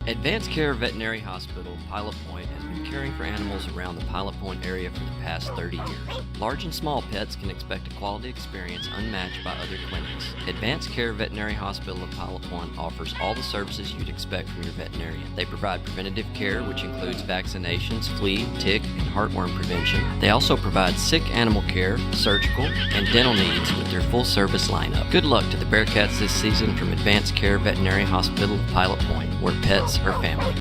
Advanced Care Veterinary Hospital, Pilot Point, has been caring for animals around the Pilot Point area for the past 30 years. Large and small pets can expect a quality experience unmatched by other clinics. Advanced Care Veterinary Hospital of Pilot Point offers all the services you'd expect from your veterinarian. They provide preventative care, which includes vaccinations, flea, tick, and heartworm prevention. They also provide sick animal care, surgical, and dental needs with their full-service lineup. Good luck to the Bearcats this season from Advanced Care Veterinary Hospital of Pilot Point, where pets are family.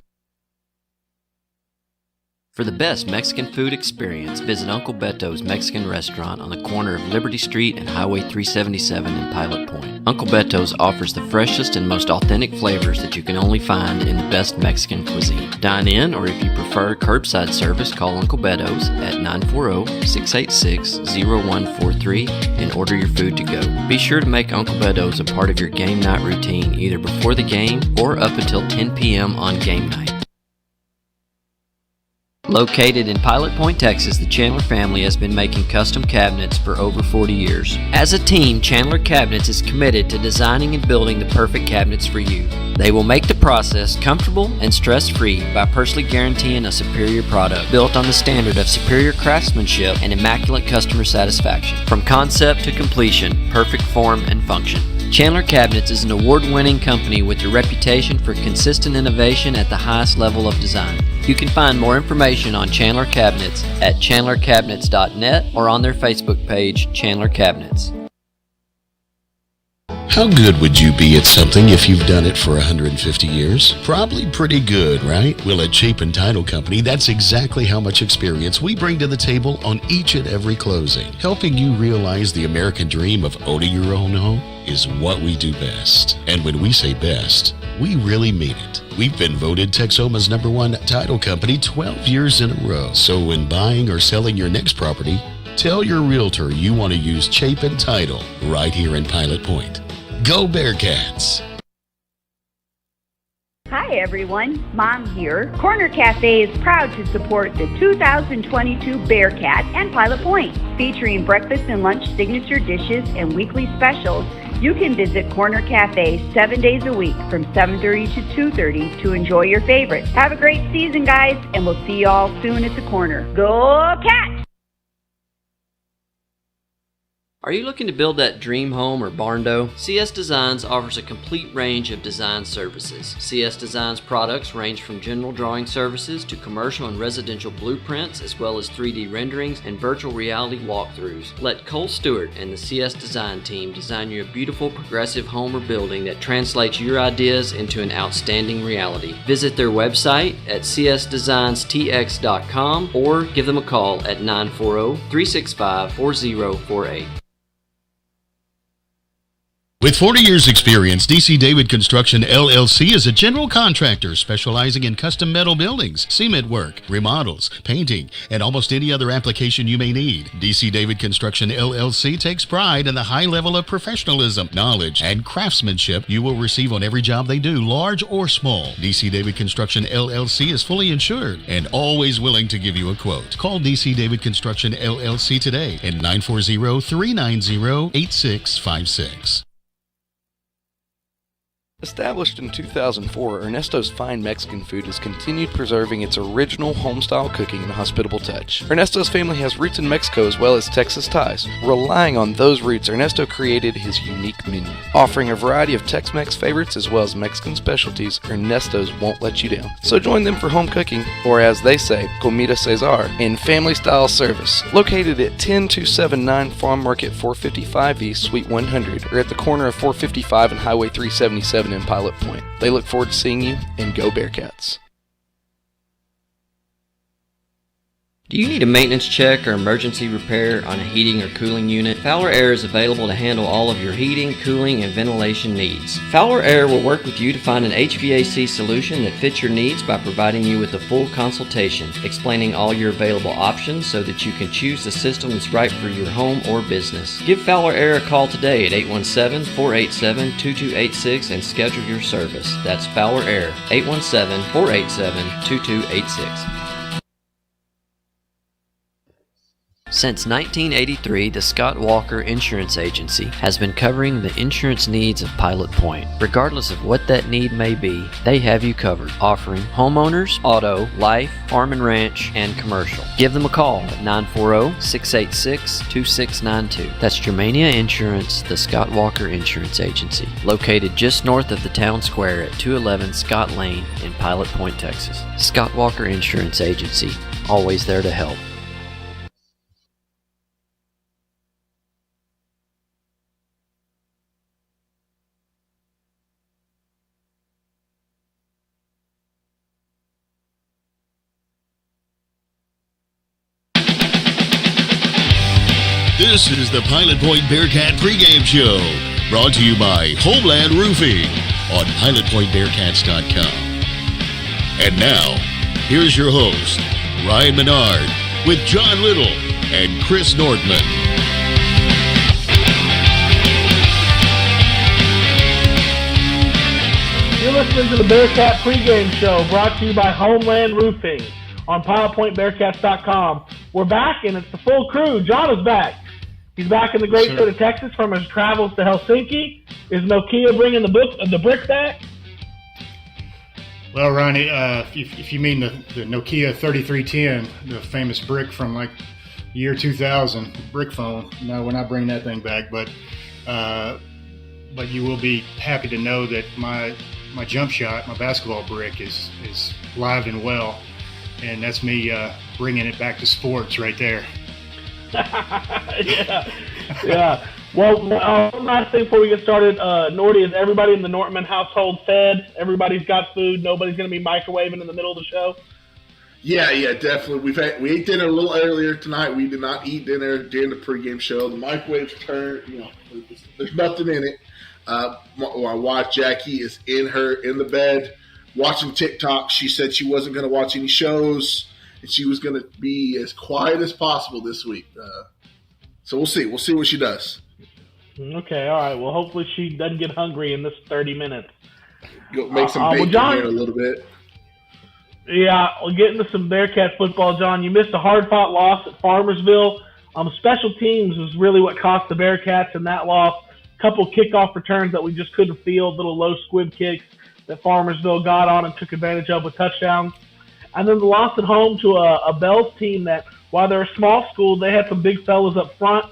For the best Mexican food experience, visit Uncle Beto's Mexican Restaurant on the corner of Liberty Street and Highway 377 in Pilot Point. Uncle Beto's offers the freshest and most authentic flavors that you can only find in the best Mexican cuisine. Dine in, or if you prefer curbside service, call Uncle Beto's at 940-686-0143 and order your food to go. Be sure to make Uncle Beto's a part of your game night routine either before the game or up until 10 p.m. on game night. Located in Pilot Point, Texas, the Chandler family has been making custom cabinets for over 40 years. As a team, Chandler Cabinets is committed to designing and building the perfect cabinets for you. They will make the process comfortable and stress-free by personally guaranteeing a superior product built on the standard of superior craftsmanship and immaculate customer satisfaction. From concept to completion, perfect form and function. Chandler Cabinets is an award-winning company with a reputation for consistent innovation at the highest level of design. You can find more information on Chandler Cabinets at chandlercabinets.net or on their Facebook page, Chandler Cabinets. How good would you be at something if you've done it for 150 years? Probably pretty good, right? Well, at Shape and Title Company, that's exactly how much experience we bring to the table on each and every closing. Helping you realize the American dream of owning your own home is what we do best. And when we say best, we really mean it. We've been voted Texoma's #1 title company 12 years in a row. So when buying or selling your next property, tell your realtor you want to use Chapin Title right here in Pilot Point. Go Bearcats! Hi everyone, Mom here. Corner Cafe is proud to support the 2022 Bearcat and Pilot Point. Featuring breakfast and lunch signature dishes and weekly specials, you can visit Corner Cafe 7 days a week from 7:30 to 2:30 to enjoy your favorites. Have a great season, guys, and we'll see you all soon at the corner. Go Cats! Are you looking to build that dream home or barn-dough? CS Designs offers a complete range of design services. CS Designs products range from general drawing services to commercial and residential blueprints, as well as 3D renderings and virtual reality walkthroughs. Let Cole Stewart and the CS Design team design you a beautiful progressive home or building that translates your ideas into an outstanding reality. Visit their website at csdesignstx.com or give them a call at 940-365-4048. With 40 years experience, DC David Construction LLC is a general contractor specializing in custom metal buildings, cement work, remodels, painting, and almost any other application you may need. DC David Construction LLC takes pride in the high level of professionalism, knowledge, and craftsmanship you will receive on every job they do, large or small. DC David Construction LLC is fully insured and always willing to give you a quote. Call DC David Construction LLC today at 940-390-8656. Established in 2004, Ernesto's Fine Mexican Food has continued preserving its original home-style cooking and hospitable touch. Ernesto's family has roots in Mexico as well as Texas ties. Relying on those roots, Ernesto created his unique menu. Offering a variety of Tex-Mex favorites as well as Mexican specialties, Ernesto's won't let you down. So join them for home cooking, or as they say, Comida Cesar, in family-style service. Located at 10279 Farm Market 455 East, Suite 100, or at the corner of 455 and Highway 377 in Pilot Point. They look forward to seeing you, and go Bearcats. Do you need a maintenance check or emergency repair on a heating or cooling unit? Fowler Air is available to handle all of your heating, cooling, and ventilation needs. Fowler Air will work with you to find an HVAC solution that fits your needs by providing you with a full consultation, explaining all your available options so that you can choose the system that's right for your home or business. Give Fowler Air a call today at 817-487-2286 and schedule your service. That's Fowler Air, 817-487-2286. Since 1983, the Scott Walker Insurance Agency has been covering the insurance needs of Pilot Point. Regardless of what that need may be, they have you covered, offering homeowners, auto, life, farm and ranch, and commercial. Give them a call at 940-686-2692. That's Germania Insurance, the Scott Walker Insurance Agency, located just north of the town square at 211 Scott Lane in Pilot Point, Texas. Scott Walker Insurance Agency, always there to help. This is the Pilot Point Bearcat pregame show, brought to you by Homeland Roofing on pilotpointbearcats.com. And now, here's your host, Ryan Menard, with John Little and Chris Nordman. You're listening to the Bearcat pregame show, brought to you by Homeland Roofing on pilotpointbearcats.com. We're back, and it's the full crew. John is back. He's back in the great state of Texas from his travels to Helsinki. Is Nokia bringing the brick back? Well, Ronnie, if you mean the Nokia 3310, the famous brick from like year 2000 brick phone, no, we're not bringing that thing back. But you will be happy to know that my jump shot, my basketball brick, is live and well, and that's me bringing it back to sports right there. Yeah. Well, one last thing before we get started, Nordy, is everybody in the Nortman household fed? Everybody's got food. Nobody's going to be microwaving in the middle of the show. Yeah, definitely. We ate dinner a little earlier tonight. We did not eat dinner during the pregame show. The microwave's turned. There's nothing in it. My wife Jackie is in the bed watching TikTok. She said she wasn't going to watch any shows, and she was going to be as quiet as possible this week. So we'll see. We'll see what she does. Okay, all right. Well, hopefully she doesn't get hungry in this 30 minutes. Go make some bacon John, here a little bit. Yeah, we'll get into some Bearcat football, John. You missed a hard-fought loss at Farmersville. Special teams was really what cost the Bearcats in that loss. A couple kickoff returns that we just couldn't field, little low squib kicks that Farmersville got on and took advantage of with touchdowns. And then the loss at home to a Bells team that, while they're a small school, they had some big fellas up front.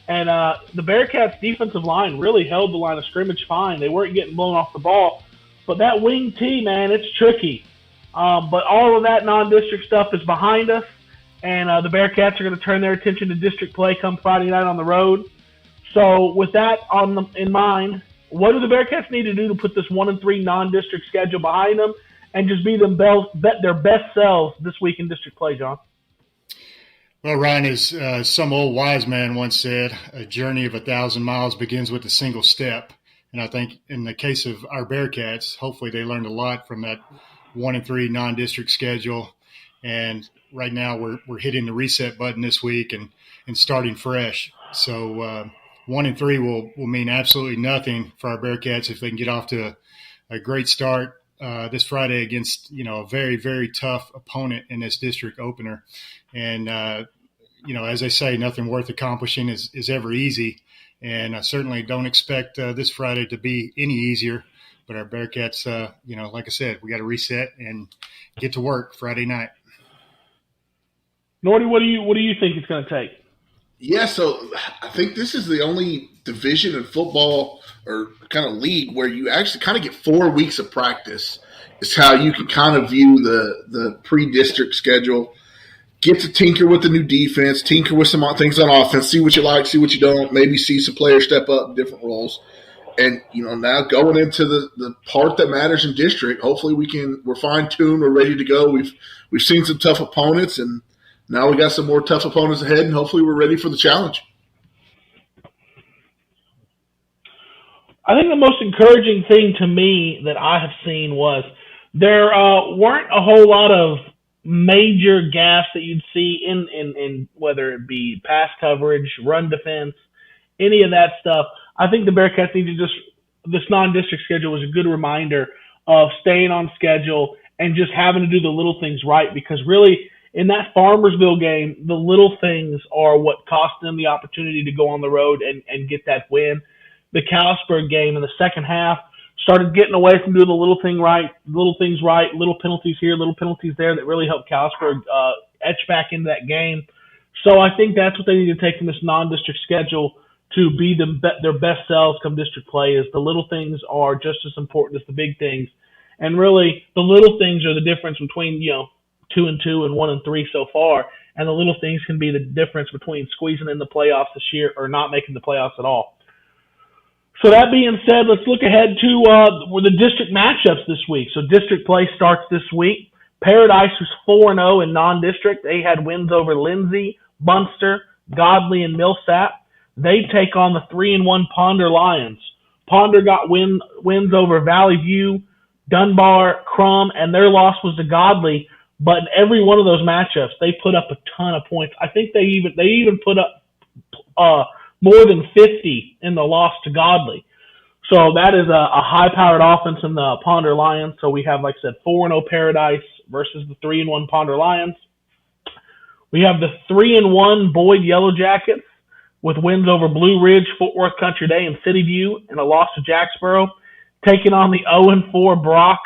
And the Bearcats' defensive line really held the line of scrimmage fine. They weren't getting blown off the ball. But that wing T, man, it's tricky. But all of that non-district stuff is behind us. And the Bearcats are going to turn their attention to district play come Friday night on the road. So with that in mind, what do the Bearcats need to do to put this 1-3 non-district schedule behind them and just be their best selves this week in district play, John? Well, Ryan, as some old wise man once said, a journey of 1,000 miles begins with a single step. And I think in the case of our Bearcats, hopefully they learned a lot from that 1-3 non-district schedule. And right now we're hitting the reset button this week and starting fresh. So 1-3 will mean absolutely nothing for our Bearcats if they can get off to a great start this Friday against, a very, very tough opponent in this district opener. And, as they say, nothing worth accomplishing is ever easy. And I certainly don't expect this Friday to be any easier. But our Bearcats, like I said, we got to reset and get to work Friday night. Nordy, what do you think it's going to take? Yeah, so I think this is the only division in football or kind of league where you actually kind of get 4 weeks of practice. Is how you can kind of view the pre-district schedule. Get to tinker with the new defense, tinker with some things on offense, see what you like, see what you don't, maybe see some players step up in different roles. And, now going into the part that matters in district, hopefully we're fine-tuned, we're ready to go. We've seen some tough opponents, and now we got some more tough opponents ahead, and hopefully we're ready for the challenge. I think the most encouraging thing to me that I have seen was there weren't a whole lot of major gaps that you'd see in whether it be pass coverage, run defense, any of that stuff. I think the Bearcats need to this non-district schedule was a good reminder of staying on schedule and just having to do the little things right, because really in that Farmersville game, the little things are what cost them the opportunity to go on the road and get that win. The Callisburg game in the second half started getting away from doing the little things right, little penalties here, little penalties there that really helped Callisburg etch back into that game. So I think that's what they need to take from this non-district schedule to be their best selves come district play. Is the little things are just as important as the big things, and really the little things are the difference between 2-2 and 1-3 so far, and the little things can be the difference between squeezing in the playoffs this year or not making the playoffs at all. So that being said, let's look ahead to the district matchups this week. So district play starts this week. Paradise was 4-0 in non-district. They had wins over Lindsay, Munster, Godley, and Millsap. They take on the 3-1 Ponder Lions. Ponder got wins over Valley View, Dunbar, Crum, and their loss was to Godley. But in every one of those matchups, they put up a ton of points. I think they even put up more than 50 in the loss to Godley. So that is a high-powered offense in the Ponder Lions. So we have, like I said, 4-0 Paradise versus the 3-1 Ponder Lions. We have the 3-1 Boyd Yellow Jackets with wins over Blue Ridge, Fort Worth Country Day, and City View, and a loss to Jacksboro, taking on the 0-4 Brock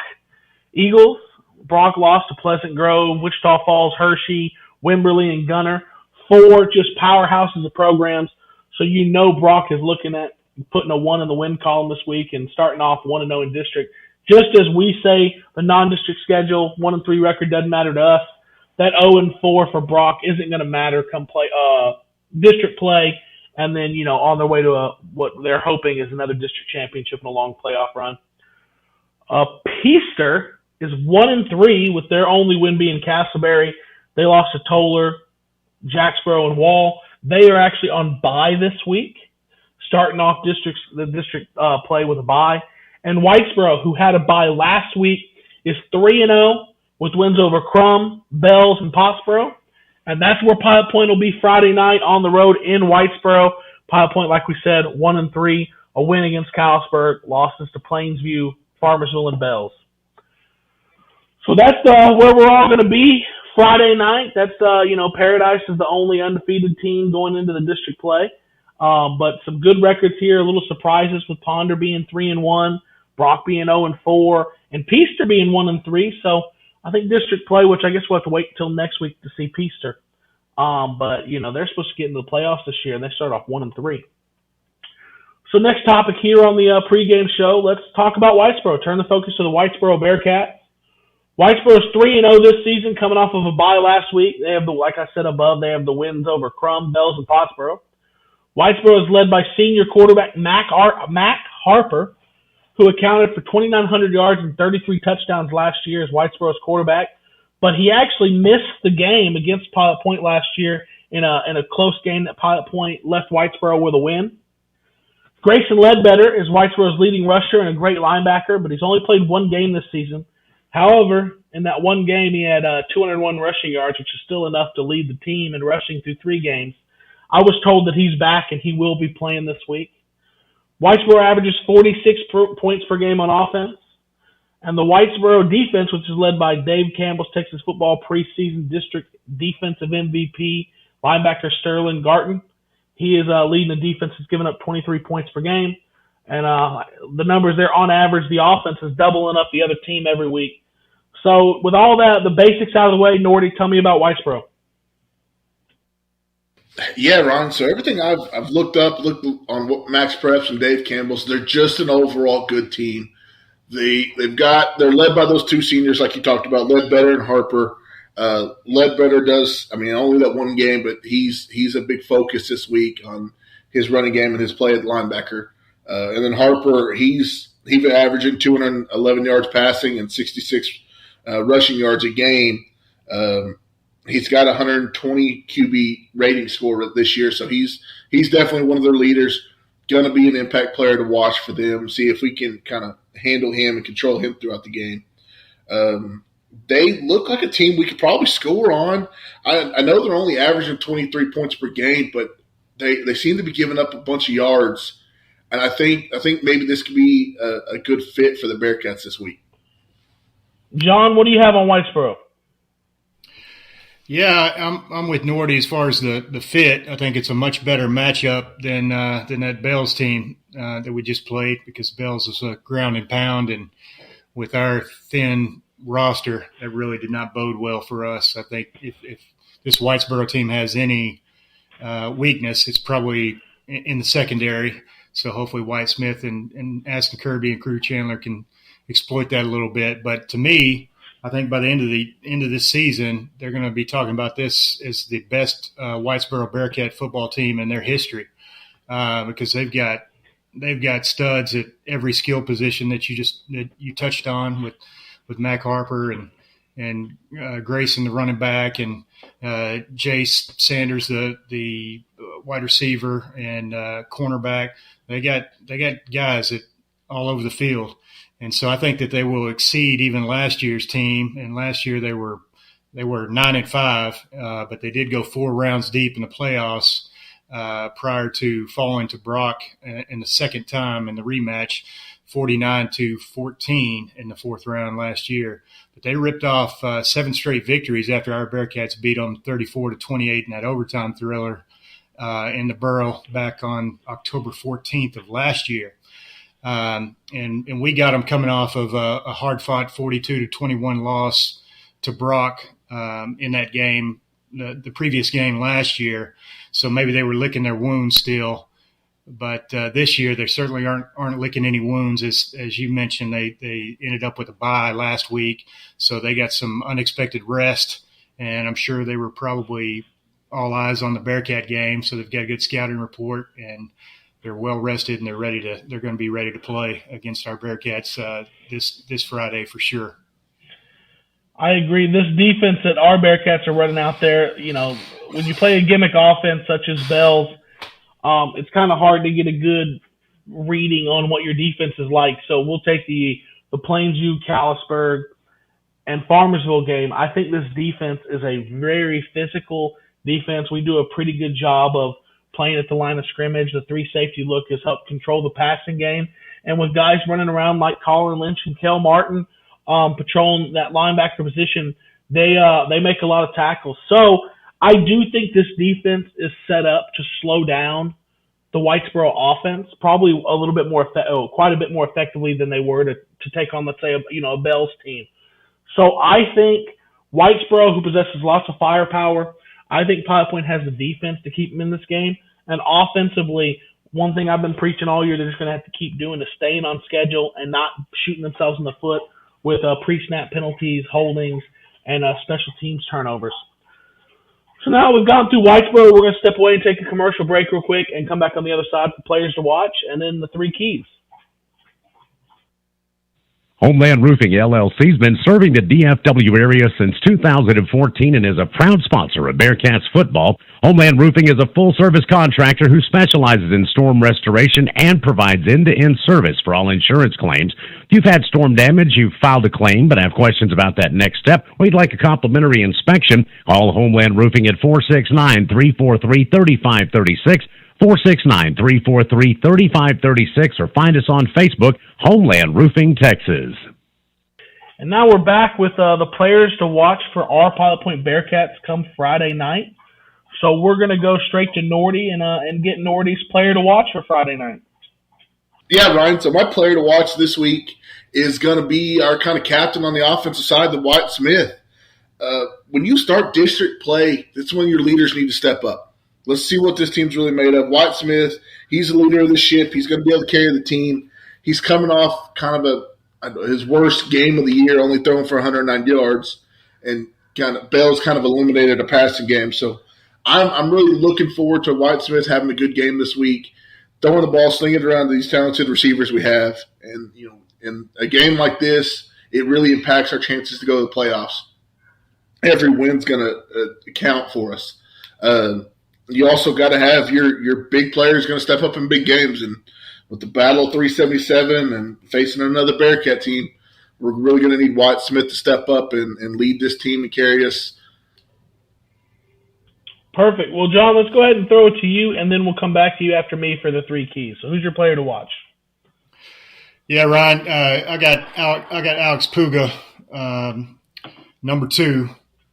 Eagles. Brock lost to Pleasant Grove, Wichita Falls, Hershey, Wimberley, and Gunner. 4 just powerhouses of programs. So Brock is looking at putting a 1 in the win column this week and starting off 1-0 in district. Just as we say the non-district schedule, 1-3 record doesn't matter to us, that 0-4 for Brock isn't going to matter come play district play, and then on their way to what they're hoping is another district championship and a long playoff run. Peaster is 1-3 with their only win being Castleberry. They lost to Toller, Jacksboro, and Wall. They are actually on bye this week, starting off the district play with a bye. And Whitesboro, who had a bye last week, is 3-0 with wins over Crum, Bells, and Pottsboro. And that's where Pilot Point will be Friday night on the road in Whitesboro. Pilot Point, like we said, 1-3, a win against Callisburg, losses to Plainsview, Farmersville, and Bells. So that's where we're all going to be Friday night. That's, Paradise is the only undefeated team going into the district play. But some good records here, a little surprises with Ponder being 3-1, Brock being 0-4, and Peaster being 1-3. So I think district play, which I guess we'll have to wait until next week to see Peaster. But they're supposed to get into the playoffs this year, and they start off 1-3. So next topic here on the pregame show, let's talk about Whitesboro. Turn the focus to the Whitesboro Bearcats. Whitesboro's 3-0 this season, coming off of a bye last week. They have like I said above, they have the wins over Crum, Bells, and Pottsboro. Whitesboro is led by senior quarterback Mac Harper, who accounted for 2,900 yards and 33 touchdowns last year as Whitesboro's quarterback. But he actually missed the game against Pilot Point last year in a close game that Pilot Point left Whitesboro with a win. Grayson Ledbetter is Whitesboro's leading rusher and a great linebacker, but he's only played one game this season. However, in that one game, he had 201 rushing yards, which is still enough to lead the team in rushing through 3 games. I was told that he's back and he will be playing this week. Whitesboro averages 46 points per game on offense. And the Whitesboro defense, which is led by Dave Campbell's Texas football preseason district defensive MVP, linebacker Sterling Garton. He is leading the defense, has given up 23 points per game. And the numbers there, on average, the offense is doubling up the other team every week. So with all that, the basics out of the way, Nordy, tell me about Whitesboro. Yeah, Ron. So everything I've looked on what Max Preps and Dave Campbell's, they're just an overall good team. They're led by those 2 seniors like you talked about, Ledbetter and Harper. Ledbetter does, only that one game, but he's a big focus this week on his running game and his play at linebacker. And then Harper, he's averaging 211 yards passing and 66 rushing yards a game. He's got a 120 QB rating score this year, so he's definitely one of their leaders. Going to be an impact player to watch for them. See if we can kind of handle him and control him throughout the game. They look like a team we could probably score on. I know they're only averaging 23 points per game, but they seem to be giving up a bunch of yards. And I think maybe this could be a good fit for the Bearcats this week. John, what do you have on Whitesboro? Yeah, I'm with Nordy as far as the fit. I think it's a much better matchup than that Bells team that we just played, because Bells is a ground and pound, and with our thin roster, that really did not bode well for us. I think if this Whitesboro team has any weakness, it's probably in the secondary. So hopefully White Smith and Aston Kirby and Crew Chandler can exploit that a little bit. But to me, I think by the end of this season, they're going to be talking about this as the best Whitesboro Bearcat football team in their history, because they've got studs at every skill position that you touched on with Mac Harper and Grayson, the running back, and Jace Sanders, the wide receiver and cornerback. They got guys all over the field. And so I think that they will exceed even last year's team. And last year they were 9-5, but they did go 4 rounds deep in the playoffs prior to falling to Brock in the second time in the rematch, 49-14 in the 4th round last year. But they ripped off 7 straight victories after our Bearcats beat them 34-28 in that overtime thriller in the Borough back on October 14th of last year. And we got them coming off of a hard-fought 42-21 loss to Brock in that game, the previous game last year. So maybe they were licking their wounds still. But this year they certainly aren't licking any wounds. As you mentioned, they ended up with a bye last week, so they got some unexpected rest. And I'm sure they were probably all eyes on the Bearcat game, so they've got a good scouting report, and they're well rested, and they're going to be ready to play against our Bearcats this Friday for sure. I agree. This defense that our Bearcats are running out there, when you play a gimmick offense such as Bell's, it's kind of hard to get a good reading on what your defense is like. So we'll take the Plainview, Callisburg, and Farmersville game. I think this defense is a very physical defense. We do a pretty good job of playing at the line of scrimmage. The 3 safety look has helped control the passing game. And with guys running around like Colin Lynch and Kel Martin patrolling that linebacker position, they make a lot of tackles. So I do think this defense is set up to slow down the Whitesboro offense, probably a little bit more, quite a bit more effectively than they were to take on, let's say, a Bells team. So I think Whitesboro, who possesses lots of firepower, I think Pilot Point has the defense to keep them in this game. And offensively, one thing I've been preaching all year, they're just going to have to keep doing is staying on schedule and not shooting themselves in the foot with pre-snap penalties, holdings, and special teams turnovers. So now we've gone through Whitesboro. We're going to step away and take a commercial break real quick and come back on the other side for players to watch and then the 3 keys. Homeland Roofing LLC has been serving the DFW area since 2014 and is a proud sponsor of Bearcats football. Homeland Roofing is a full-service contractor who specializes in storm restoration and provides end-to-end service for all insurance claims. If you've had storm damage, you've filed a claim but have questions about that next step, or you'd like a complimentary inspection, call Homeland Roofing at 469-343-3536. 469-343-3536, or find us on Facebook, Homeland Roofing, Texas. And now we're back with the players to watch for our Pilot Point Bearcats come Friday night. So we're going to go straight to Nordy and get Nordy's player to watch for Friday night. Yeah, Ryan. So my player to watch this week is going to be our kind of captain on the offensive side, the White Smith. When you start district play, that's when your leaders need to step up. Let's see what this team's really made of. White Smith, he's the leader of the ship. He's going to be able to carry the team. He's coming off kind of his worst game of the year, only throwing for 109 yards, and Bell's kind of eliminated a passing game. So I'm really looking forward to White Smith having a good game this week, throwing the ball, slinging it around to these talented receivers we have. And, in a game like this, it really impacts our chances to go to the playoffs. Every win's going to count for us. You also got to have your big players going to step up in big games. And with the Battle of 377 and facing another Bearcat team, we're really going to need White Smith to step up and lead this team and carry us. Perfect. Well, John, let's go ahead and throw it to you, and then we'll come back to you after me for the 3 keys. So who's your player to watch? Yeah, Ryan, I got Alex Puga, number 2.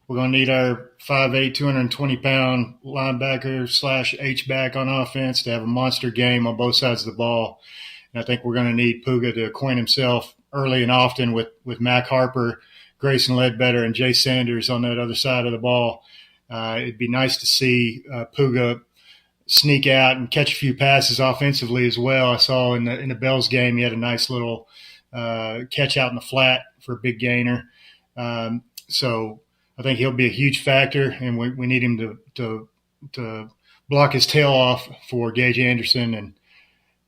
We're going to need our 5'8", 220-pound linebacker / H-back on offense to have a monster game on both sides of the ball. And I think we're going to need Puga to acquaint himself early and often with Mac Harper, Grayson Ledbetter, and Jay Sanders on that other side of the ball. It'd be nice to see Puga sneak out and catch a few passes offensively as well. I saw in the Bells game he had a nice little catch out in the flat for a big gainer. So I think he'll be a huge factor, and we need him to block his tail off for Gage Anderson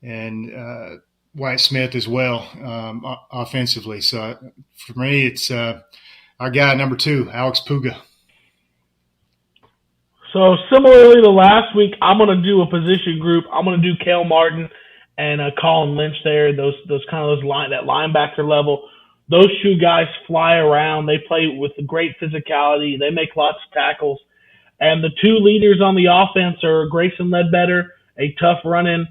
and White Smith as well offensively. So for me, it's our guy number 2, Alex Puga. So similarly to last week, I'm going to do a position group. I'm going to do Cale Martin and Colin Lynch there. Those that linebacker level. Those two guys fly around. They play with great physicality. They make lots of tackles. And the two leaders on the offense are Grayson Ledbetter, a tough running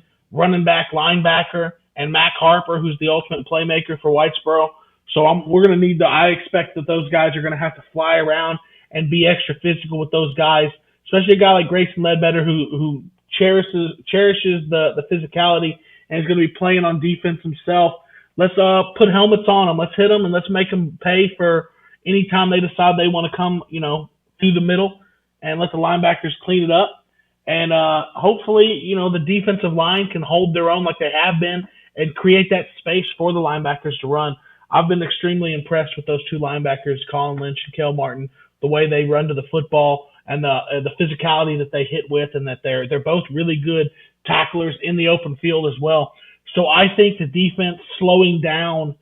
back linebacker, and Mac Harper, who's the ultimate playmaker for Whitesboro. So I expect that those guys are going to have to fly around and be extra physical with those guys, especially a guy like Grayson Ledbetter who cherishes the physicality and is going to be playing on defense himself. Let's put helmets on them. Let's hit them, and let's make them pay for any time they decide they want to come, through the middle, and let the linebackers clean it up. And hopefully, the defensive line can hold their own like they have been and create that space for the linebackers to run. I've been extremely impressed with those two linebackers, Colin Lynch and Cale Martin, the way they run to the football and the physicality that they hit with, and that they're both really good tacklers in the open field as well. So I think the defense slowing down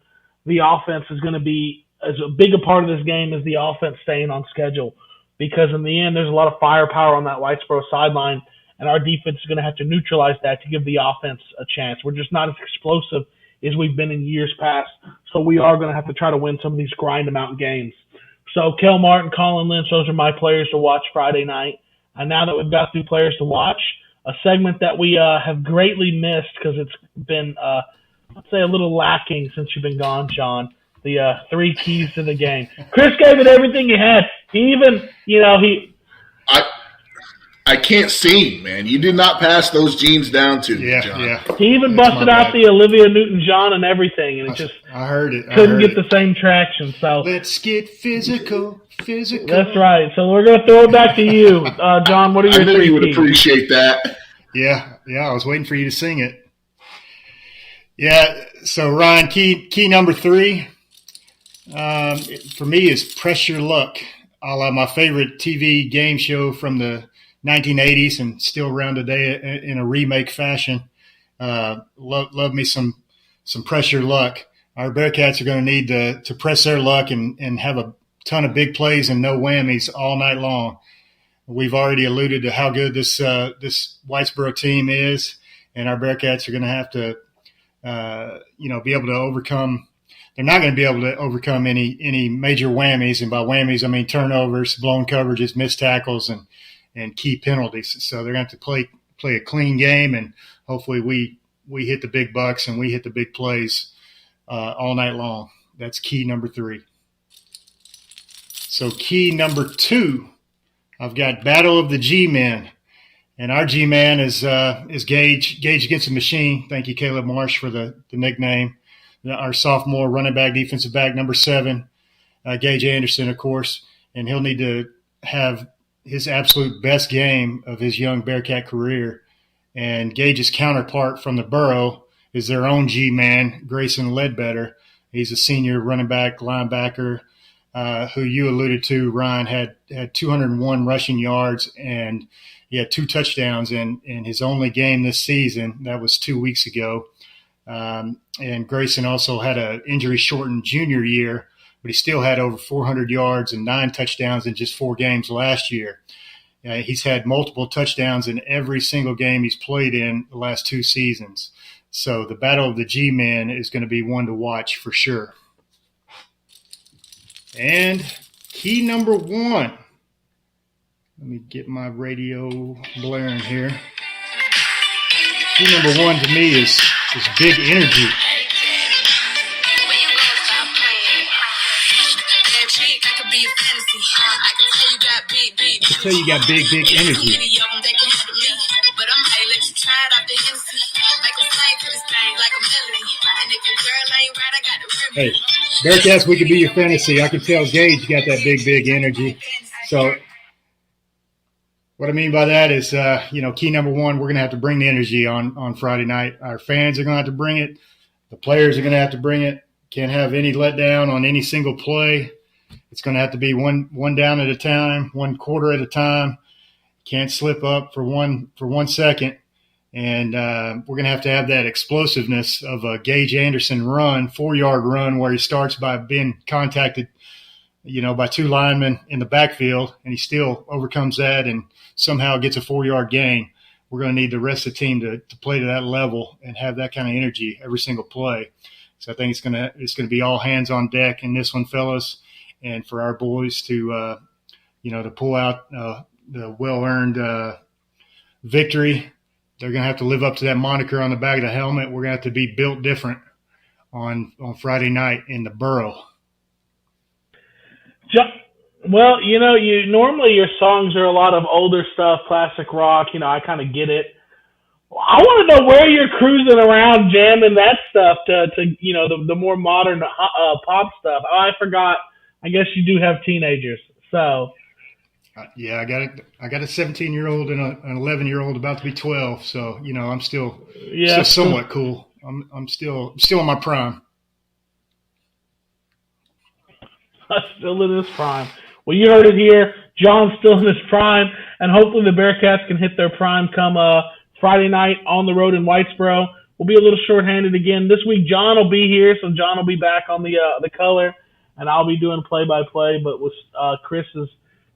the offense is going to be as big a part of this game as the offense staying on schedule, because in the end there's a lot of firepower on that Whitesboro sideline, and our defense is going to have to neutralize that to give the offense a chance. We're just not as explosive as we've been in years past, so we are going to have to try to win some of these grind-them-out games. So Cale Martin, Colin Lynch, those are my players to watch Friday night. And now that we've got 2 players to watch, a segment that we have greatly missed because it's been, let's say, a little lacking since you've been gone, John. The 3 keys to the game. Chris gave it everything he had. He even, I can't sing, man. You did not pass those genes down to me, John. Yeah. He even busted out the Olivia Newton-John and everything, and it just I heard it. couldn't get the same traction. So let's get physical. That's right. So we're going to throw it back to you, John. What are your 3 keys? I knew you would appreciate that. Yeah. I was waiting for you to sing it. Yeah. So Ryan, key number 3 for me is press your luck. A la my favorite TV game show from the 1980s and still around today in a remake fashion. Love me some pressure luck. Our Bearcats are going to need to press their luck and have a ton of big plays and no whammies all night long. We've already alluded to how good this Whitesboro team is, and our Bearcats are going to have to, be able to overcome. They're not going to be able to overcome any major whammies, and by whammies I mean turnovers, blown coverages, missed tackles, and key penalties. So they're going to have to play a clean game, and hopefully we hit the big bucks and we hit the big plays all night long. That's key number 3. So key number 2, I've got Battle of the G-Men, and our G-Man is Gage Against the Machine. Thank you, Caleb Marsh, for the nickname. Our sophomore running back, defensive back, number 7, Gage Anderson, of course, and he'll need to have his absolute best game of his young Bearcat career. And Gage's counterpart from the Borough is their own G-Man, Grayson Ledbetter. He's a senior running back, linebacker, who you alluded to, Ryan, had 201 rushing yards, and he had 2 touchdowns in his only game this season. That was 2 weeks ago. And Grayson also had an injury-shortened junior year, but he still had over 400 yards and 9 touchdowns in just 4 games last year. He's had multiple touchdowns in every single game he's played in the last 2 seasons. So the Battle of the G-Men is going to be one to watch for sure. And key number 1. Let me get my radio blaring here. Key number 1 to me is big energy. can tell you got big energy. Hey, Bearcats, we could be your fantasy. I can tell Gage got that big energy. So what I mean by that is, key number one, we're going to have to bring the energy on Friday night. Our fans are going to have to bring it. The players are going to have to bring it. Can't have any letdown on any single play. It's going to have to be one down at a time, 1 quarter at a time. Can't slip up for one second. And we're going to have that explosiveness of a Gage Anderson run, 4-yard run, where he starts by being contacted, by 2 linemen in the backfield, and he still overcomes that and somehow gets a 4-yard gain. We're going to need the rest of the team to play to that level and have that kind of energy every single play. So I think it's going to be all hands on deck in this one, fellas, and for our boys to pull out the well-earned victory. They're going to have to live up to that moniker on the back of the helmet. We're going to have to be built different on Friday night in the Borough. Well, normally your songs are a lot of older stuff, classic rock. I kind of get it. I want to know where you're cruising around jamming that stuff to the more modern pop stuff. Oh, I forgot. I guess you do have teenagers, so. Yeah, I got it. I got a 17-year-old and an 11-year-old about to be 12. So I'm still somewhat cool. I'm still in my prime. Still in his prime. Well, you heard it here. John's still in his prime, and hopefully the Bearcats can hit their prime come Friday night on the road in Whitesboro. We'll be a little shorthanded again this week. John will be here, so John will be back on the color, and I'll be doing play-by-play. But Chris has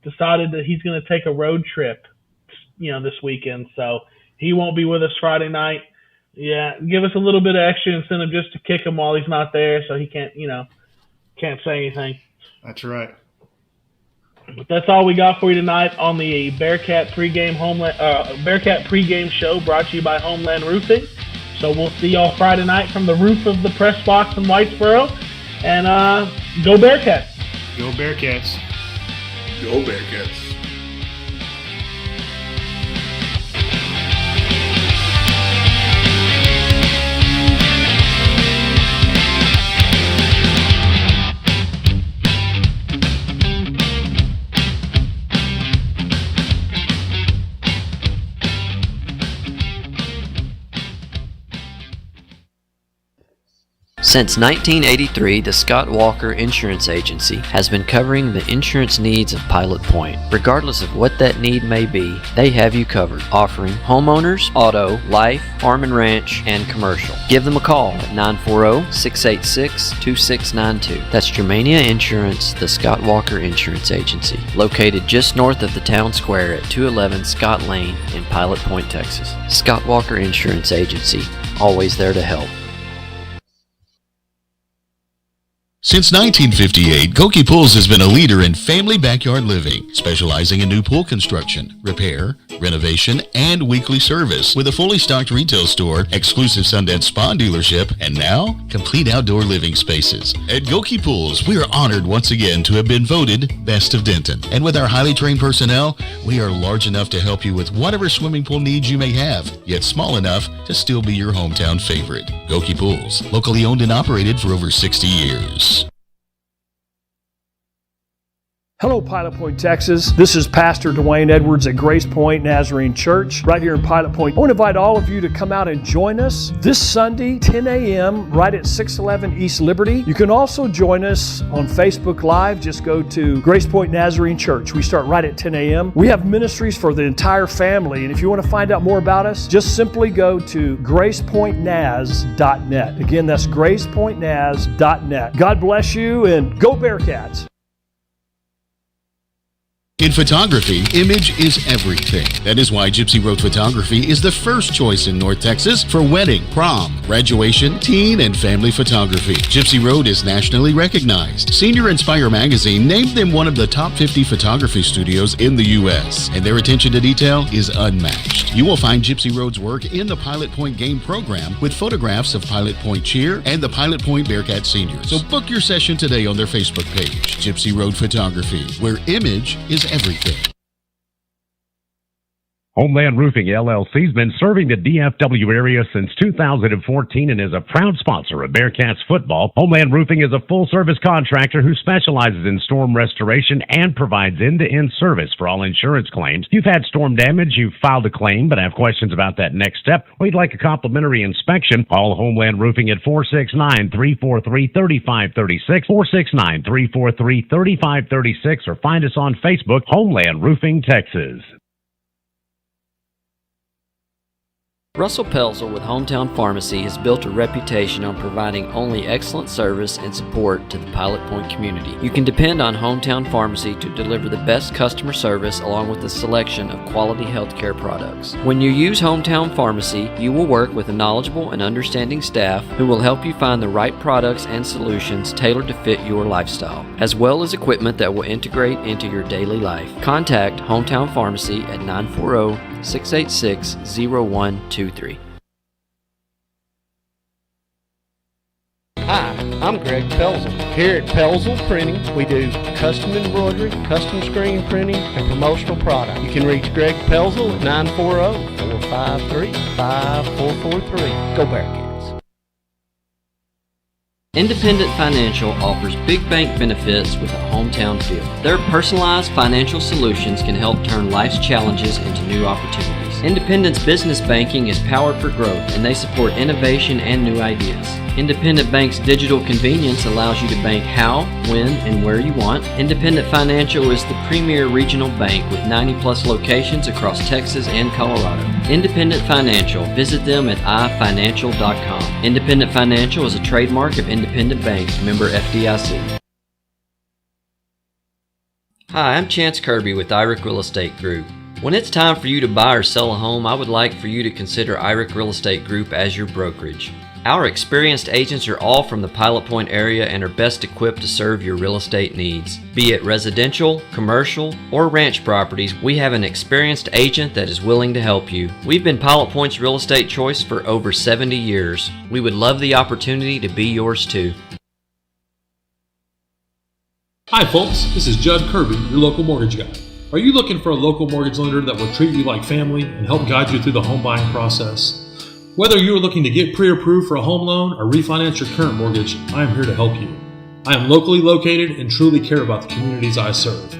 decided that he's going to take a road trip, this weekend, so he won't be with us Friday night. Yeah, give us a little bit of extra incentive just to kick him while he's not there, so he can't say anything. That's right. But that's all we got for you tonight on the Bearcat pregame show, brought to you by Homeland Roofing. So we'll see y'all Friday night from the roof of the press box in Whitesboro, and go Bearcats! Go Bearcats! Go Bearcats! Since 1983, the Scott Walker Insurance Agency has been covering the insurance needs of Pilot Point. Regardless of what that need may be, they have you covered, offering homeowners, auto, life, farm and ranch, and commercial. Give them a call at 940-686-2692. That's Germania Insurance, the Scott Walker Insurance Agency, located just north of the town square at 211 Scott Lane in Pilot Point, Texas. Scott Walker Insurance Agency, always there to help. Since 1958, Goki Pools has been a leader in family backyard living, specializing in new pool construction, repair, renovation, and weekly service, with a fully stocked retail store, exclusive Sundance Spa dealership, and now, complete outdoor living spaces. At Goki Pools, we are honored once again to have been voted Best of Denton. And with our highly trained personnel, we are large enough to help you with whatever swimming pool needs you may have, yet small enough to still be your hometown favorite. Goki Pools, locally owned and operated for over 60 years. Hello, Pilot Point, Texas. This is Pastor Dwayne Edwards at Grace Point Nazarene Church right here in Pilot Point. I want to invite all of you to come out and join us this Sunday, 10 a.m., right at 611 East Liberty. You can also join us on Facebook Live. Just go to Grace Point Nazarene Church. We start right at 10 a.m. We have ministries for the entire family, and if you want to find out more about us, just simply go to gracepointnaz.net. Again, that's gracepointnaz.net. God bless you, and go Bearcats! In photography, image is everything. That is why Gypsy Road Photography is the first choice in North Texas for wedding, prom, graduation, teen, and family photography. Gypsy Road is nationally recognized. Senior Inspire magazine named them one of the top 50 photography studios in the U.S., and their attention to detail is unmatched. You will find Gypsy Road's work in the Pilot Point game program with photographs of Pilot Point Cheer and the Pilot Point Bearcat seniors. So book your session today on their Facebook page, Gypsy Road Photography, where image is everything. Homeland Roofing LLC has been serving the DFW area since 2014 and is a proud sponsor of Bearcats football. Homeland Roofing is a full-service contractor who specializes in storm restoration and provides end-to-end service for all insurance claims. If you've had storm damage, you've filed a claim, but have questions about that next step, or you'd like a complimentary inspection, call Homeland Roofing at 469-343-3536, 469-343-3536, or find us on Facebook, Homeland Roofing, Texas. Russell Pelzel with Hometown Pharmacy has built a reputation on providing only excellent service and support to the Pilot Point community. You can depend on Hometown Pharmacy to deliver the best customer service along with a selection of quality healthcare products. When you use Hometown Pharmacy, you will work with a knowledgeable and understanding staff who will help you find the right products and solutions tailored to fit your lifestyle, as well as equipment that will integrate into your daily life. Contact Hometown Pharmacy at 940-686-0123. Hi, I'm Greg Pelzel. Here at Pelzel Printing, we do custom embroidery, custom screen printing, and promotional product. You can reach Greg Pelzel at 940-453-5443. Go Bearcats. Independent Financial offers big bank benefits with a hometown feel. Their personalized financial solutions can help turn life's challenges into new opportunities. Independent's business banking is powered for growth, and they support innovation and new ideas. Independent Bank's digital convenience allows you to bank how, when, and where you want. Independent Financial is the premier regional bank with 90-plus locations across Texas and Colorado. Independent Financial. Visit them at ifinancial.com. Independent Financial is a trademark of Independent Bank, member FDIC. Hi, I'm Chance Kirby with IRIC Real Estate Group. When it's time for you to buy or sell a home, I would like for you to consider IRIC Real Estate Group as your brokerage. Our experienced agents are all from the Pilot Point area and are best equipped to serve your real estate needs. Be it residential, commercial, or ranch properties, we have an experienced agent that is willing to help you. We've been Pilot Point's real estate choice for over 70 years. We would love the opportunity to be yours too. Hi folks, this is Judd Kirby, your local mortgage guy. Are you looking for a local mortgage lender that will treat you like family and help guide you through the home buying process? Whether you are looking to get pre-approved for a home loan or refinance your current mortgage, I am here to help you. I am locally located and truly care about the communities I serve.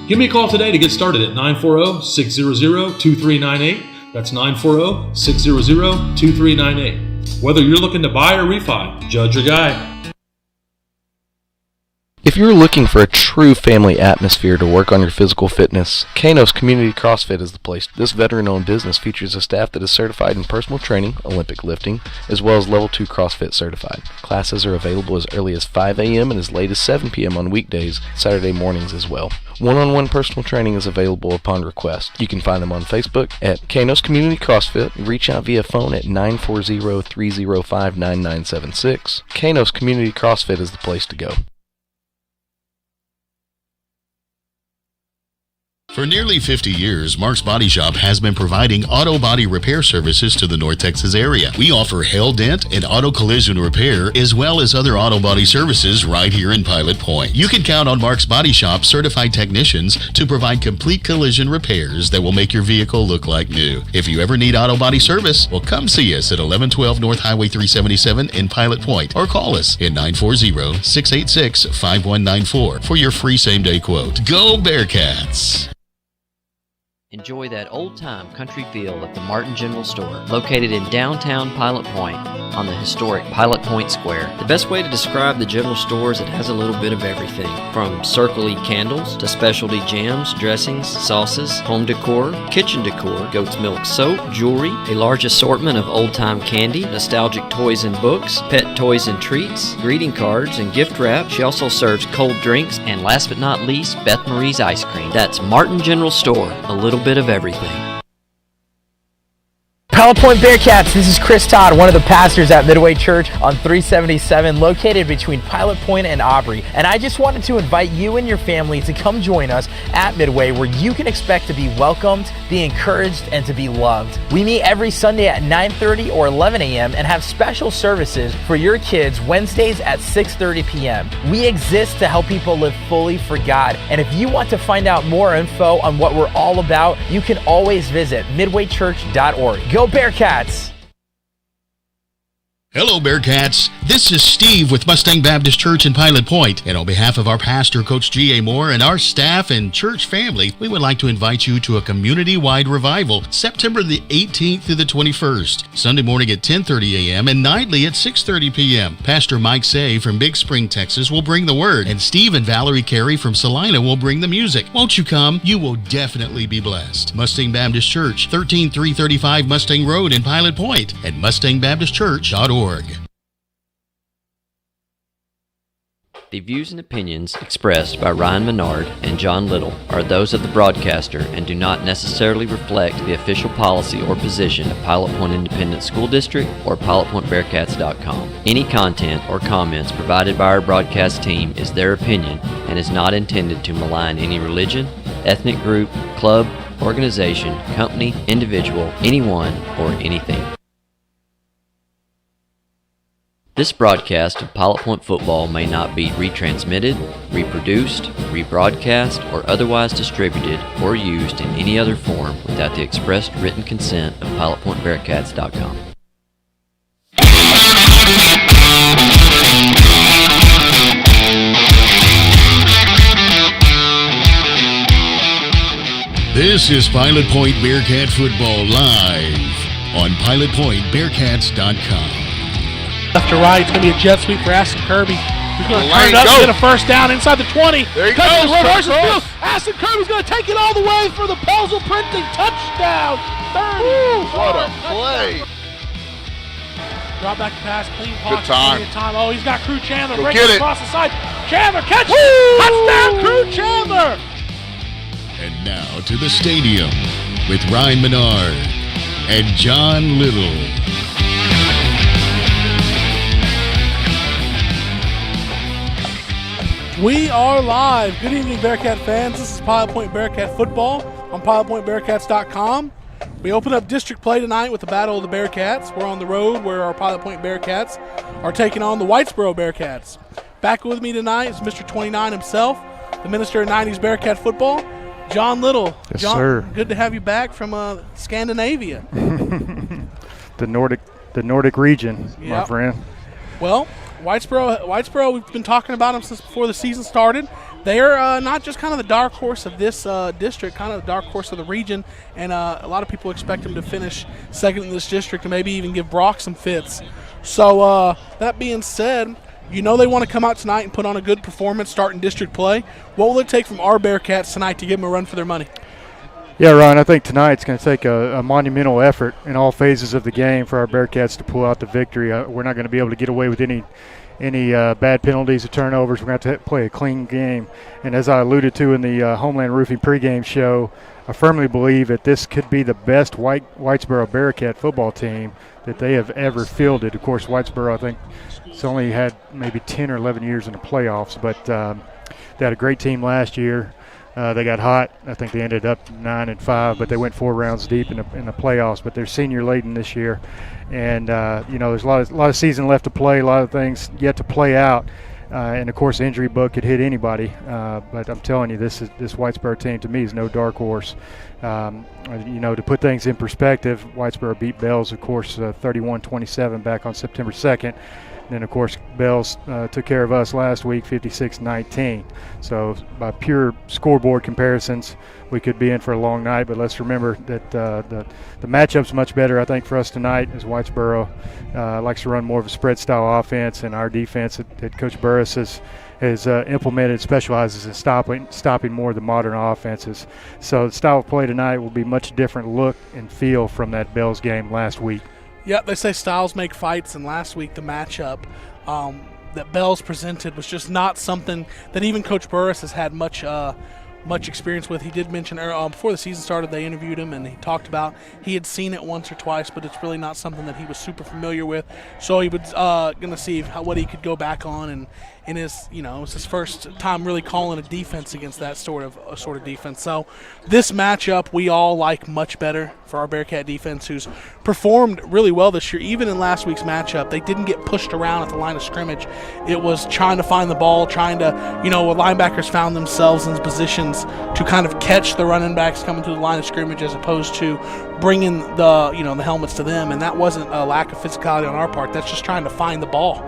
Give me a call today to get started at 940-600-2398. That's 940-600-2398. Whether you're looking to buy or refi, Judd your guy. If you're looking for a true family atmosphere to work on your physical fitness, Kanos Community CrossFit is the place. This veteran-owned business features a staff that is certified in personal training, Olympic lifting, as well as Level 2 CrossFit certified. Classes are available as early as 5 a.m. and as late as 7 p.m. on weekdays, Saturday mornings as well. One-on-one personal training is available upon request. You can find them on Facebook at Kanos Community CrossFit. Reach out via phone at 940-305-9976. Kanos Community CrossFit is the place to go. For nearly 50 years, Mark's Body Shop has been providing auto body repair services to the North Texas area. We offer hail dent and auto collision repair, as well as other auto body services right here in Pilot Point. You can count on Mark's Body Shop certified technicians to provide complete collision repairs that will make your vehicle look like new. If you ever need auto body service, well, come see us at 1112 North Highway 377 in Pilot Point, or call us at 940-686-5194 for your free same-day quote. Go Bearcats! Enjoy that old-time country feel at the Martin General Store, located in downtown Pilot Point on the historic Pilot Point Square. The best way to describe the general store is it has a little bit of everything, from Circle-y candles to specialty jams, dressings, sauces, home decor, kitchen decor, goat's milk soap, jewelry, a large assortment of old-time candy, nostalgic toys and books, pet toys and treats, greeting cards and gift wrap. She also serves cold drinks, and last but not least, Beth Marie's ice cream. That's Martin General Store, a little bit of everything. Pilot Point Bearcats, this is Chris Todd, one of the pastors at Midway Church on 377, located between Pilot Point and Aubrey. And I just wanted to invite you and your family to come join us at Midway, where you can expect to be welcomed, be encouraged, and to be loved. We meet every Sunday at 9:30 or 11 a.m. and have special services for your kids Wednesdays at 6:30 p.m. We exist to help people live fully for God. And if you want to find out more info on what we're all about, you can always visit midwaychurch.org. Go Bearcats! Hello, Bearcats. This is Steve with Mustang Baptist Church in Pilot Point. And on behalf of our pastor, Coach G.A. Moore, and our staff and church family, we would like to invite you to a community-wide revival September the 18th through the 21st, Sunday morning at 10:30 a.m. and nightly at 6:30 p.m. Pastor Mike Say from Big Spring, Texas will bring the word, and Steve and Valerie Carey from Salina will bring the music. Won't you come? You will definitely be blessed. Mustang Baptist Church, 13335 Mustang Road in Pilot Point, at mustangbaptistchurch.org. The views and opinions expressed by Ryan Menard and John Little are those of the broadcaster and do not necessarily reflect the official policy or position of Pilot Point Independent School District or PilotPointBearcats.com. Any content or comments provided by our broadcast team is their opinion and is not intended to malign any religion, ethnic group, club, organization, company, individual, anyone, or anything. This broadcast of Pilot Point football may not be retransmitted, reproduced, rebroadcast, or otherwise distributed or used in any other form without the expressed written consent of PilotPointBearcats.com. This is Pilot Point Bearcat football live on PilotPointBearcats.com. Left to right, it's going to be a jet sweep for Aston Kirby. He's going to turn it up and get a first down inside the 20. There he goes. Aston Kirby's going to take it all the way for the Pelzel Printing touchdown. 30. What a play. Drop back pass, clean pocket. Good time. Oh, he's got Crew Chandler Go breaking get it. across the side. Chandler catches it. Touchdown, Crew Chandler. And now to the stadium with Ryan Menard and John Little. We are live. Good evening, Bearcat fans. This is Pilot Point Bearcat football on PilotPointBearcats.com. We open up district play tonight with the Battle of the Bearcats. We're on the road where our Pilot Point Bearcats are taking on the Whitesboro Bearcats. Back with me tonight is Mr. 29 himself, the minister of 90s Bearcat football, John Little. Yes, John, sir. Good to have you back from Scandinavia. the Nordic region, my Yep. friend. Well, Whitesboro, we've been talking about them since before the season started. They're not just kind of the dark horse of this district, kind of the dark horse of the region, and a lot of people expect them to finish second in this district and maybe even give Brock some fits. So that being said, you know they want to come out tonight and put on a good performance starting district play. What will it take from our Bearcats tonight to give them a run for their money? Yeah, Ryan, I think tonight's going to take a monumental effort in all phases of the game for our Bearcats to pull out the victory. We're not going to be able to get away with any bad penalties or turnovers. We're going to have to play a clean game. And as I alluded to in the Homeland Roofing pregame show, I firmly believe that this could be the best Whitesboro Bearcat football team that they have ever fielded. Of course, Whitesboro, I think, has only had maybe 10 or 11 years in the playoffs, but they had a great team last year. They got hot. I think they ended up 9-5, but they went 4 rounds deep in the playoffs. But they're senior laden this year, and there's a lot of season left to play, a lot of things yet to play out, and of course, the injury bug could hit anybody. But I'm telling you, this Whitesboro team to me is no dark horse. To put things in perspective, Whitesboro beat Bells, of course, 31-27 back on September 2nd. And then, of course, Bells took care of us last week, 56-19. So by pure scoreboard comparisons, we could be in for a long night. But let's remember that the matchup's much better, I think, for us tonight, as Whitesboro likes to run more of a spread-style offense, and our defense that Coach Burris has implemented specializes in stopping more of the modern offenses. So the style of play tonight will be much different look and feel from that Bells game last week. Yep, they say styles make fights, and last week the matchup that Bells presented was just not something that even Coach Burris has had much much experience with. He did mention before the season started, they interviewed him, and he talked about he had seen it once or twice, but it's really not something that he was super familiar with. So he was going to see what he could go back on, and in his, it was his first time really calling a defense against that sort of defense. So this matchup we all like much better for our Bearcat defense, who's performed really well this year. Even in last week's matchup, they didn't get pushed around at the line of scrimmage. It was trying to find the ball, trying to, linebackers found themselves in positions to kind of catch the running backs coming through the line of scrimmage, as opposed to bringing the helmets to them. And that wasn't a lack of physicality on our part. That's just trying to find the ball.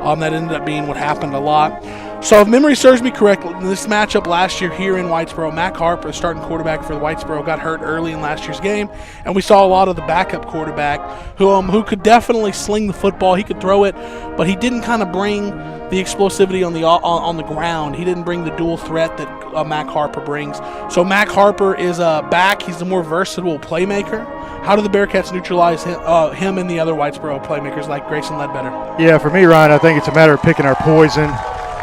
That ended up being what happened a lot. So if memory serves me correctly, in this matchup last year here in Whitesboro, Mac Harper, the starting quarterback for the Whitesboro, got hurt early in last year's game, and we saw a lot of the backup quarterback who could definitely sling the football. He could throw it, but he didn't kind of bring the explosivity on the ground. He didn't bring the dual threat that Mac Harper brings. So Mac Harper is back. He's the more versatile playmaker. How do the Bearcats neutralize him and the other Whitesboro playmakers like Grayson Ledbetter? Yeah, for me, Ryan, I think it's a matter of picking our poison.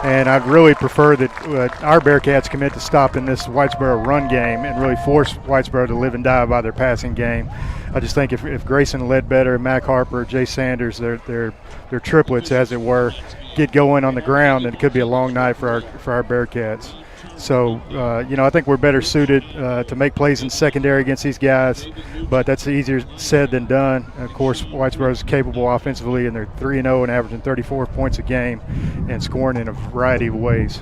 And I'd really prefer that our Bearcats commit to stopping this Whitesboro run game and really force Whitesboro to live and die by their passing game. I just think if Grayson Ledbetter, Mac Harper, Jay Sanders, their triplets, as it were, get going on the ground, then it could be a long night for our Bearcats. So, I think we're better suited to make plays in secondary against these guys, but that's easier said than done. Of course, Whitesboro is capable offensively, and they're 3-0 and averaging 34 points a game and scoring in a variety of ways.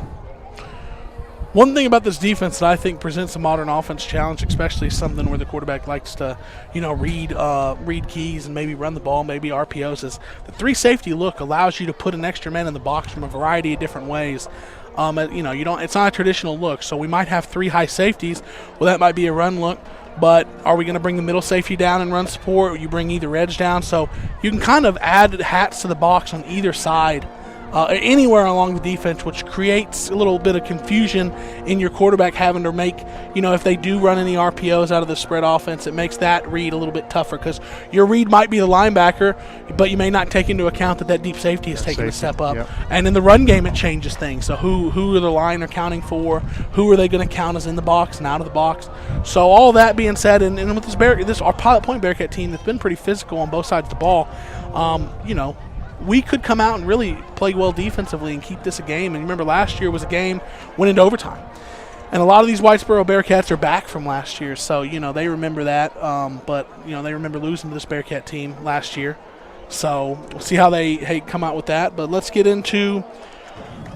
One thing about this defense that I think presents a modern offense challenge, especially something where the quarterback likes to, read keys and maybe run the ball, maybe RPOs, is the 3 safety look allows you to put an extra man in the box from a variety of different ways. It's not a traditional look, so we might have 3 high safeties. Well, that might be a run look, but are we going to bring the middle safety down and run support, or you bring either edge down? So you can kind of add hats to the box on either side, anywhere along the defense, which creates a little bit of confusion in your quarterback having to make, if they do run any RPOs out of the spread offense, it makes that read a little bit tougher, because your read might be the linebacker, but you may not take into account that deep safety is taking a step up. Yep. And in the run game, it changes things. So who are the line accounting for? Who are they going to count as in the box and out of the box? So all that being said, and with this our Pilot Point Bearcat team that's been pretty physical on both sides of the ball, we could come out and really play well defensively and keep this a game. And remember, last year was a game went into overtime. And a lot of these Whitesboro Bearcats are back from last year, so, they remember that. But they remember losing to this Bearcat team last year. So we'll see how they come out with that. But let's get into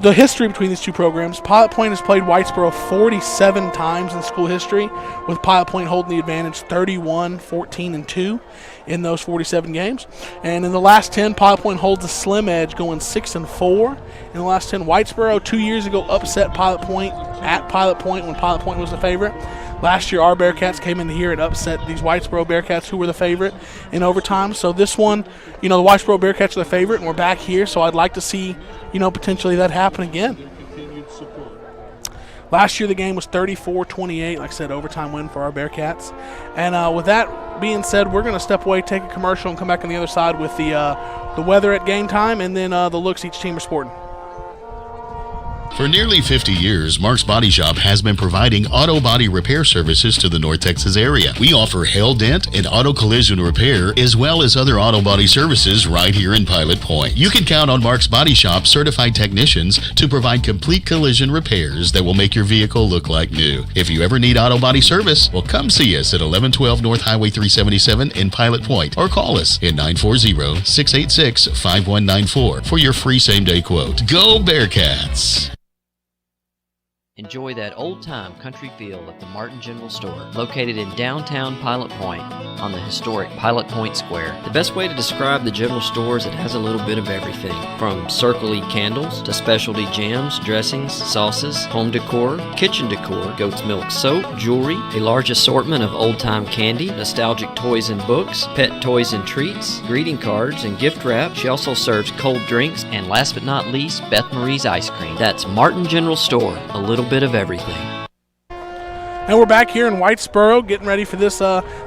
the history between these two programs. Pilot Point has played Whitesboro 47 times in school history, with Pilot Point holding the advantage 31-14-2 in those 47 games. And in the last 10, Pilot Point holds a slim edge, going 6-4. In the last 10, Whitesboro 2 years ago upset Pilot Point at Pilot Point when Pilot Point was the favorite. Last year, our Bearcats came into here and upset these Whitesboro Bearcats, who were the favorite, in overtime. So this one, the Whitesboro Bearcats are the favorite, and we're back here. So I'd like to see, potentially that happen again. Last year, the game was 34-28. Like I said, overtime win for our Bearcats. And with that being said, we're going to step away, take a commercial, and come back on the other side with the weather at game time and then the looks each team is sporting. For nearly 50 years, Mark's Body Shop has been providing auto body repair services to the North Texas area. We offer hail dent and auto collision repair, as well as other auto body services right here in Pilot Point. You can count on Mark's Body Shop certified technicians to provide complete collision repairs that will make your vehicle look like new. If you ever need auto body service, well, come see us at 1112 North Highway 377 in Pilot Point, or call us at 940-686-5194 for your free same-day quote. Go Bearcats! Enjoy that old-time country feel at the Martin General Store, located in downtown Pilot Point on the historic Pilot Point Square. The best way to describe the general store is it has a little bit of everything, from circle-y candles to specialty jams, dressings, sauces, home decor, kitchen decor, goat's milk soap, jewelry, a large assortment of old-time candy, nostalgic toys and books, pet toys and treats, greeting cards and gift wrap. She also serves cold drinks, and last but not least, Beth Marie's ice cream. That's Martin General Store, a little bit of everything. And we're back here in Whitesboro getting ready for this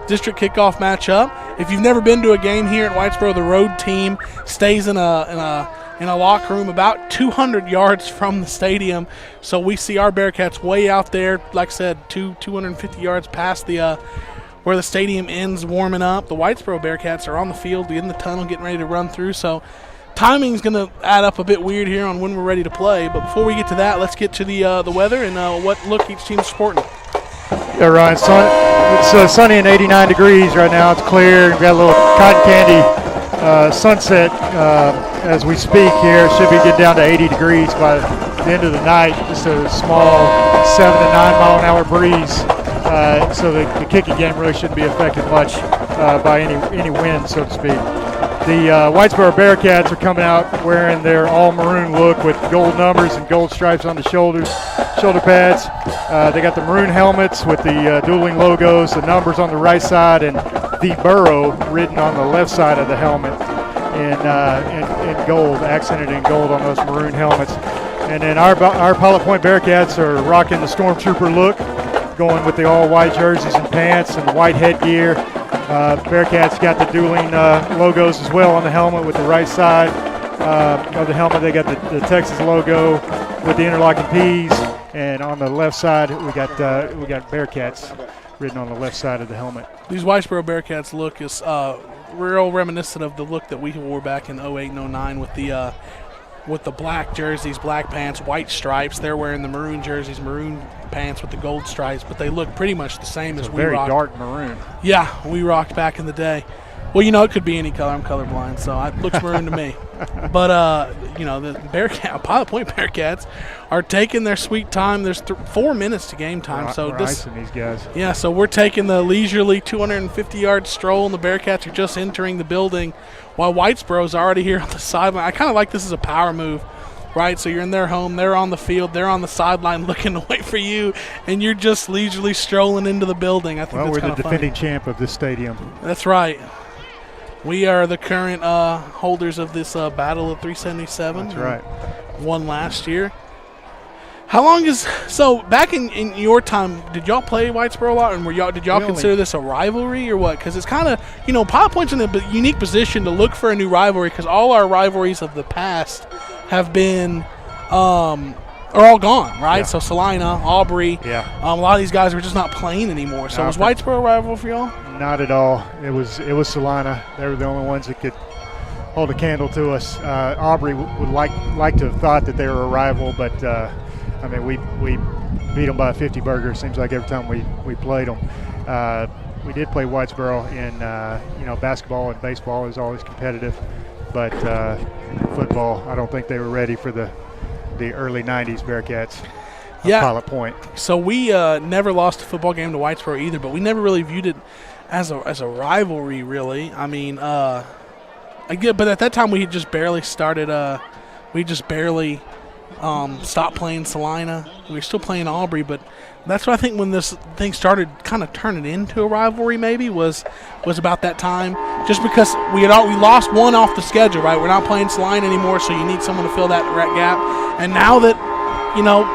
district kickoff matchup. If you've never been to a game here at Whitesboro, the road team stays in a in a locker room about 200 yards from the stadium. So we see our Bearcats way out there, like I said, 250 yards past the where the stadium ends, warming up. The Whitesboro Bearcats are on the field, in the tunnel, getting ready to run through. So timing's going to add up a bit weird here on when we're ready to play. But before we get to that, let's get to the weather and what look each team's sporting. Yeah, Ryan, it's sunny and 89 degrees right now. It's clear. We've got a little cotton candy sunset as we speak here. It should be getting down to 80 degrees by the end of the night. Just a small 7 to 9 mile an hour breeze. So the kicking game really shouldn't be affected much by any wind, so to speak. The Whitesboro Bearcats are coming out wearing their all-maroon look with gold numbers and gold stripes on the shoulder pads. They got the maroon helmets with the dueling logos, the numbers on the right side, and the Borough written on the left side of the helmet in gold, accented in gold on those maroon helmets. And then our Pilot Point Bearcats are rocking the Stormtrooper look, going with the all-white jerseys and pants and white headgear. Bearcats got the dueling logos as well on the helmet with the right side of the helmet. They got the Texas logo with the interlocking P's, and on the left side we got Bearcats written on the left side of the helmet. These Whitesboro Bearcats look is real reminiscent of the look that we wore back in 08 and 09 with the black jerseys, black pants, white stripes. They're wearing the maroon jerseys, maroon pants with the gold stripes, but they look pretty much the same as we rocked. Very dark maroon. Yeah, we rocked back in the day. Well, it could be any color. I'm colorblind, so it looks maroon to me. But, the Pilot Point Bearcats are taking their sweet time. There's 4 minutes to game time. We're icing these guys. Yeah, so we're taking the leisurely 250-yard stroll, and the Bearcats are just entering the building while Whitesboro's already here on the sideline. I kind of like this as a power move, right? So you're in their home, they're on the field, they're on the sideline looking to wait for you, and you're just leisurely strolling into the building. I think that's kind of we're the defending champ of this stadium. That's right. We are the current holders of this Battle of 377. That's right. Won last year. How long back in your time, did y'all play Whitesboro a lot, and did y'all consider this a rivalry or what? Because it's kind of, Pilot Point's in a unique position to look for a new rivalry because all our rivalries of the past have been are all gone, right? Yeah. So Salina, Aubrey, a lot of these guys are just not playing anymore. So was Whitesboro a rival for y'all? Not at all. It was Salina. They were the only ones that could hold a candle to us. Aubrey would like to have thought that they were a rival, but we beat them by a 50 burger. Seems like every time we played them. We did play Whitesboro in basketball and baseball is always competitive, but football, I don't think they were ready for the early 90s Bearcats. Pilot Point. So we never lost a football game to Whitesboro either, but we never really viewed it as a rivalry, really. I mean, but at that time we had just barely started. We just barely stopped playing Salina. We were still playing Aubrey, but that's what I think when this thing started kind of turning into a rivalry. Maybe was about that time. Just because we lost one off the schedule, right? We're not playing Salina anymore, so you need someone to fill that gap. And now that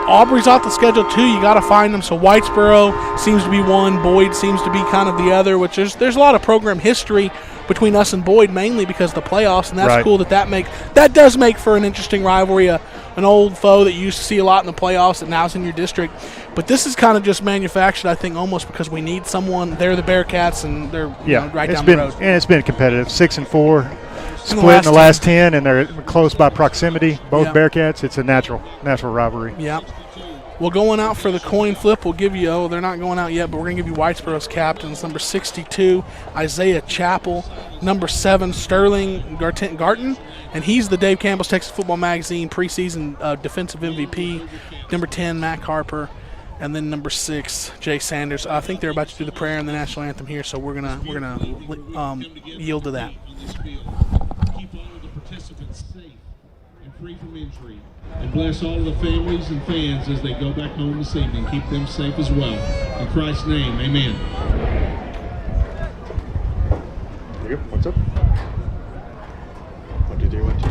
Aubrey's off the schedule too, you got to find them. So Whitesboro seems to be one, Boyd seems to be kind of the other, which there's a lot of program history between us and Boyd, mainly because of the playoffs, and that's right. Cool that does make for an interesting rivalry, an old foe that you used to see a lot in the playoffs that now's in your district. But this is kind of just manufactured, I think, almost because we need someone. They're the Bearcats, and they're right down the road. And it's been competitive, 6-4. Split in the last 10, and they're close by proximity. Both Bearcats. It's a natural rivalry. Yeah. Well, going out for the coin flip, we'll give you, they're not going out yet, but we're going to give you Whitesboro's captains. Number 62, Isaiah Chappell. Number 7, Sterling Garton. And he's the Dave Campbell's Texas Football Magazine preseason defensive MVP. Number 10, Mac Harper. And then number 6, Jay Sanders. I think they're about to do the prayer and the national anthem here, so we're gonna yield to that. Keep all of the participants safe and free from injury. And bless all of the families and fans as they go back home this evening. Keep them safe as well. In Christ's name, amen. There you go. What's up? 1, 2, 3, 1, 2.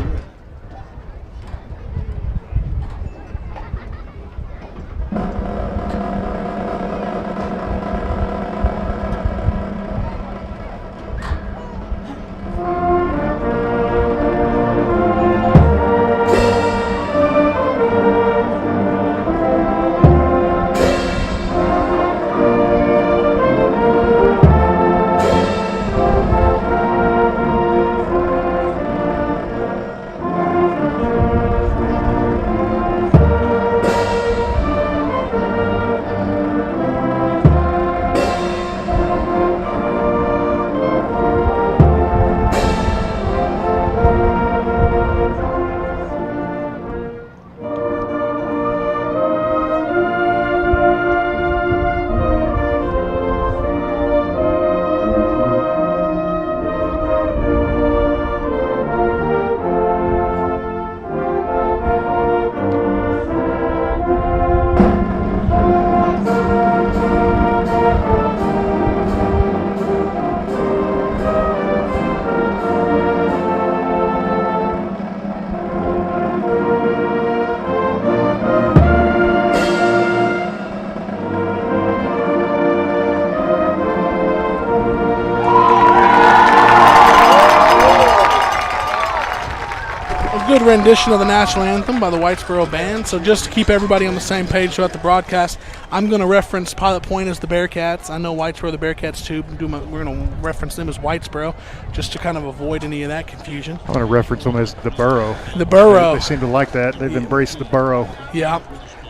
rendition of the national anthem by the Whitesboro Band. So just to keep everybody on the same page throughout the broadcast, I'm going to reference Pilot Point as the Bearcats. I know Whitesboro the Bearcats too. We're going to reference them as Whitesboro just to kind of avoid any of that confusion. I want to reference them as the Borough. The Borough. They seem to like that. They've embraced the Borough. Yeah.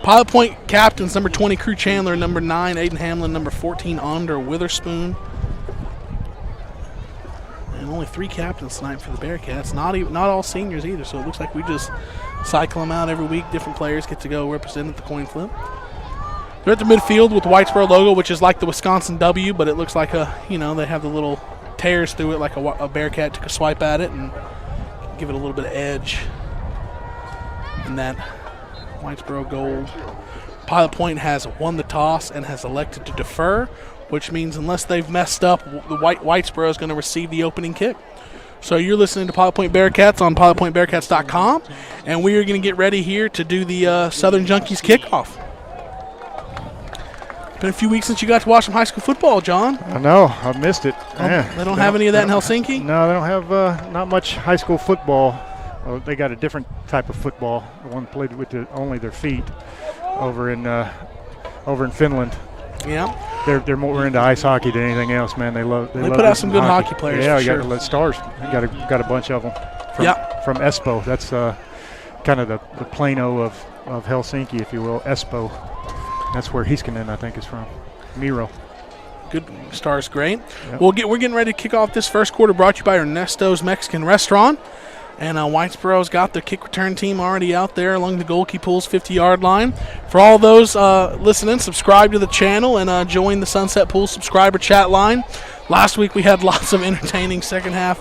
Pilot Point captains, number 20, Crew Chandler, number 9, Aiden Hamlin, number 14, Onder Witherspoon. And only 3 captains tonight for the Bearcats. Not all seniors either, so it looks like we just cycle them out every week. Different players get to go represent at the coin flip. They're at the midfield with the Whitesboro logo, which is like the Wisconsin W, but it looks like they have the little tears through it like a Bearcat took a swipe at it and give it a little bit of edge. And that Whitesboro gold. Pilot Point has won the toss and has elected to defer, which means unless they've messed up, the Whitesboro is going to receive the opening kick. So you're listening to Pilot Point Bearcats on pilotpointbearcats.com, and we are going to get ready here to do the Southern Junkies kickoff. Been a few weeks since you got to watch some high school football, John. I know. I've missed it. They don't have any of that in Helsinki? No, they don't have not much high school football. Well, they got a different type of football. The one played with only their feet over in Finland. Yeah. They're more into ice hockey than anything else, man. They put out some good hockey players. Yeah, for sure. got Stars. Got a bunch of them. From Espoo. That's kind of the Plano of Helsinki, if you will. Espoo. That's where Heiskanen, I think, is from. Miro. Good. Stars great. Yep. We're getting ready to kick off this first quarter, brought to you by Ernesto's Mexican Restaurant. And Whitesboro's got the kick return team already out there along the goalkeeper pool's 50-yard line. For all those listening, subscribe to the channel and join the Sunset Pool subscriber chat line. Last week we had lots of entertaining second half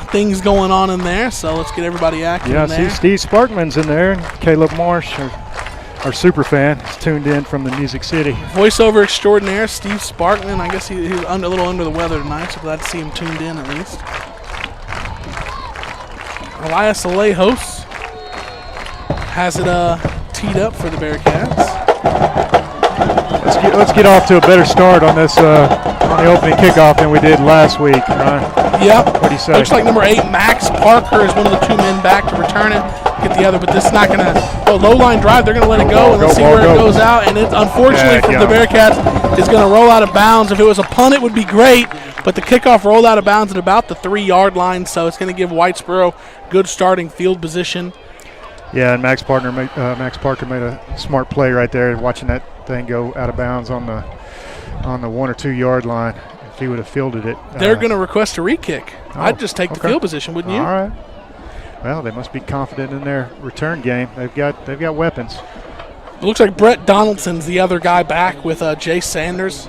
things going on in there, so let's get everybody active in there. Yeah, see Steve Sparkman's in there. Caleb Marsh, our super fan, is tuned in from the Music City. Voiceover extraordinaire, Steve Sparkman. I guess he's a little under the weather tonight, so glad to see him tuned in at least. Elias Alejos has it teed up for the Bearcats. Let's get off to a better start on this on the opening kickoff than we did last week, Ryan. Yep. What do you say? Looks like number 8, Max Parker, is one of the 2 men back to return it. Get the other, but this is not going to low line drive. They're going to let it go, and let's see where it goes out. And it, unfortunately for the Bearcats, is going to roll out of bounds. If it was a punt, it would be great, but the kickoff rolled out of bounds at about the 3-yard line, so it's going to give Whitesboro good starting field position. Yeah, and Max Parker made a smart play right there, watching that thing go out of bounds on the 1 or 2 yard line. If he would have fielded it, they're going to request a re-kick. I'd just take the field position, wouldn't you? All right. Well, they must be confident in their return game. They've got weapons. It looks like Brett Donaldson's the other guy back with Jay Sanders.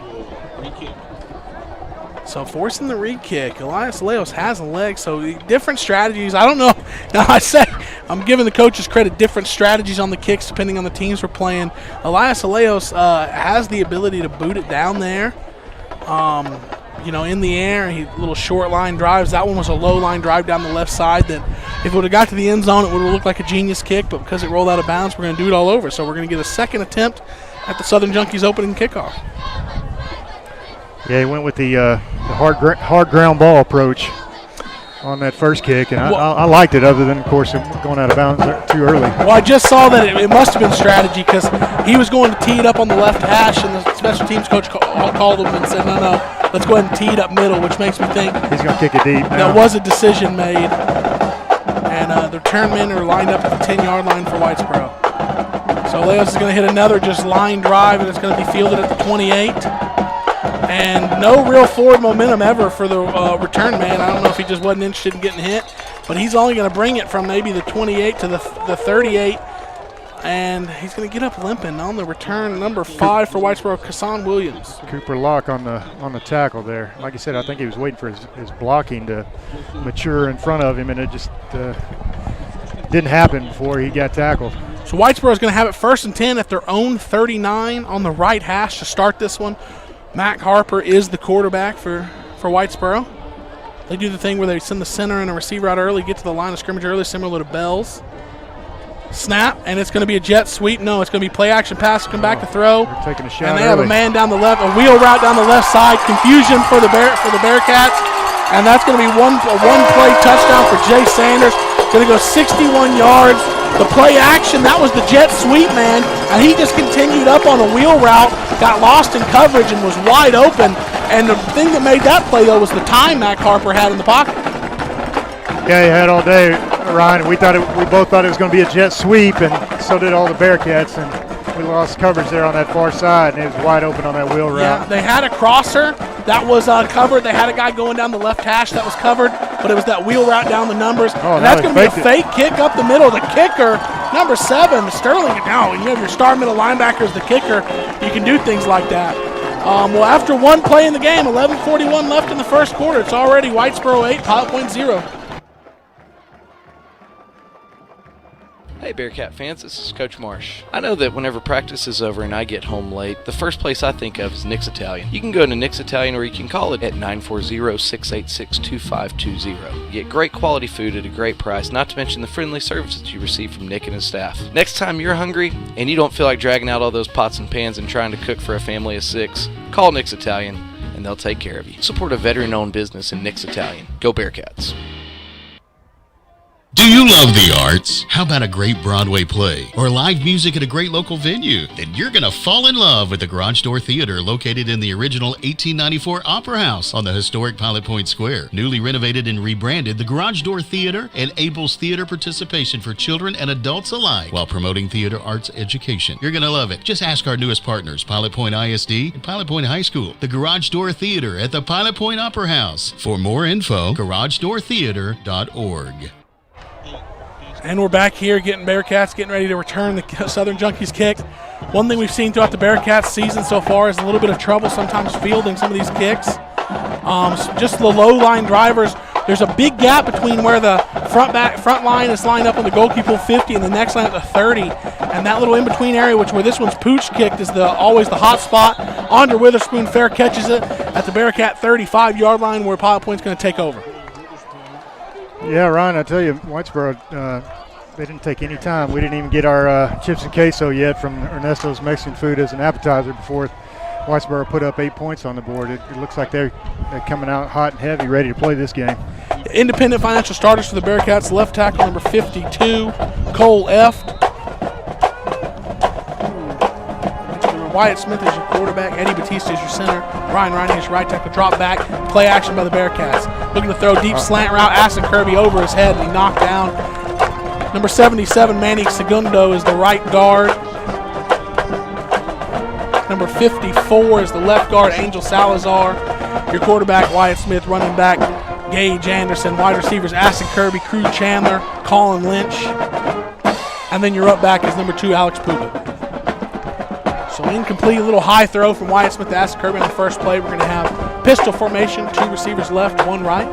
So forcing the re-kick. Elias Leos has a leg, so different strategies. I don't know. Now I say I'm giving the coaches credit. Different strategies on the kicks depending on the teams we're playing. Elias Leos has the ability to boot it down there. In the air, little short line drives. That one was a low line drive down the left side that if it would have got to the end zone, it would have looked like a genius kick, but because it rolled out of bounds, we're going to do it all over. So we're going to get a second attempt at the Southern Junkies opening kickoff. Yeah, he went with the hard ground ball approach on that first kick, and I liked it, other than, of course, going out of bounds too early. Well, I just saw that it must have been strategy, because he was going to tee it up on the left hash, and the special teams coach called him and said, no, let's go ahead and tee it up middle, which makes me think he's going to kick it deep now. That was a decision made, and the return men are lined up at the 10-yard line for Whitesboro. So Leos is going to hit another just line drive, and it's going to be fielded at the 28. And no real forward momentum ever for the return man. I don't know if he just wasn't interested in getting hit, but he's only going to bring it from maybe the 28 to the 38, and he's going to get up limping on the return. Number 5 for Whitesboro, Kassan Williams. Cooper Locke on the tackle there. Like I said, I think he was waiting for his blocking to mature in front of him, and it just didn't happen before he got tackled. So Whitesboro is going to have it 1st and 10 at their own 39 on the right hash to start this one. Mac Harper is the quarterback for Whitesboro. They do the thing where they send the center and a receiver out early, get to the line of scrimmage early, similar to Bell's. Snap, and it's going to be a jet sweep. No, it's going to be play action pass, come back to throw. They're taking a shot and they early. have a man down the left, a wheel route down the left side. Confusion for the Bearcats. and that's going to be a one-play touchdown for Jay Sanders. Going to go 61 yards. The play action, that was the jet sweep, man, and he just continued up on a wheel route, got lost in coverage, and was wide open. And the thing that made that play, though, was the time Mac Harper had in the pocket. Yeah, he had all day, Ryan. We both thought it was going to be a jet sweep, and so did all the Bearcats, and we lost coverage there on that far side, and it was wide open on that wheel route. Yeah, they had a crosser that was covered. They had a guy going down the left hash that was covered, but it was that wheel route down the numbers. Oh, and that's going to be a fake kick up the middle. The kicker, number 7, Sterling. Now, when you have your star middle linebacker as the kicker, you can do things like that. Well, after one play in the game, 11:41 left in the first quarter. It's already Whitesboro 8, Pilot Point 0. Hey Bearcat fans, this is Coach Marsh. I know that whenever practice is over and I get home late, the first place I think of is Nick's Italian. You can go to Nick's Italian or you can call it at 940-686-2520. You get great quality food at a great price, not to mention the friendly service that you receive from Nick and his staff. Next time you're hungry and you don't feel like dragging out all those pots and pans and trying to cook for a family of 6, call Nick's Italian and they'll take care of you. Support a veteran-owned business in Nick's Italian. Go Bearcats. Do you love the arts? How about a great Broadway play or live music at a great local venue? Then you're going to fall in love with the Garage Door Theater, located in the original 1894 Opera House on the historic Pilot Point Square. Newly renovated and rebranded, the Garage Door Theater enables theater participation for children and adults alike while promoting theater arts education. You're going to love it. Just ask our newest partners, Pilot Point ISD and Pilot Point High School. The Garage Door Theater at the Pilot Point Opera House. For more info, garagedoortheater.org. And we're back here getting ready to return the Southern Junkies kick. One thing we've seen throughout the Bearcats season so far is a little bit of trouble sometimes fielding some of these kicks. Just the low line drivers. There's a big gap between where the front line is lined up on the goalkeeper 50 and the next line at the 30. And that little in-between area, where this one's pooch kicked, is always the hot spot. Andre Witherspoon fair catches it at the Bearcat 35-yard line, where Pilot Point's going to take over. Yeah, Ryan, I tell you, Whitesboro, they didn't take any time. We didn't even get our chips and queso yet from Ernesto's Mexican food as an appetizer before Whitesboro put up 8 points on the board. It looks like they're coming out hot and heavy, ready to play this game. Independent financial starters for the Bearcats, left tackle number 52, Cole F. Wyatt Smith is your quarterback. Eddie Batista is your center. Ryan Riney is your right tackle. Drop back. Play action by the Bearcats. Looking to throw deep slant route. Aston Kirby over his head and he knocked down. Number 77, Manny Segundo, is the right guard. Number 54 is the left guard, Angel Salazar. Your quarterback, Wyatt Smith. Running back, Gage Anderson. Wide receivers, Aston Kirby, Crew Chandler, Colin Lynch. And then your up back is number 2, Alex Puga. So incomplete, a little high throw from Wyatt Smith to Aston Kirby on the first play. We're going to have pistol formation, 2 receivers left, 1 right.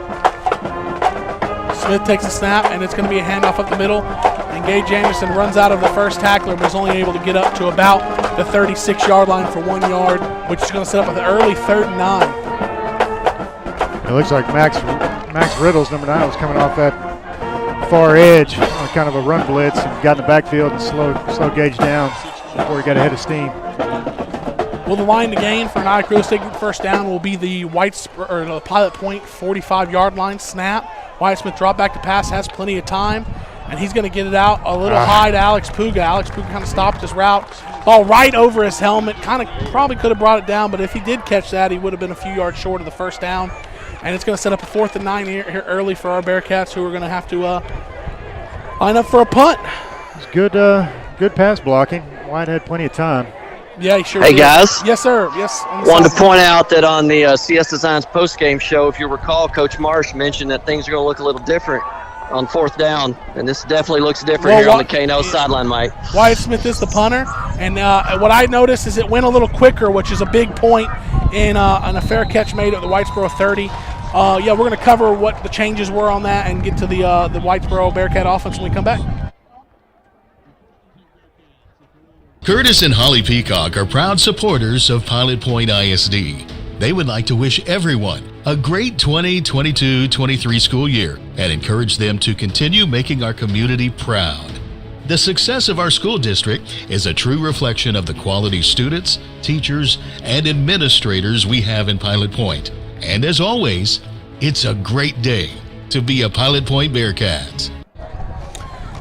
Smith takes a snap, and it's going to be a handoff up the middle. And Gage Anderson runs out of the first tackler, but is only able to get up to about the 36-yard line for 1 yard, which is going to set up an early 3rd and 9. It looks like Max Riddles, number 9, was coming off that far edge on kind of a run blitz and got in the backfield and slowed Gage down before he got ahead of steam. Well, the line to gain for an acrobatic first down will be the Pilot Point 45-yard line snap. Wyatt Smith drop back to pass, has plenty of time, and he's going to get it out a little high to Alex Puga. Alex Puga kind of stopped his route. Ball right over his helmet. Kind of probably could have brought it down, but if he did catch that, he would have been a few yards short of the first down. And it's going to set up a 4th and 9 here early for our Bearcats, who are going to have to line up for a punt. It's good pass blocking. White had plenty of time. Yeah, he sure did. Hey, guys. Yes, sir. Yes. Wanted to point out that on the CS Designs postgame show, if you recall, Coach Marsh mentioned that things are going to look a little different on 4th down, and this definitely looks different here on the K&O sideline, Mike. Wyatt Smith is the punter, and what I noticed is it went a little quicker, which is a big point in a fair catch made at the Whitesboro 30. Yeah, we're going to cover what the changes were on that and get to the Whitesboro Bearcat offense when we come back. Curtis and Holly Peacock are proud supporters of Pilot Point ISD. They would like to wish everyone a great 2022-23 school year and encourage them to continue making our community proud. The success of our school district is a true reflection of the quality students, teachers, and administrators we have in Pilot Point. And as always, It's a great day to be a Pilot Point Bearcats.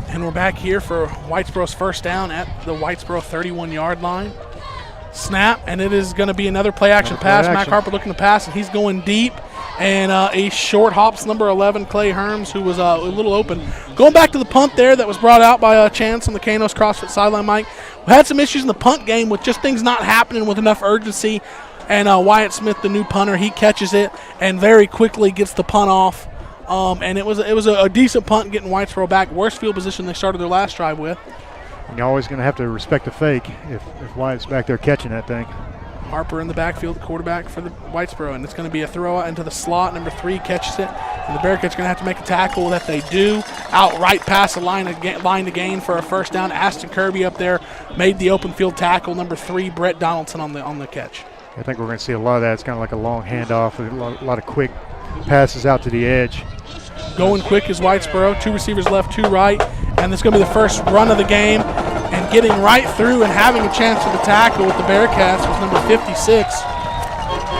And we're back here for Whitesboro's first down at the Whitesboro 31-yard line. Snap, and it is going to be another play-action pass. Mac Harper looking to pass, and he's going deep. And a short hops number 11, Clay Herms, who was a little open. Going back to the punt there that was brought out by Chance on the Kanos CrossFit sideline, Mike. We had some issues in the punt game with just things not happening with enough urgency. And Wyatt Smith, the new punter, he catches it and very quickly gets the punt off. And it was a decent punt getting Whitesboro back. Worst field position they started their last drive with. You're always going to have to respect the fake if Wyatt's back there catching that thing. Harper in the backfield, the quarterback for the Whitesboro, and it's going to be a throw out into the slot. Number 3 catches it, and the Bearcats going to have to make a tackle that they do. Out right past the line to gain for a first down. Aston Kirby up there made the open field tackle. Number 3, Brett Donaldson on the catch. I think we're going to see a lot of that. It's kind of like a long handoff, a lot of quick passes out to the edge. Going quick is Whitesboro. 2 receivers left, 2 right, and this is going to be the first run of the game. And getting right through and having a chance for the tackle with the Bearcats was number 56.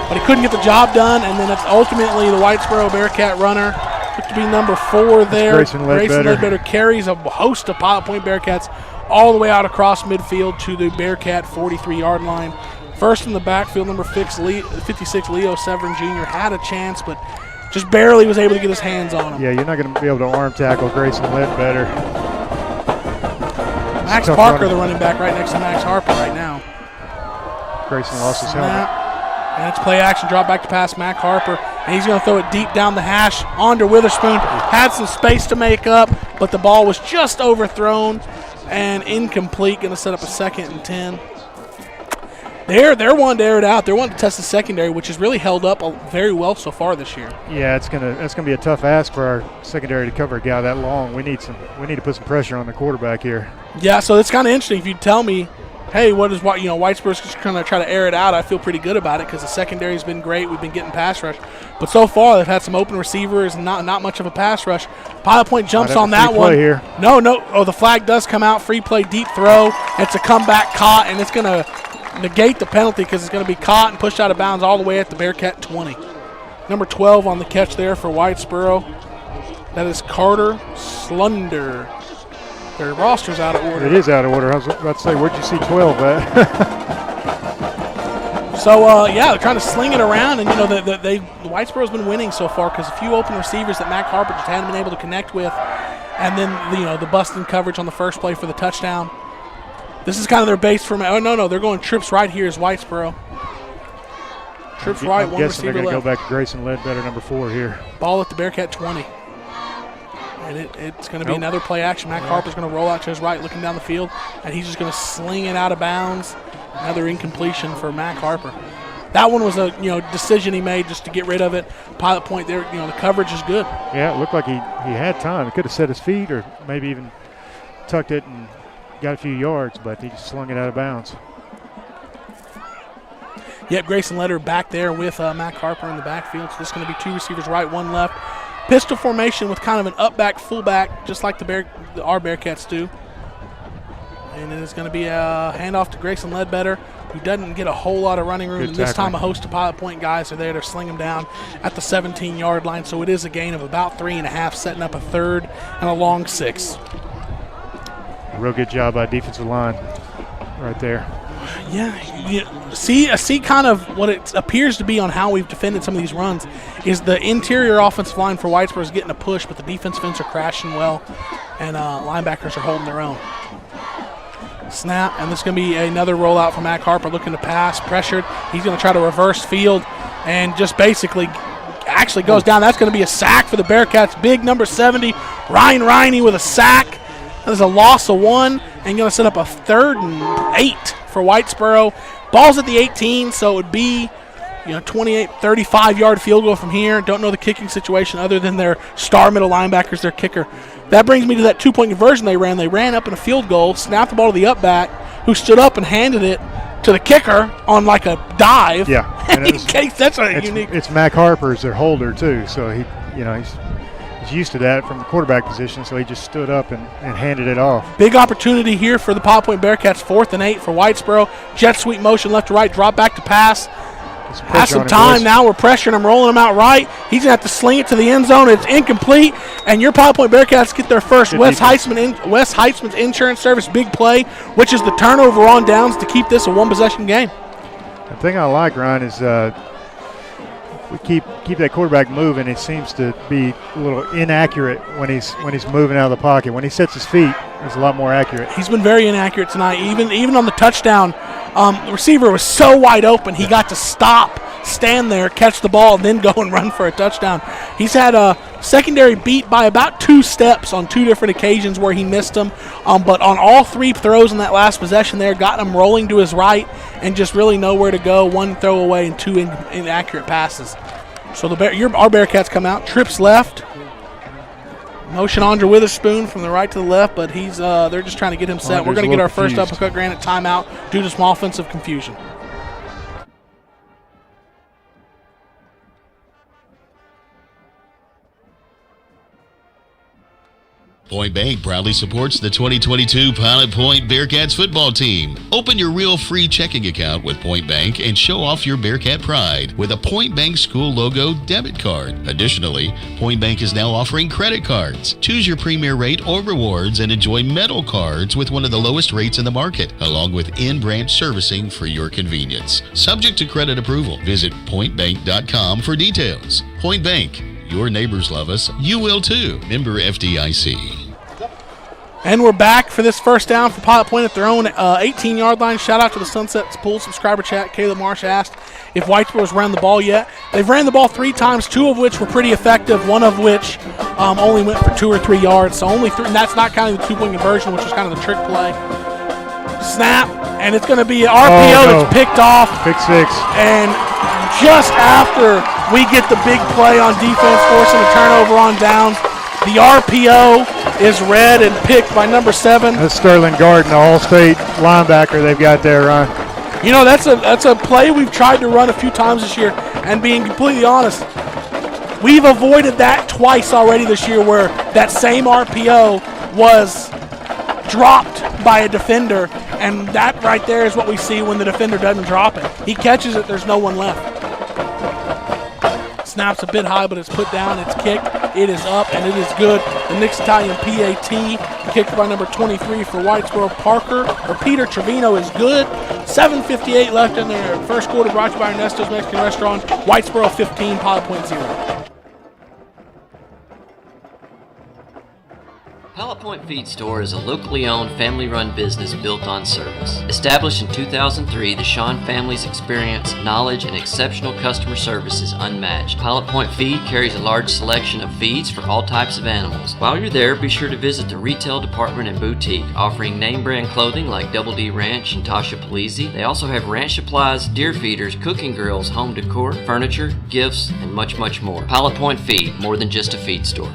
But he couldn't get the job done, and then it's ultimately the Whitesboro Bearcat runner, looked to be number 4 there. Grayson Ledbetter carries a host of Pilot Point Bearcats all the way out across midfield to the Bearcat 43-yard line. First in the backfield, number 56, Leo Severin Jr. had a chance, but just barely was able to get his hands on him. Yeah, you're not going to be able to arm tackle Grayson Ledbetter. Max Parker, the running back, right next to Max Harper right now. Grayson lost his helmet. And it's play action, drop back to pass Mac Harper. And he's going to throw it deep down the hash onto Witherspoon. Had some space to make up, but the ball was just overthrown and incomplete. Going to set up a 2nd and 10. They're wanting to air it out. They're wanting to test the secondary, which has really held up very well so far this year. Yeah, that's gonna be a tough ask for our secondary to cover a guy that long. We need to put some pressure on the quarterback here. Yeah, so it's kind of interesting if you tell me, hey, Whitesboro's just going to try to air it out. I feel pretty good about it because the secondary's been great. We've been getting pass rush, but so far they've had some open receivers and not much of a pass rush. Pilot Point jumps on that one. Here. No. Oh, the flag does come out. Free play, deep throw. It's a comeback caught, and it's going to negate the penalty because it's going to be caught and pushed out of bounds all the way at the Bearcat 20. Number 12 on the catch there for Whitesboro. That is Carter Slunder. Their roster's out of order. It is out of order. I was about to say, where'd you see 12 at? So, they're trying to sling it around, and, Whitesboro's been winning so far because a few open receivers that Mac Harper just hadn't been able to connect with, and then, the busting coverage on the first play for the touchdown. This is kind of their base for – they're going trips right here is Whitesboro. Trips right, one receiver left. I'm guessing they're going to go back to Grayson Ledbetter, number 4 here. Ball at the Bearcat 20. And it's going to be another play action. Mac Harper's going to roll out to his right, looking down the field, and he's just going to sling it out of bounds. Another incompletion for Mac Harper. That one was a decision he made just to get rid of it. Pilot Point there, the coverage is good. Yeah, it looked like he had time. He could have set his feet or maybe even tucked it and got a few yards, but he just slung it out of bounds. Yep, Grayson Letter back there with Mac Harper in the backfield. So this is going to be 2 receivers right, 1 left. Pistol formation with kind of an up-back, fullback, just like our Bearcats do. And it is going to be a handoff to Grayson Ledbetter, who doesn't get a whole lot of running room. And this time a host of Pilot Point guys are there to sling him down at the 17-yard line. So it is a gain of about 3.5, setting up a 3rd and a long 6. A real good job by defensive line right there. Yeah, see kind of what it appears to be on how we've defended some of these runs is the interior offensive line for Whitesboro is getting a push, but the defensive ends are crashing well, and linebackers are holding their own. Snap, and this is going to be another rollout from Mac Harper looking to pass, pressured. He's going to try to reverse field and just basically actually goes down. That's going to be a sack for the Bearcats. Big number 70, Ryan Riney with a sack. That is a loss of 1 and going to set up a 3rd and 8 for Whitesboro. Ball's at the 18, so it would be 28, 35-yard field goal from here. Don't know the kicking situation other than their star middle linebackers, their kicker. That brings me to that 2-point conversion they ran. They ran up in a field goal, snapped the ball to the up back, who stood up and handed it to the kicker on like a dive. Yeah. And that's unique. It's Mac Harper's their holder too, so he's used to that from the quarterback position, so he just stood up and handed it off. Big opportunity here for the Pilot Point Bearcats, 4th and 8 for Whitesboro. Jet sweep motion left to right, drop back to pass. Has some time now. We're pressuring him, rolling him out right. He's going to have to sling it to the end zone. It's incomplete, and your Pilot Point Bearcats get their first Wes Heitzman's Insurance Service big play, which is the turnover on downs to keep this a one-possession game. The thing I like, Ryan, is we keep that quarterback moving. He seems to be a little inaccurate when he's moving out of the pocket. When he sets his feet, he's a lot more accurate. He's been very inaccurate tonight. Even on the touchdown, the receiver was so wide open, he got to stop, stand there, catch the ball, and then go and run for a touchdown. He's had a secondary beat by about 2 steps on 2 different occasions where he missed them. But on all 3 throws in that last possession there, got him rolling to his right and just really nowhere to go. 1 throwaway and 2 inaccurate passes. So our Bearcats come out, trips left. Motion Andre Witherspoon from the right to the left, but they're just trying to get him set. We're going to get our first uppercut granted timeout due to some offensive confusion. Point Bank proudly supports the 2022 Pilot Point Bearcats football team. Open your real free checking account with Point Bank and show off your Bearcat pride with a Point Bank school logo debit card. Additionally, Point Bank is now offering credit cards. Choose your premier rate or rewards and enjoy metal cards with one of the lowest rates in the market, along with in-branch servicing for your convenience. Subject to credit approval. Visit pointbank.com for details. Point Bank. Your neighbors love us. You will too. Member FDIC. And we're back for this first down for Pilot Point at their own 18-yard line. Shout out to the Sunset Pool subscriber chat. Caleb Marsh asked if Whitesboro's ran the ball yet. They've ran the ball 3 times, 2 of which were pretty effective, 1 of which only went for 2 or 3 yards. So only 3, and that's not counting the 2-point conversion, which was kind of the trick play. Snap, and it's going to be an RPO that's picked off. Pick 6. And just after we get the big play on defense, forcing a turnover on downs, the RPO is read and picked by number 7. That's Sterling Garden, the All-State linebacker they've got there, Ryan. You know, that's a play we've tried to run a few times this year, and being completely honest, we've avoided that twice already this year where that same RPO was dropped by a defender, and that right there is what we see when the defender doesn't drop it. He catches it, there's no one left. Snaps a bit high, but it's put down, it's kicked, it is up, and it is good. The Nick's Italian PAT, kicked by number 23 for Whitesboro, Peter Trevino is good. 7:58 left in their first quarter, brought to you by Ernesto's Mexican Restaurant. Whitesboro 15, Pilot Point 0. Pilot Point Feed Store is a locally owned, family-run business built on service. Established in 2003, the Shawn family's experience, knowledge, and exceptional customer service is unmatched. Pilot Point Feed carries a large selection of feeds for all types of animals. While you're there, be sure to visit the retail department and boutique, offering name-brand clothing like Double D Ranch and Tasha Palese. They also have ranch supplies, deer feeders, cooking grills, home decor, furniture, gifts, and much, much more. Pilot Point Feed, more than just a feed store.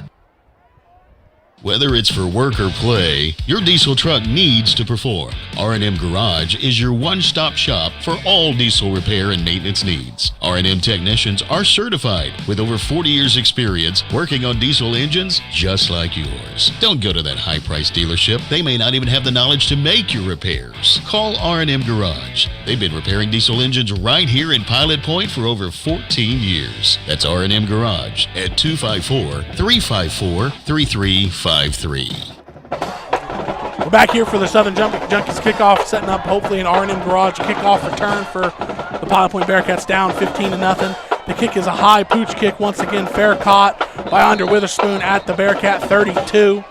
Whether it's for work or play, your diesel truck needs to perform. R&M Garage is your one-stop shop for all diesel repair and maintenance needs. R&M technicians are certified with over 40 years experience working on diesel engines just like yours. Don't go to that high-priced dealership. They may not even have the knowledge to make your repairs. Call R&M Garage. They've been repairing diesel engines right here in Pilot Point for over 14 years. That's R&M Garage at 254-354-3353. We're back here for the Southern Junkies kickoff, setting up hopefully an R&M Garage kickoff return for the Pilot Point Bearcats, down 15-0. The kick is a high pooch kick, once again fair caught by Andre Witherspoon at the Bearcat 32.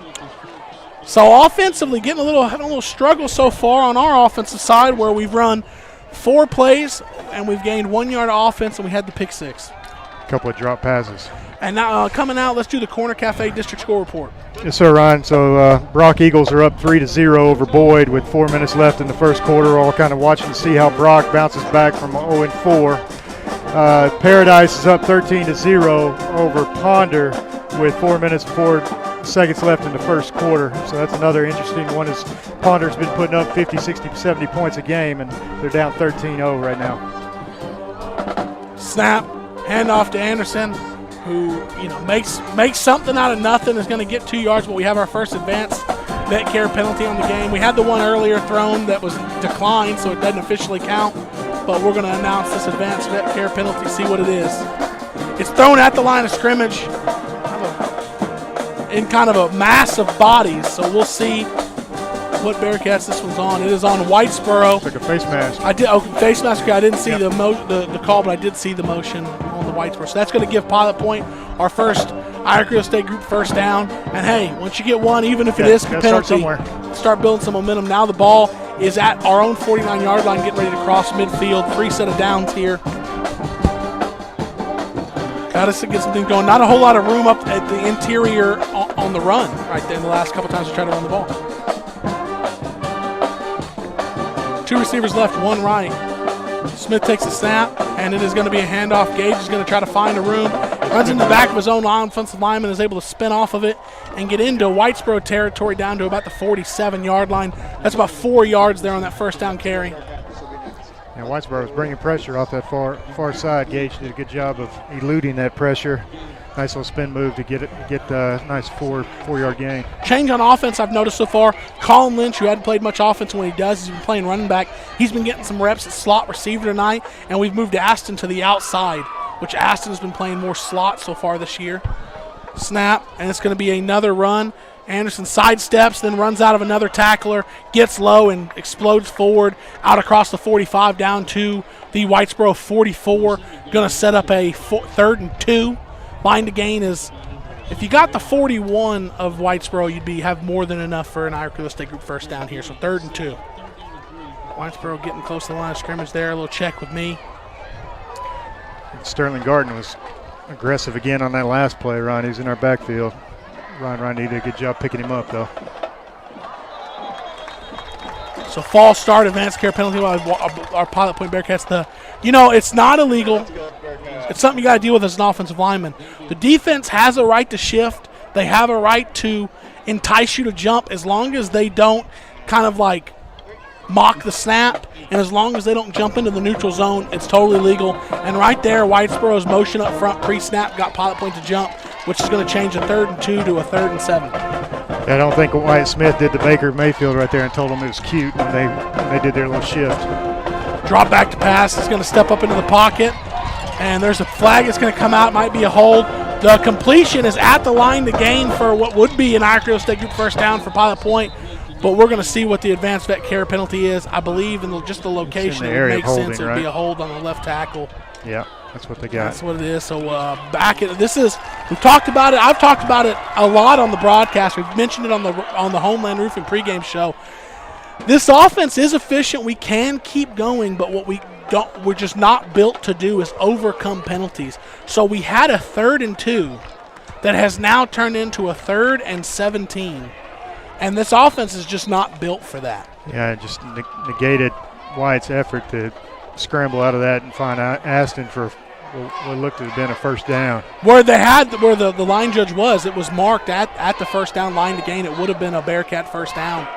So offensively, having a little struggle so far on our offensive side, where we've run 4 plays and we've gained 1 yard of offense, and we had the pick 6. A couple of drop passes. And now coming out, let's do the Corner Cafe District Score Report. Yes, sir, Ryan. So Brock Eagles are up 3-0 over Boyd with 4 minutes left in the first quarter. All kind of watching to see how Brock bounces back from 0-4. Paradise is up 13-0 over Ponder with 4 minutes 4 seconds left in the first quarter. So that's another interesting one, as Ponder's been putting up 50, 60, 70 points a game, and they're down 13-0 right now. Snap, handoff to Anderson, who makes something out of nothing, is going to get 2 yards, but we have our first advanced vet care penalty on the game. We had the one earlier thrown that was declined, so it doesn't officially count. but we're going to announce this advanced vet care penalty, see what it is. It's thrown at the line of scrimmage in kind of a mass of bodies, so we'll see what Bearcats this one's on. It is on Whitesboro. It's like a face mask. Face mask. I didn't see the call, but I did see the motion on the Whitesboro. So that's going to give Pilot Point our first Iowa State group first down. And hey, once you get one, even if it is a penalty, start building some momentum. Now the ball is at our own 49-yard line, getting ready to cross midfield. 3 set of downs here. Got us to get some things going. Not a whole lot of room up at the interior on the run right there in the last couple times we tried to run the ball. 2 receivers left, 1 right. Smith takes a snap, and it is going to be a handoff. Gage is going to try to find a room. Runs in the back of his own offensive lineman, is able to spin off of it and get into Whitesboro territory down to about the 47-yard line. That's about 4 yards there on that first down carry. And Whitesboro was bringing pressure off that far side. Gage did a good job of eluding that pressure. Nice little spin move to get a nice 4-yard gain. Change on offense I've noticed so far. Colin Lynch, who hadn't played much offense, when he does, he's been playing running back. He's been getting some reps at slot receiver tonight, and we've moved Aston to the outside, which Aston has been playing more slot so far this year. Snap, and it's going to be another run. Anderson sidesteps, then runs out of another tackler, gets low and explodes forward, out across the 45 down to the Whitesboro 44. Going to set up a 3rd and 2. Line to gain is, if you got the 41 of Whitesboro, you'd have more than enough for an Iowa State group first down here. So 3rd and 2. Whitesboro getting close to the line of scrimmage there. A little check with me. And Sterling Garden was aggressive again on that last play, Ron. He's in our backfield. Ryan did a good job picking him up, though. So false start, advanced care penalty by our Pilot Point Bearcats. It's not illegal. It's something you got to deal with as an offensive lineman. The defense has a right to shift. They have a right to entice you to jump as long as they don't kind of like mock the snap, and as long as they don't jump into the neutral zone, it's totally legal. And right there, Whitesboro's motion up front pre-snap got Pilot Point to jump, which is going to change a 3rd and 2 to a 3rd and 7. I don't think Wyatt Smith did the Baker Mayfield right there and told them it was cute when they did their little shift. Drop back to pass. He's going to step up into the pocket, and there's a flag that's going to come out. Might be a hold. The completion is at the line to gain for what would be an Iowa State group first down for Pilot Point, but we're going to see what the advanced vet care penalty is. I believe in just the location, it makes sense. It would be a hold on the left tackle. Yeah. That's what they got. That's what it is. So we've talked about it. I've talked about it a lot on the broadcast. We've mentioned it on the Homeland Roofing pregame show. This offense is efficient. We can keep going, but what we're just not built to do is overcome penalties. So we had a 3rd and 2 that has now turned into a 3rd and 17. And this offense is just not built for that. Yeah, it just negated Wyatt's effort to scramble out of that and find Aston for what looked to have been a first down. Where the line judge was, it was marked at the first down line to gain. It would have been a Bearcat first down.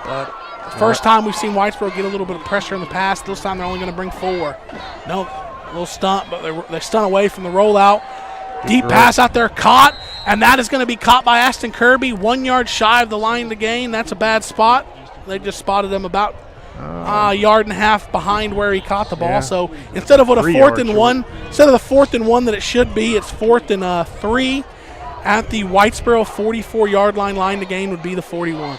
But the first time we've seen Whitesboro get a little bit of pressure in the pass, this time they're only going to bring 4. Nope, a little stunt, but they stunt away from the rollout. Deep pass out there caught, and that is going to be caught by Aston Kirby, 1 yard shy of the line to gain. That's a bad spot. They just spotted him about a yard and a half behind where he caught the ball. Yeah. So instead of what a 4th and 1, instead of the 4th and 1 that it should be, it's 4th and 3 at the Whitesboro 44-yard line to gain would be the 41.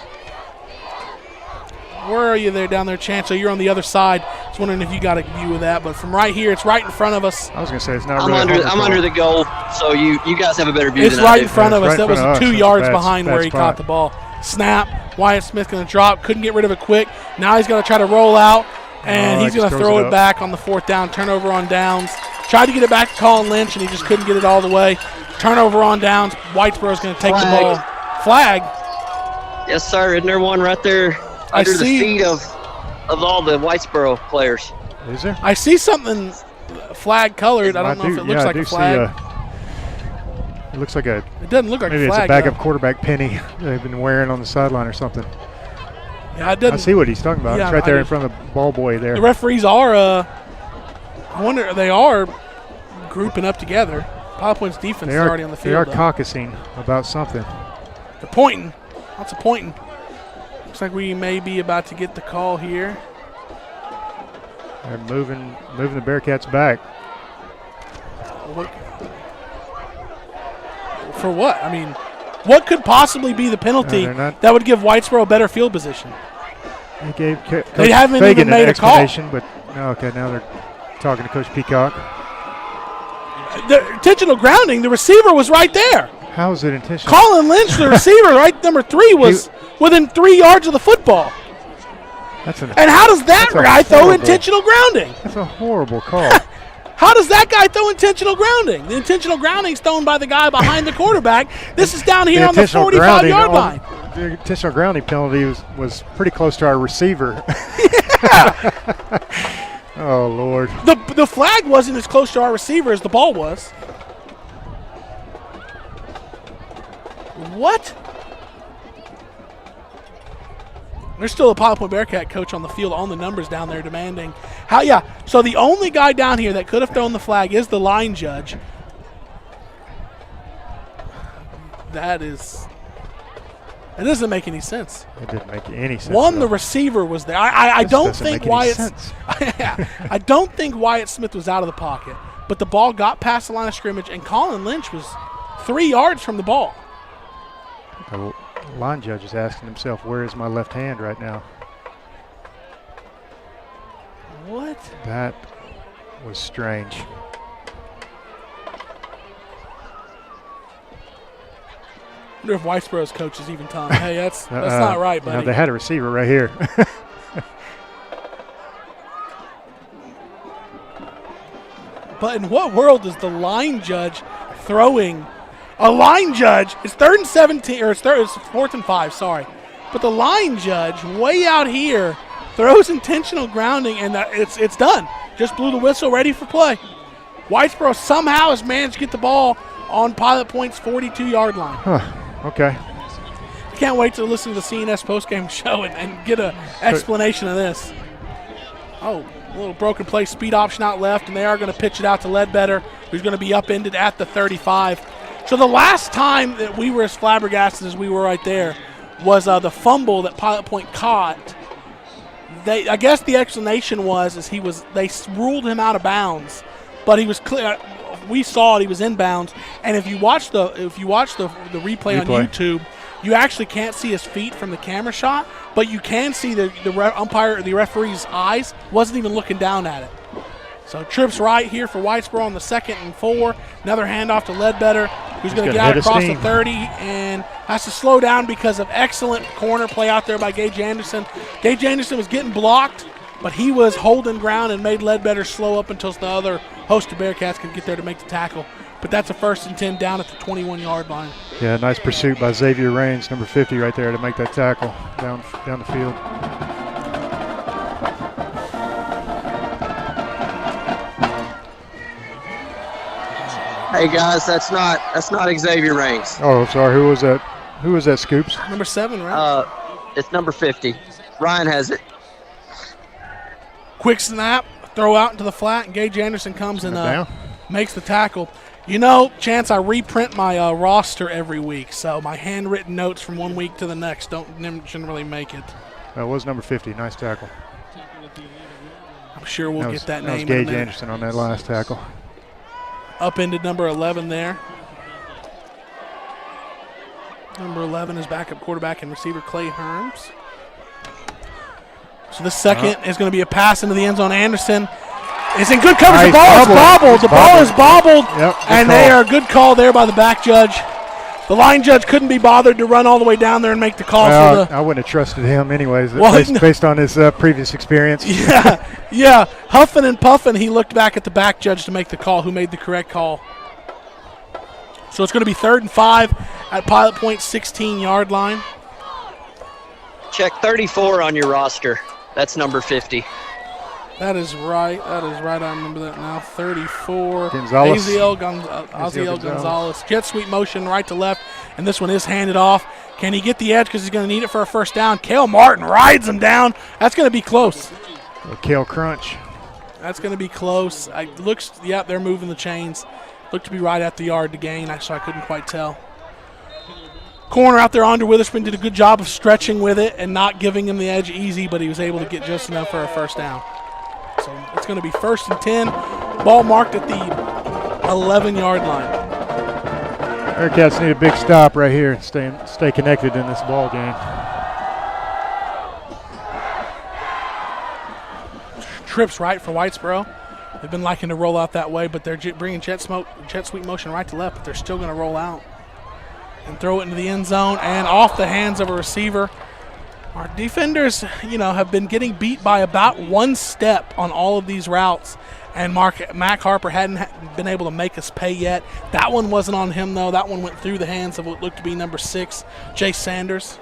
Where are you there down there, Chance? So you're on the other side. I was wondering if you got a view of that, but from right here, it's right in front of us. I was going to say it's not. I'm under the goal, so you guys have a better view. It's than right in front of us. That was 2 yards behind where he caught the ball. Snap. Wyatt Smith going to drop. Couldn't get rid of it quick. Now he's going to try to roll out, and he's going to throw it back on the 4th down. Turnover on downs. Tried to get it back to Colin Lynch, and he just couldn't get it all the way. Turnover on downs. Whitesboro's going to take the ball. Flag. Yes, sir. Isn't there one right there under the feet of all the Whitesboro players? Is there? I see something flag colored. I don't know if it looks like a flag. It looks like a. It doesn't look like maybe a flag. Maybe it's a backup quarterback penny they've been wearing on the sideline or something. Yeah, it doesn't. I see what he's talking about. Yeah, it's right there in front of the ball boy there. The referees are. I wonder they are grouping up together. Pilot Point's defense is already on the field. They are caucusing about something. They're pointing. Lots of pointing. Looks like we may be about to get the call here. They're moving the Bearcats back. For what? I mean, what could possibly be the penalty that would give Whitesboro a better field position? They haven't even made a call. But okay, now they're talking to Coach Peacock. The intentional grounding, the receiver was right there. How is it intentional? Colin Lynch, the receiver, right, number 3, was within 3 yards of the football. And how does that guy throw intentional grounding? That's a horrible call. How does that guy throw intentional grounding? The intentional grounding is thrown by the guy behind the quarterback. This is down here on the 45-yard line. The intentional grounding penalty was pretty close to our receiver. Oh, Lord. The flag wasn't as close to our receiver as the ball was. What? There's still a Pilot Point Bearcat coach on the field on the numbers down there demanding. So the only guy down here that could have thrown the flag is the line judge. It doesn't make any sense. It didn't make any sense. The receiver was there. I don't think I don't think Wyatt Smith was out of the pocket, but the ball got past the line of scrimmage, and Colin Lynch was 3 yards from the ball. The line judge is asking himself, where is my left hand right now? What? That was strange. I wonder if Whitesboro's coach is even telling him, hey, that's not right, buddy. No, they had a receiver right here. But in what world is the line judge throwing a line judge? It's 3rd and 17, or it's 4th and 5, sorry. But the line judge way out here throws intentional grounding, and it's done. Just blew the whistle, ready for play. Whitesboro somehow has managed to get the ball on Pilot Point's 42-yard line. Okay. I can't wait to listen to the CNS postgame show and get an explanation of this. Oh, a little broken play, speed option out left, and they are going to pitch it out to Ledbetter, who's going to be upended at the 35. So the last time that we were as flabbergasted as we were right there was the fumble that Pilot Point caught. I guess the explanation was they ruled him out of bounds, but he was clear. We saw it; he was in bounds. And if you watch the replay on YouTube, you actually can't see his feet from the camera shot, but you can see the referee's eyes wasn't even looking down at it. So trips right here for Whitesboro on the 2nd and 4. Another handoff to Ledbetter, who's going to get out across the 30 and has to slow down because of excellent corner play out there by Gage Anderson. Gage Anderson was getting blocked, but he was holding ground and made Ledbetter slow up until the other host of Bearcats could get there to make the tackle. But that's a 1st and 10 down at the 21-yard line. Yeah, nice pursuit by Xavier Raines, number 50 right there to make that tackle down the field. Hey guys, that's not Xavier Raines. Oh, sorry. Who was that? Who was that, Scoops? Number 7, right? It's number 50. Ryan has it. Quick snap, throw out into the flat, and Gage Anderson comes and makes the tackle. Chance, I reprint my roster every week, so my handwritten notes from one week to the next shouldn't really make it. That was number 50. Nice tackle. I'm sure we'll get that name. That was Gage Anderson on that last tackle. Upended number 11 there. Number 11 is backup quarterback and receiver Clay Herms. So the second is going to be a pass into the end zone. Anderson is in good coverage. The ball is bobbled. The ball is bobbled, and they are a good call there by the back judge. The line judge couldn't be bothered to run all the way down there and make the call. I wouldn't have trusted him anyways, based on his previous experience. Yeah. Huffing and puffing, he looked back at the back judge to make the call, who made the correct call. So it's going to be 3rd and 5 at Pilot Point 16-yard line. Check 34 on your roster. That's number 50. That is right. I remember that now. 34. Gonzalez. Aziel Gonzalez. Jet sweep motion right to left, and this one is handed off. Can he get the edge because he's going to need it for a first down? Cale Martin rides him down. That's going to be close. Cale Crunch. That's going to be close. They're moving the chains. Looked to be right at the yard to gain, so I couldn't quite tell. Corner out there, Andre Witherspoon did a good job of stretching with it and not giving him the edge easy, but he was able to get just enough for a first down. So it's going to be 1st and 10. Ball marked at the 11-yard line. Bearcats need a big stop right here and stay connected in this ball game. Trips right for Whitesboro. They've been liking to roll out that way, but they're bringing jet sweep motion right to left, but they're still going to roll out and throw it into the end zone and off the hands of a receiver. Our defenders, have been getting beat by about 1 step on all of these routes, and Mac Harper hadn't been able to make us pay yet. That one wasn't on him, though. That one went through the hands of what looked to be number 6, Jay Sanders.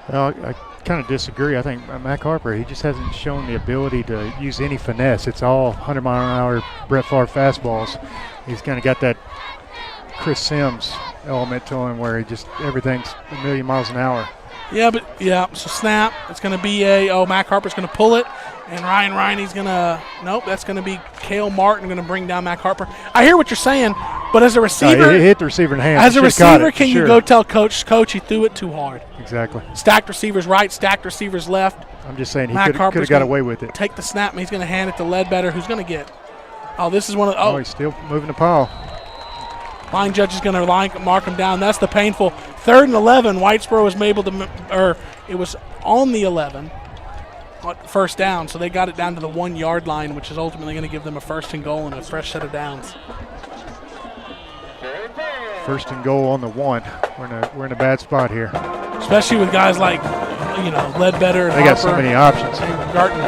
Well, I kind of disagree. I think Mac Harper, he just hasn't shown the ability to use any finesse. It's all 100-mile-an-hour Brett Favre fastballs. He's kind of got that Chris Sims element to him where everything's a million miles an hour. So snap. It's going to be Mac Harper's going to pull it, and Ryan Riney's going to, nope, that's going to be Cale Martin going to bring down Mac Harper. I hear what you're saying, but as a receiver. He hit the receiver in the hand. As a receiver, can you go tell Coach, he threw it too hard? Exactly. Stacked receivers right, stacked receivers left. I'm just saying he could have got away with it. Take the snap, and he's going to hand it to Ledbetter, who's going to get. This is one of the. He's still moving the pile. Line judge is going to mark him down. That's the painful 3rd and 11. Whitesboro was able to, it was on the 11, first down. So they got it down to the 1-yard line, which is ultimately going to give them a 1st and goal and a fresh set of downs. 1st and goal on the 1. We're in a bad spot here, especially with guys like Ledbetter and Harper. They got so many options. And Garton.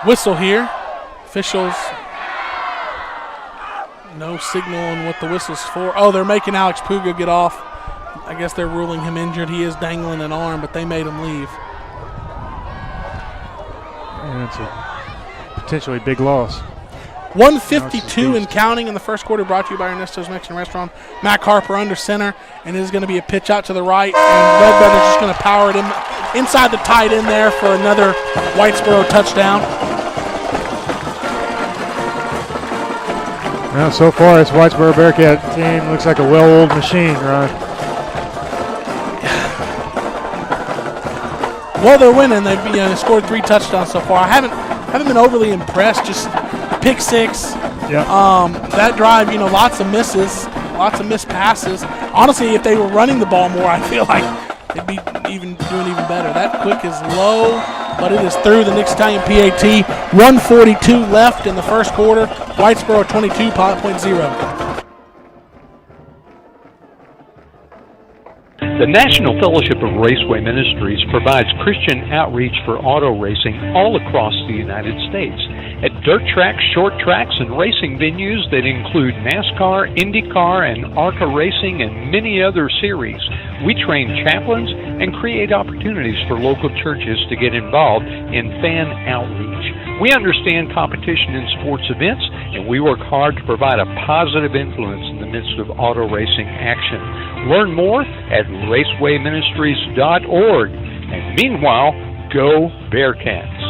Whistle here. Officials. No signal on what the whistle's for. They're making Alex Puga get off. I guess they're ruling him injured. He is dangling an arm, but they made him leave. And it's a potentially big loss. 1:52 and counting in the first quarter, brought to you by Ernesto's Mexican Restaurant. Mac Harper under center, and it is going to be a pitch out to the right, and Ledbetter's just going to power it inside the tight end there for another Whitesboro touchdown. Well, so far, this Whitesboro Bearcat team looks like a well-oiled machine, Ron. Well, they're winning. They've scored 3 touchdowns so far. I haven't been overly impressed. Just pick 6. Yeah. That drive, lots of misses, lots of missed passes. Honestly, if they were running the ball more, I feel like they'd be doing even better. That quick is low, but it is through the Nick's Italian PAT. 1:42 left in the first quarter. Whitesboro 22, Pilot Point 0. The National Fellowship of Raceway Ministries provides Christian outreach for auto racing all across the United States at dirt tracks, short tracks, and racing venues that include NASCAR, IndyCar, and ARCA racing, and many other series. We train chaplains and create opportunities for local churches to get involved in fan outreach. We understand competition in sports events, and we work hard to provide a positive influence in the midst of auto racing action. Learn more at racewayministries.org. And meanwhile, go Bearcats.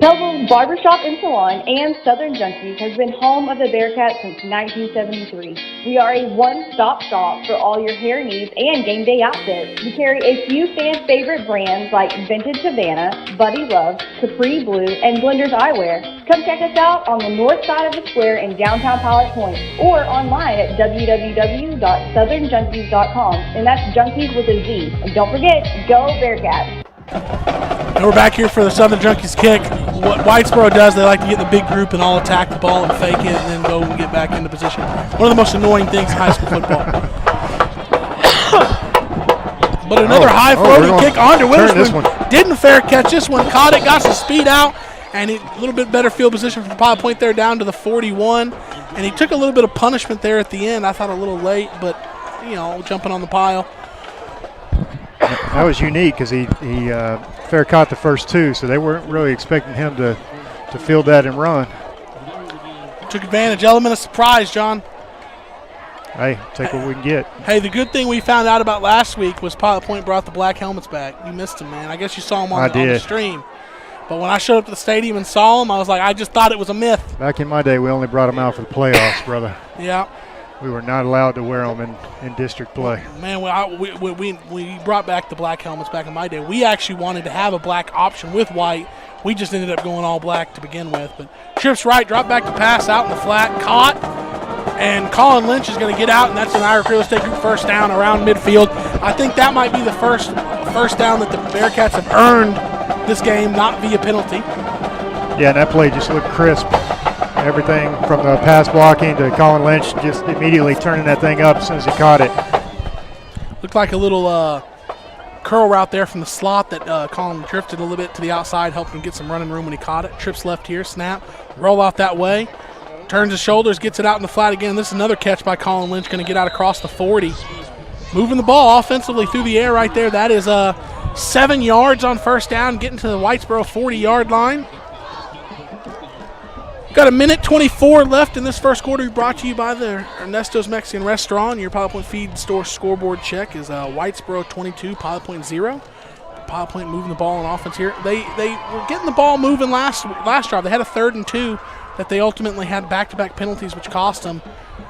Melville's Barbershop and Salon and Southern Junkies has been home of the Bearcats since 1973. We are a one-stop shop for all your hair needs and game day outfits. We carry a few fan favorite brands like Vintage Havana, Buddy Love, Capri Blue, and Blender's Eyewear. Come check us out on the north side of the square in downtown Pilot Point or online at www.southernjunkies.com. And that's Junkies with a Z. And don't forget, go Bearcats! And we're back here for the Southern Junkies kick. What Whitesboro does, they like to get in the big group and all attack the ball and fake it and then go and get back into position. One of the most annoying things in high school football. But another high floating kick onto Witherspoon. Didn't fair catch this one. Caught it, got some speed out, and a little bit better field position from Pilot Point there down to the 41. And he took a little bit of punishment there at the end. I thought a little late, but, jumping on the pile. That was unique because he fair caught the first 2, so they weren't really expecting him to field that and run. Took advantage. Element of surprise, John. Hey, take what we can get. Hey, the good thing we found out about last week was Pilot Point brought the black helmets back. You missed them, man. I guess you saw them on the stream. But when I showed up to the stadium and saw them, I was like, I just thought it was a myth. Back in my day, we only brought them out for the playoffs, brother. Yeah. We were not allowed to wear them in district play. Man, we brought back the black helmets back in my day. We actually wanted to have a black option with white. We just ended up going all black to begin with. But trips right, drop back to pass out in the flat, caught, and Colin Lynch is going to get out, and that's an Irish Real Estate Group first down around midfield. I think that might be the first down that the Bearcats have earned this game, not via penalty. Yeah, and that play just looked crisp. Everything from the pass blocking to Colin Lynch just immediately turning that thing up as soon as he caught it. Looked like a little curl route there from the slot that Colin drifted a little bit to the outside, helped him get some running room when he caught it. Trips left here, snap, roll out that way. Turns his shoulders, gets it out in the flat again. This is another catch by Colin Lynch, going to get out across the 40. Moving the ball offensively through the air right there. That is 7 yards on first down, getting to the Whitesboro 40-yard line. Got 1:24 left in this first quarter. Brought to you by the Ernesto's Mexican Restaurant. Your Pilot Point Feed Store scoreboard check is Whitesboro 22, Pilot Point 0. Pilot Point moving the ball on offense here. They were getting the ball moving last drive. They had a 3rd and 2 that they ultimately had back-to-back penalties, which cost them.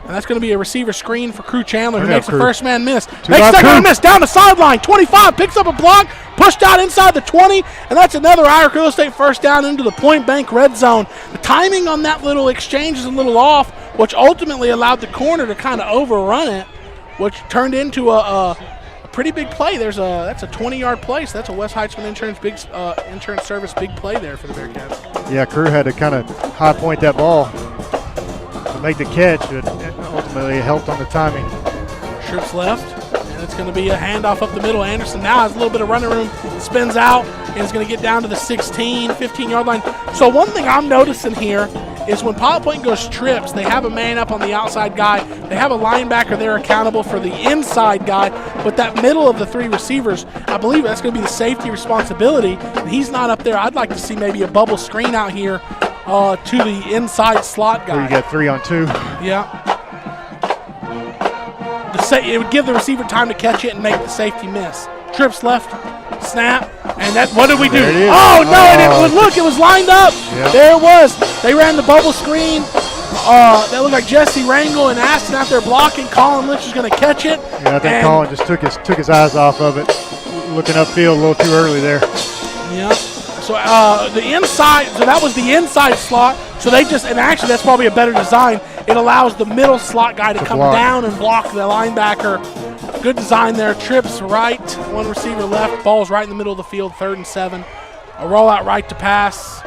And that's going to be a receiver screen for Crew Chandler, who makes the first man miss. Makes second man miss down the sideline. 25, picks up a block, pushed out inside the 20, and that's another Irish Real Estate first down into the Point Bank red zone. The timing on that little exchange is a little off, which ultimately allowed the corner to kind of overrun it, which turned into a pretty big play. That's a 20-yard play, so that's a West Heitzman Insurance Service big play there for the Bearcats. Yeah, Crew had to kind of high point that ball to make the catch, but ultimately it helped on the timing. Trips left, and it's going to be a handoff up the middle. Anderson now has a little bit of running room, spins out, and is going to get down to the 15-yard line. So one thing I'm noticing here is when Pilot Point goes trips, they have a man up on the outside guy. They have a linebacker there accountable for the inside guy, but that middle of the 3 receivers, I believe that's going to be the safety responsibility, and he's not up there. I'd like to see maybe a bubble screen out here to the inside slot guy. You got 3 on 2. Yeah. It would give the receiver time to catch it and make the safety miss. Trips left, snap, and what did we do? Oh, no, and it was lined up. Yep. There it was. They ran the bubble screen. That looked like Jesse Rangel and Aston out there blocking. Colin Lynch was going to catch it. Yeah, I think Colin just took his eyes off of it, looking upfield a little too early there. Yeah. So the inside, so that was the inside slot. So and actually that's probably a better design. It allows the middle slot guy to come down and block the linebacker. Good design there. Trips right, 1 receiver left. Ball's right in the middle of the field, 3rd and 7. A rollout right to pass.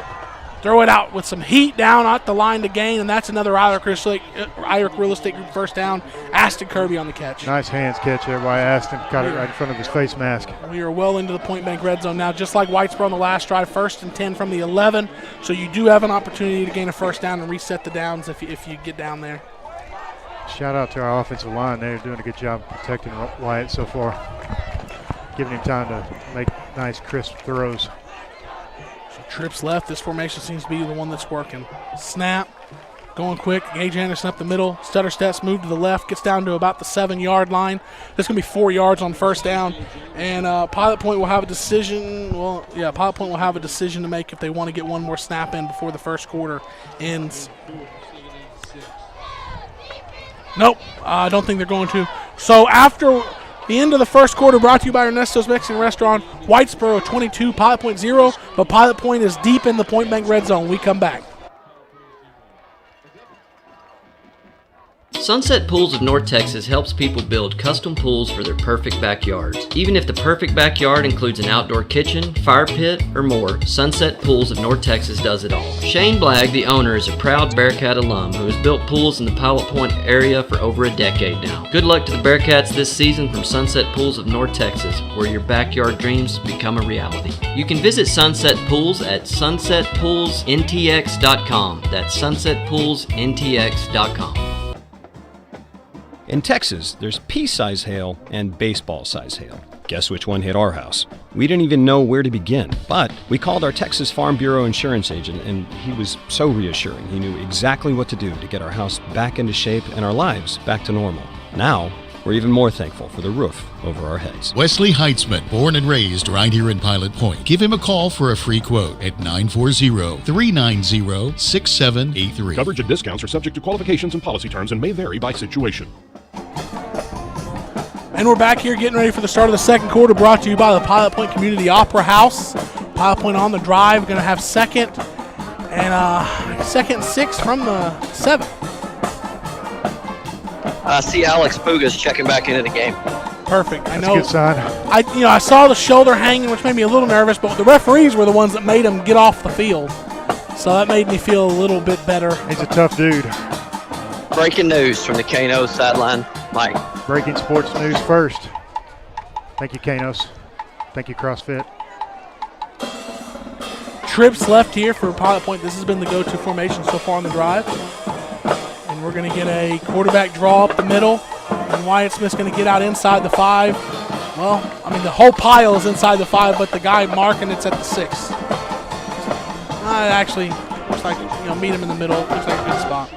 Throw it out with some heat down at the line to gain, and that's another Irish Real Estate Group first down. Aston Kirby on the catch. Nice hands catch there by Aston. Caught it right in front of his face mask. We are well into the Point Bank red zone now, just like Whitesboro on the last drive, 1st and 10 from the 11. So you do have an opportunity to gain a first down and reset the downs if you get down there. Shout out to our offensive line. They're doing a good job protecting Wyatt so far, giving him time to make nice, crisp throws. Trips left. This formation seems to be the one that's working. Snap. Going quick. Gage Anderson up the middle. Stutter steps, move to the left. Gets down to about the 7-yard line. There's going to be 4 yards on first down. And Pilot Point will have a decision. Pilot Point will have a decision to make if they want to get one more snap in before the first quarter ends. Nope. I don't think they're going to. So after the end of the first quarter, brought to you by Ernesto's Mexican Restaurant, Whitesboro 22, Pilot Point 0, but Pilot Point is deep in the Point Bank red zone. We come back. Sunset Pools of North Texas helps people build custom pools for their perfect backyards. Even if the perfect backyard includes an outdoor kitchen, fire pit, or more, Sunset Pools of North Texas does it all. Shane Blagg, the owner, is a proud Bearcat alum who has built pools in the Pilot Point area for over a decade now. Good luck to the Bearcats this season from Sunset Pools of North Texas, where your backyard dreams become a reality. You can visit Sunset Pools at sunsetpoolsntx.com. That's sunsetpoolsntx.com. In Texas, there's pea-size hail and baseball-size hail. Guess which one hit our house? We didn't even know where to begin, but we called our Texas Farm Bureau insurance agent, and he was so reassuring. He knew exactly what to do to get our house back into shape and our lives back to normal. Now, we're even more thankful for the roof over our heads. Wesley Heitzman, born and raised right here in Pilot Point. Give him a call for a free quote at 940-390-6783. Coverage and discounts are subject to qualifications and policy terms and may vary by situation. And we're back here getting ready for the start of the second quarter, brought to you by the Pilot Point Community Opera House. Pilot Point on the drive, going to have second and 6 from the 7. I see Alex Puga's checking back into the game. Perfect. I That's know. a good sign. I saw the shoulder hanging, which made me a little nervous, but the referees were the ones that made him get off the field. So that made me feel a little bit better. He's a tough dude. Breaking news from the Kano sideline, Mike. Breaking sports news first. Thank you, Kanos. Thank you, CrossFit. Trips left here for Pilot Point. This has been the go-to formation so far on the drive. And we're going to get a quarterback draw up the middle. And Wyatt Smith's going to get out inside the 5. Well, I mean, the whole pile is inside the 5, but the guy marking it's at the 6. Actually, looks like, meet him in the middle. Looks like a good spot.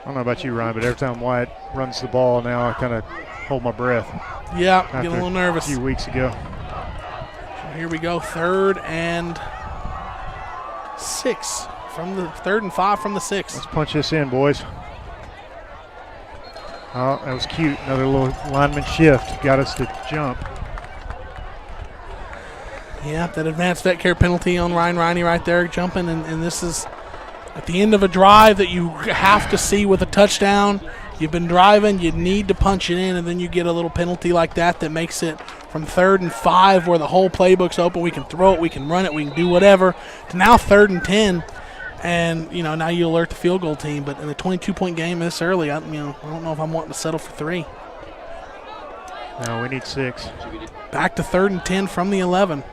I don't know about you, Ryan, but every time Wyatt runs the ball now, I kind of hold my breath. Yeah, get a little nervous. A few weeks ago. So here we go, 3rd and 6 from the 3rd and 5 from the 6. Let's punch this in, boys. Oh, that was cute. Another little lineman shift got us to jump. Yeah, that advanced vet care penalty on Ryan Riney right there, jumping, and this is at the end of a drive that you have to see with a touchdown. You've been driving, you need to punch it in, and then you get a little penalty like that makes it from 3rd and 5 where the whole playbook's open. We can throw it, we can run it, we can do whatever, to now 3rd and 10. And, now you alert the field goal team. But in a 22-point game this early, I don't know if I'm wanting to settle for 3. No, we need 6. Back to 3rd and 10 from the 11.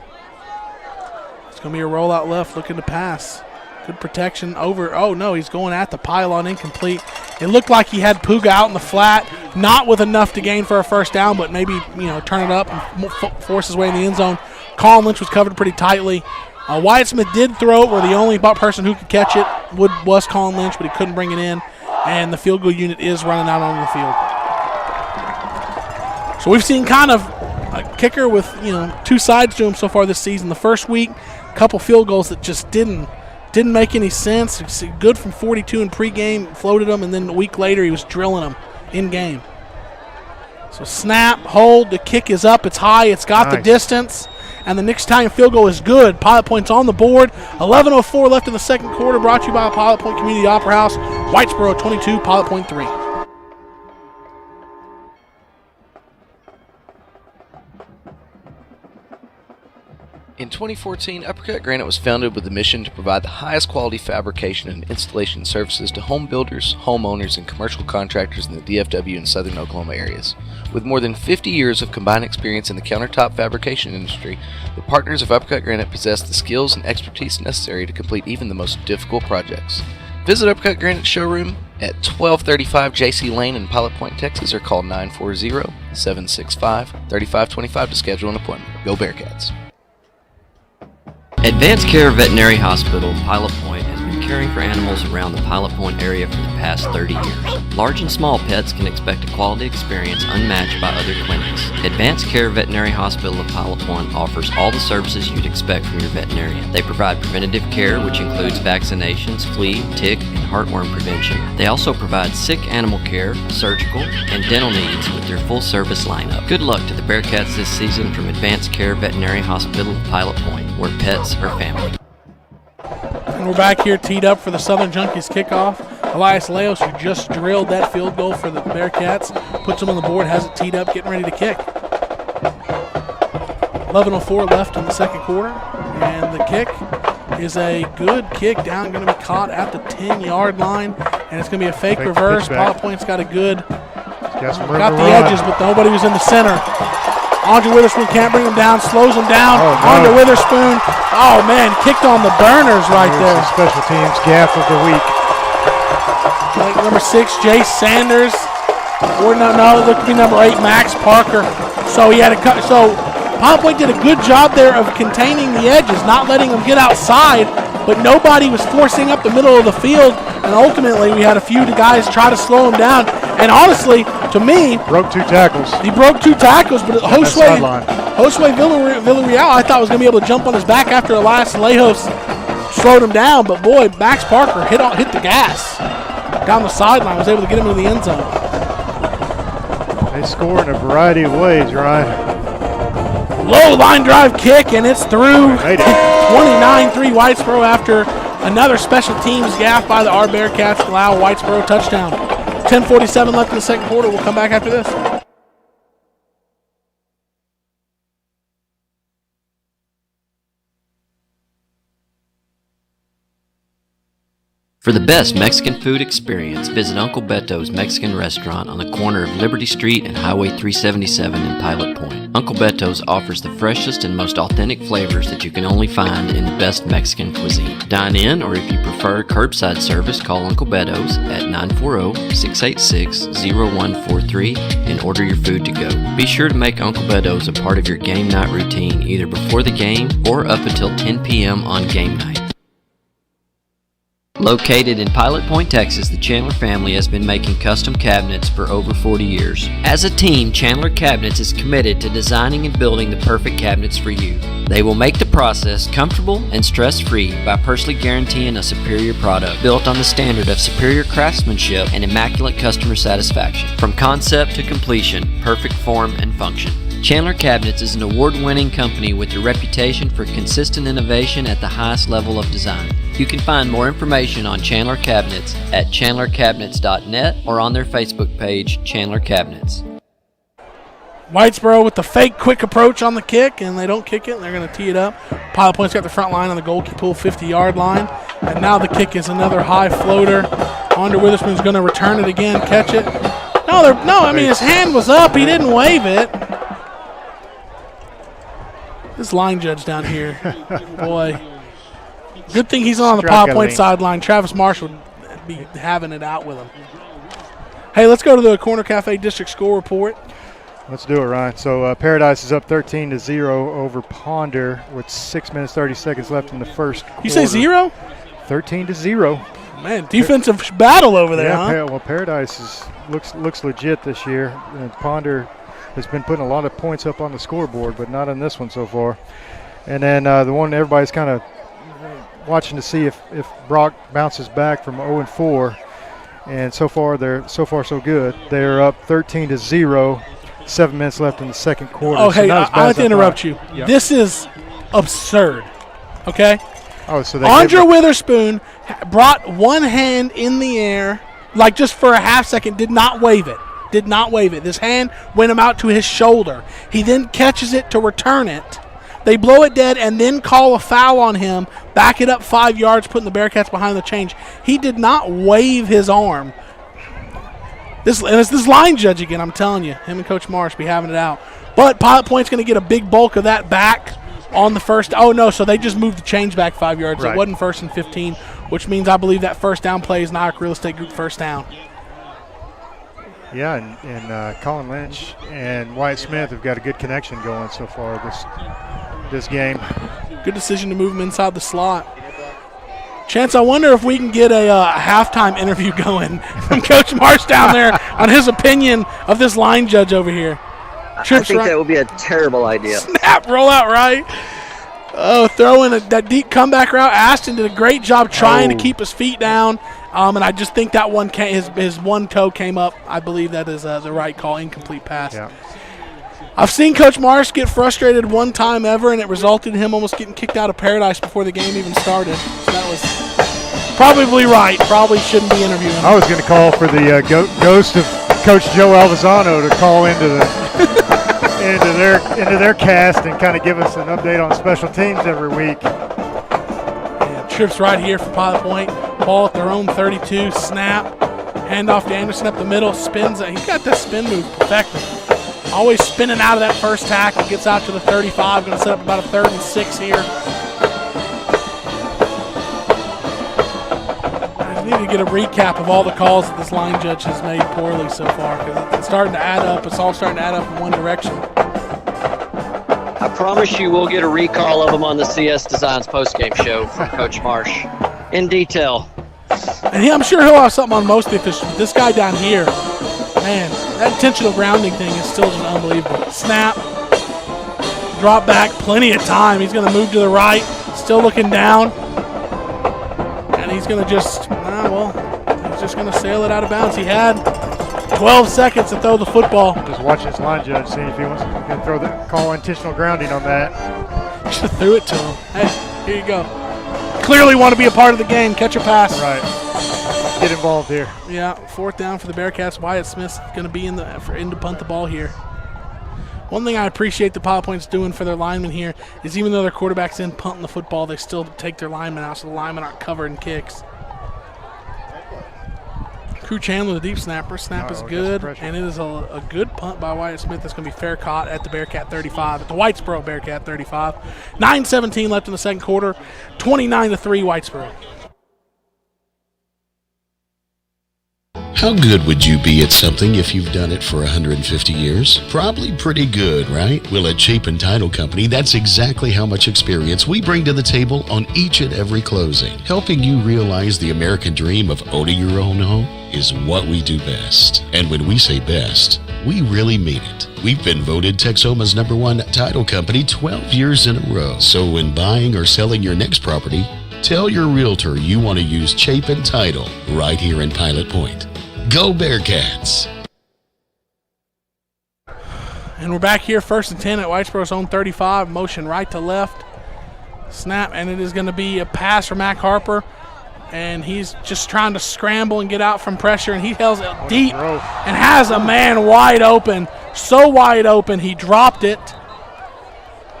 It's going to be a rollout left looking to pass. Good protection over. Oh, no, he's going at the pylon, incomplete. It looked like he had Puga out in the flat, not with enough to gain for a first down, but maybe, turn it up and force his way in the end zone. Colin Lynch was covered pretty tightly. Wyatt Smith did throw it where the only person who could catch it was Colin Lynch, but he couldn't bring it in, and the field goal unit is running out onto the field. So we've seen kind of a kicker with, 2 sides to him so far this season. The first week, a couple field goals that just didn't make any sense. It's good from 42 in pregame, floated them, and then a week later he was drilling them in game. So snap, hold, the kick is up, it's high, it's got the distance. And the next Italian field goal is good. Pilot Point's on the board. 11:04 left in the second quarter. Brought to you by Pilot Point Community Opera House. Whitesboro 22, Pilot Point 3. In 2014, Uppercut Granite was founded with the mission to provide the highest quality fabrication and installation services to home builders, homeowners, and commercial contractors in the DFW and southern Oklahoma areas. With more than 50 years of combined experience in the countertop fabrication industry, the partners of Uppercut Granite possess the skills and expertise necessary to complete even the most difficult projects. Visit Uppercut Granite showroom at 1235 JC Lane in Pilot Point, Texas, or call 940-765-3525 to schedule an appointment. Go Bearcats! Advanced Care Veterinary Hospital, Pilot Point, has been caring for animals around the Pilot Point area for the past 30 years. Large and small pets can expect a quality experience unmatched by other clinics. Advanced Care Veterinary Hospital of Pilot Point offers all the services you'd expect from your veterinarian. They provide preventative care, which includes vaccinations, flea, tick, and heartworm prevention. They also provide sick animal care, surgical, and dental needs with their full-service lineup. Good luck to the Bearcats this season from Advanced Care Veterinary Hospital of Pilot Point, where pets are family. And we're back here teed up for the Southern Junkies kickoff. Elias Leos, who just drilled that field goal for the Bearcats, puts them on the board, has it teed up, getting ready to kick. 11:04 left in the second quarter, and the kick is a good kick down, going to be caught at the 10-yard line, and it's going to be a fake reverse. Pilot Point's got a good, got the edges, but nobody was in the center. Andre Witherspoon can't bring him down, slows him down. Andre Witherspoon, oh man, kicked on the burners right there. Special teams gaffe of the week. Number 6, Jace Sanders. Or no, it looked to be number 8, Max Parker. So he had a cut. So Pilot Point did a good job there of containing the edges, not letting them get outside, but nobody was forcing up the middle of the field, and ultimately we had a few guys try to slow him down. And honestly, to me, broke 2 tackles. He broke 2 tackles, but Josue Villarreal, I thought was going to be able to jump on his back after Elias Lejos slowed him down, but boy, Max Parker hit the gas down the sideline, was able to get him into the end zone. They score in a variety of ways, Ryan. Low line drive kick, and it's through. 29-3 Whitesboro after another special teams gaff by the our Bearcats to allow Whitesboro touchdown. 10:47 left in the second quarter. We'll come back after this. For the best Mexican food experience, visit Uncle Beto's Mexican Restaurant on the corner of Liberty Street and Highway 377 in Pilot Point. Uncle Beto's offers the freshest and most authentic flavors that you can only find in the best Mexican cuisine. Dine in, or if you prefer curbside service, call Uncle Beto's at 940-686-0143 and order your food to go. Be sure to make Uncle Beto's a part of your game night routine either before the game or up until 10 p.m. on game night. Located in Pilot Point, Texas, the Chandler family has been making custom cabinets for over 40 years. As a team, Chandler Cabinets is committed to designing and building the perfect cabinets for you. They will make the process comfortable and stress-free by personally guaranteeing a superior product built on the standard of superior craftsmanship and immaculate customer satisfaction. From concept to completion, perfect form and function. Chandler Cabinets is an award-winning company with a reputation for consistent innovation at the highest level of design. You can find more information on Chandler Cabinets at chandlercabinets.net or on their Facebook page, Chandler Cabinets. Whitesboro with the fake quick approach on the kick, and they don't kick it, and they're going to tee it up. Pilot Point's got the front line on the goalkeeper pool 50-yard line, and now the kick is another high floater. Andre Witherspoon's going to return it again, catch it. I mean, his hand was up. He didn't wave it. This line judge down here, boy. Good thing he's on the Pilot Point sideline. Travis Marsh would be having it out with him. Hey, let's go to the Corner Cafe District score report. Let's do it, Ryan. So Paradise is up 13-0 over Ponder with 6 minutes 30 seconds left in the first quarter. You say 0? 13-0. Man, defensive battle over there, huh? Well, Paradise looks legit this year. And Ponder has been putting a lot of points up on the scoreboard, but not on this one so far. And then the one everybody's kind of watching to see if Brock bounces back from 0-4. And so far so good. They're up 13-0. 7 minutes left in the second quarter. Oh, hey, I'll have to interrupt you. Yep. This is absurd, okay? Oh, so Andre Witherspoon brought one hand in the air, like just for a half second, did not wave it. This hand went him out to his shoulder. He then catches it to return it. They blow it dead and then call a foul on him, back it up 5 yards, putting the Bearcats behind the change. He did not wave his arm. It's this line judge again, I'm telling you. Him and Coach Marsh be having it out. But Pilot Point's going to get a big bulk of that back on the first. Oh, no, so they just moved the change back 5 yards. Right. It wasn't 1st and 15, which means I believe that first down play is Nyack Real Estate Group first down. Yeah, and Colin Lynch and Wyatt Smith have got a good connection going so far this game. Good decision to move him inside the slot. Chance, I wonder if we can get a halftime interview going from Coach Marsh down there on his opinion of this line judge over here. I think that would be a terrible idea. Snap, roll out right. Oh, throwing that deep comeback route. Ashton did a great job trying to keep his feet down. And I just think that one his one toe came up. I believe that is the right call, incomplete pass. Yeah. I've seen Coach Marsh get frustrated one time ever, and it resulted in him almost getting kicked out of Paradise before the game even started. So that was probably right. Probably shouldn't be interviewing him. I was going to call for the ghost of Coach Joe Alvazano to call into their cast and kind of give us an update on special teams every week. Yeah, trips right here for Pilot Point. Ball at their own 32. Snap. Handoff to Anderson up the middle. Spins. He's got that spin move perfected. Always spinning out of that first tackle. Gets out to the 35. Going to set up about a 3rd and 6 here. I need to get a recap of all the calls that this line judge has made poorly so far, because it's starting to add up. It's all starting to add up in one direction. I promise you we'll get a recall of them on the CS Designs postgame show from Coach Marsh in detail. And I'm sure he'll have something on most of the officials. This guy down here, man, That intentional grounding thing is still just unbelievable. Snap. Drop back. Plenty of time. He's going to move to the right. Still looking down. And he's going to just, he's just going to sail it out of bounds. He had 12 seconds to throw the football. Just watch this line judge, see if he wants to call intentional grounding on that. Should have threw it to him. Hey, here you go. Clearly want to be a part of the game. Catch a pass. Right. Get involved here. Yeah, 4th down for the Bearcats. Wyatt Smith's going to be in to punt the ball here. One thing I appreciate the Pilot Point's doing for their linemen here is even though their quarterback's in punting the football, they still take their linemen out so the linemen aren't covered in kicks. Crew Chandler, the deep snapper. Snap is good, and it is a good punt by Wyatt Smith. That's going to be fair caught at the Bearcat 35, at the Whitesboro Bearcat 35. 9:17 left in the second quarter. 29-3 Whitesboro. How good would you be at something if you've done it for 150 years? Probably pretty good, right? Well, at Cheap & Title Company, that's exactly how much experience we bring to the table on each and every closing. Helping you realize the American dream of owning your own home is what we do best. And when we say best, we really mean it. We've been voted Texoma's #1 title company 12 years in a row. So when buying or selling your next property, tell your realtor you want to use Cheap & Title right here in Pilot Point. Go Bearcats! And we're back here, 1st and 10 at Whitesboro's own 35. Motion right to left. Snap, and it is going to be a pass for Mac Harper. And he's just trying to scramble and get out from pressure, and he held it deep and has a man wide open. So wide open, he dropped it.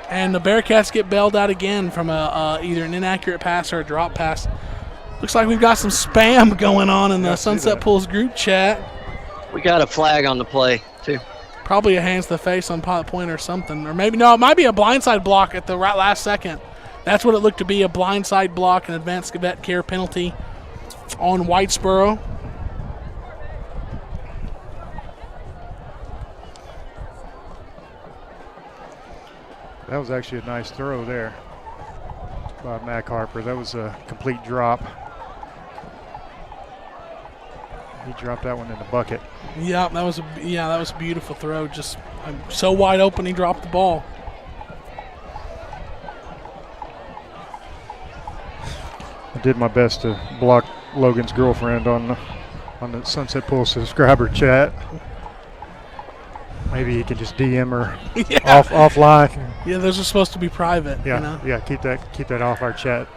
And the Bearcats get bailed out again from either an inaccurate pass or a drop pass. Looks like we've got some spam going on in the Sunset Pools group chat. We got a flag on the play, too. Probably a hands to the face on Pilot Point or something. Or maybe, no, it might be a blindside block at the right last second. That's what it looked to be, a blindside block, an advanced vet care penalty on Whitesboro. That was actually a nice throw there by Mac Harper. That was a complete drop. He dropped that one in the bucket. Yeah, that was a beautiful throw. Just so wide open, he dropped the ball. I did my best to block Logan's girlfriend on the Sunset Pool subscriber chat. Maybe you can just DM her offline. Yeah, those are supposed to be private. Yeah, you know? Yeah. Keep that off our chat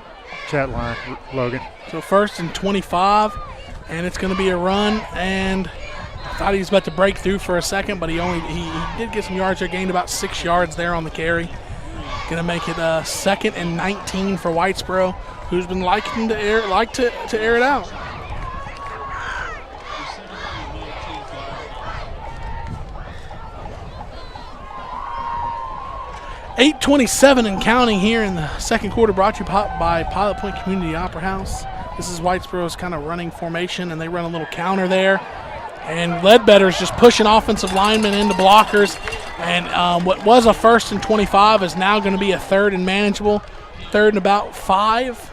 line, Logan. So 1st and 25, and it's going to be a run. And I thought he was about to break through for a second, but he did get some yards there. Gained about 6 yards there on the carry. Going to make it 2nd and 19 for Whitesboro, who's been liking to air it out. .8:27 and counting here in the second quarter, brought to you by Pilot Point Community Opera House. This is Whitesboro's kind of running formation, and they run a little counter there. And Ledbetter's just pushing offensive linemen into blockers. And what was a 1st and 25 is now going to be a 3rd and manageable. 3rd and about 5.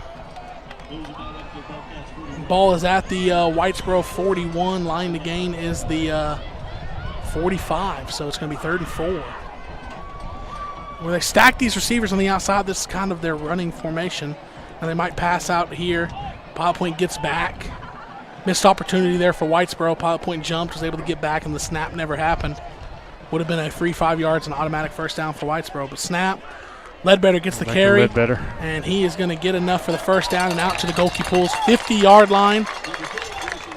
Ball is at the Whitesboro 41. Line to gain is the 45, so it's going to be 3rd and 4. Where they stack these receivers on the outside, this is kind of their running formation. And they might pass out here. Pilot Point gets back. Missed opportunity there for Whitesboro. Pilot Point jumped, was able to get back, and the snap never happened. Would have been a free 5 yards and automatic 1st down for Whitesboro. But snap, Ledbetter gets the carry. Ledbetter. And he is going to get enough for the 1st down and out to the Goalkeeper Pools 50-yard line.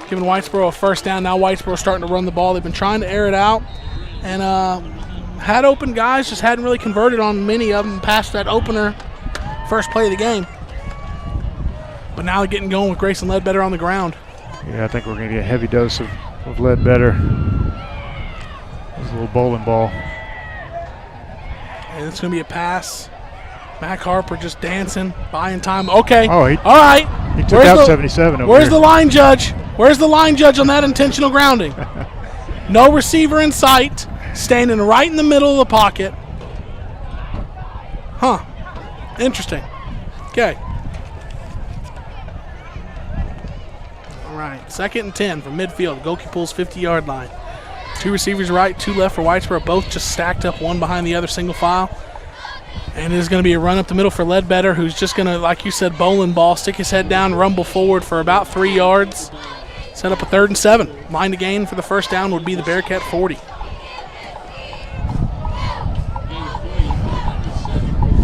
Giving Whitesboro a 1st down. Now Whitesboro starting to run the ball. They've been trying to air it out. And had open guys, just hadn't really converted on many of them past that opener first play of the game. But now they're getting going with Grayson Ledbetter on the ground. Yeah, I think we're going to get a heavy dose of Ledbetter. It's a little bowling ball. And it's going to be a pass. Mac Harper just dancing, buying time. Okay. Oh, all right. He took out 77 over Where's here. the line judge? Where's the line judge on that intentional grounding? No receiver in sight. Standing right in the middle of the pocket. Huh. Interesting. Okay. All right. 2nd and 10 from midfield. Goalkeeper Pools 50-yard line. Two receivers right, two left for Whitesboro, both just stacked up one behind the other, single file. And it is going to be a run up the middle for Ledbetter, who's just going to, like you said, bowling ball, stick his head down, rumble forward for about 3 yards. Set up a 3rd and 7. Line to gain for the first down would be the Bearcat 40.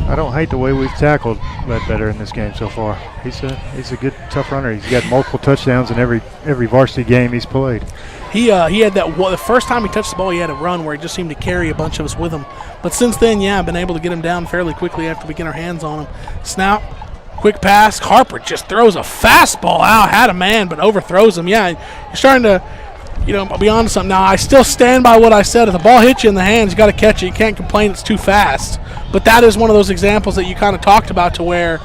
I don't hate the way we've tackled Ledbetter in this game so far. He's a good, tough runner. He's got multiple touchdowns in every varsity game he's played. He had that the first time he touched the ball, he had a run where he just seemed to carry a bunch of us with him. But since then, I've been able to get him down fairly quickly after we get our hands on him. Snap, quick pass. Harper just throws a fastball out, had a man, but overthrows him. Yeah, you're starting to, be on to something. Now, I still stand by what I said. If the ball hits you in the hands, you got to catch it. You can't complain it's too fast. But that is one of those examples that you kind of talked about to where,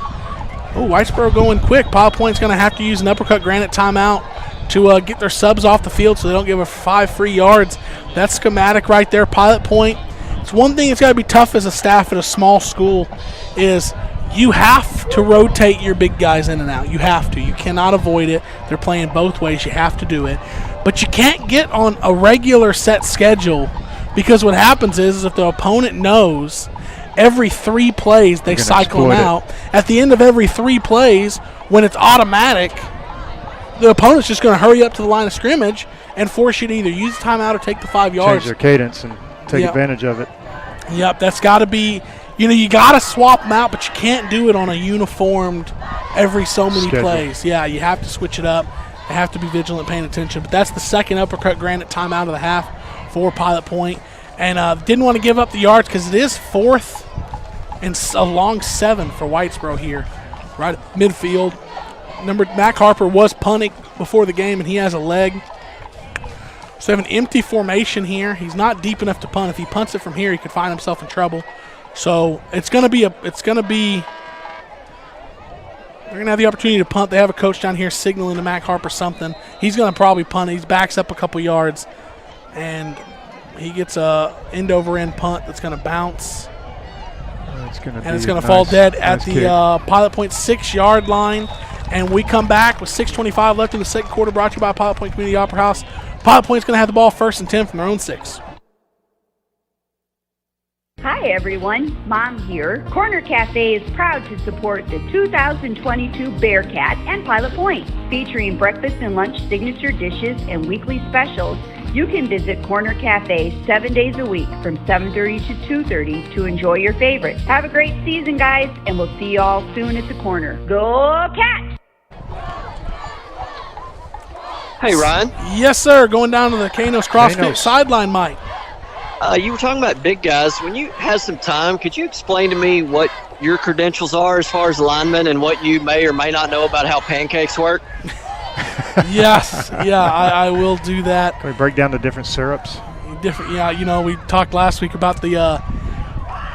Whitesboro going quick. Pilot Point's going to have to use an uppercut granite timeout to get their subs off the field so they don't give a 5 free yards. That's schematic right there. Pilot Point. It's one thing that's got to be tough as a staff at a small school is you have to rotate your big guys in and out. You have to. You cannot avoid it. They're playing both ways. You have to do it. But you can't get on a regular set schedule because what happens is if the opponent knows every 3 plays they cycle them out. At the end of every 3 plays, when it's automatic, the opponent's just going to hurry up to the line of scrimmage and force you to either use timeout or take the 5 yards. Change their cadence and take advantage of it. Yep, that's got to be, you got to swap them out, but you can't do it on a uniformed every so many plays. Yeah, you have to switch it up. They have to be vigilant, paying attention. But that's the second uppercut granite timeout of the half for Pilot Point. And didn't want to give up the yards because it is 4th and a long 7 for Whitesboro here, right at midfield. Mac Harper was punting before the game, and he has a leg. So they have an empty formation here. He's not deep enough to punt. If he punts it from here, he could find himself in trouble. So it's going to be they're going to have the opportunity to punt. They have a coach down here signaling to Mac Harper something. He's going to probably punt. He backs up a couple yards, and he gets a end-over-end punt that's going to bounce. It's going to fall dead at the Pilot Point 6-yard line. And we come back with 6:25 left in the second quarter, brought to you by Pilot Point Community Opera House. Pilot Point's going to have the ball 1st and 10 from their own 6. Hi everyone, Mom here. Corner Cafe is proud to support the 2022 Bearcat and Pilot Point. Featuring breakfast and lunch signature dishes and weekly specials, you can visit Corner Cafe 7 days a week from 7:30 to 2:30 to enjoy your favorites. Have a great season, guys, and we'll see you all soon at the corner. Go Cats! Hey, Ryan. Yes, sir. Going down to the Kanos CrossFit sideline, Mike. You were talking about big guys. When you had some time, could you explain to me what your credentials are as far as linemen and what you may or may not know about how pancakes work? Yes. Yeah, I will do that. Can we break down the different syrups? We talked last week about the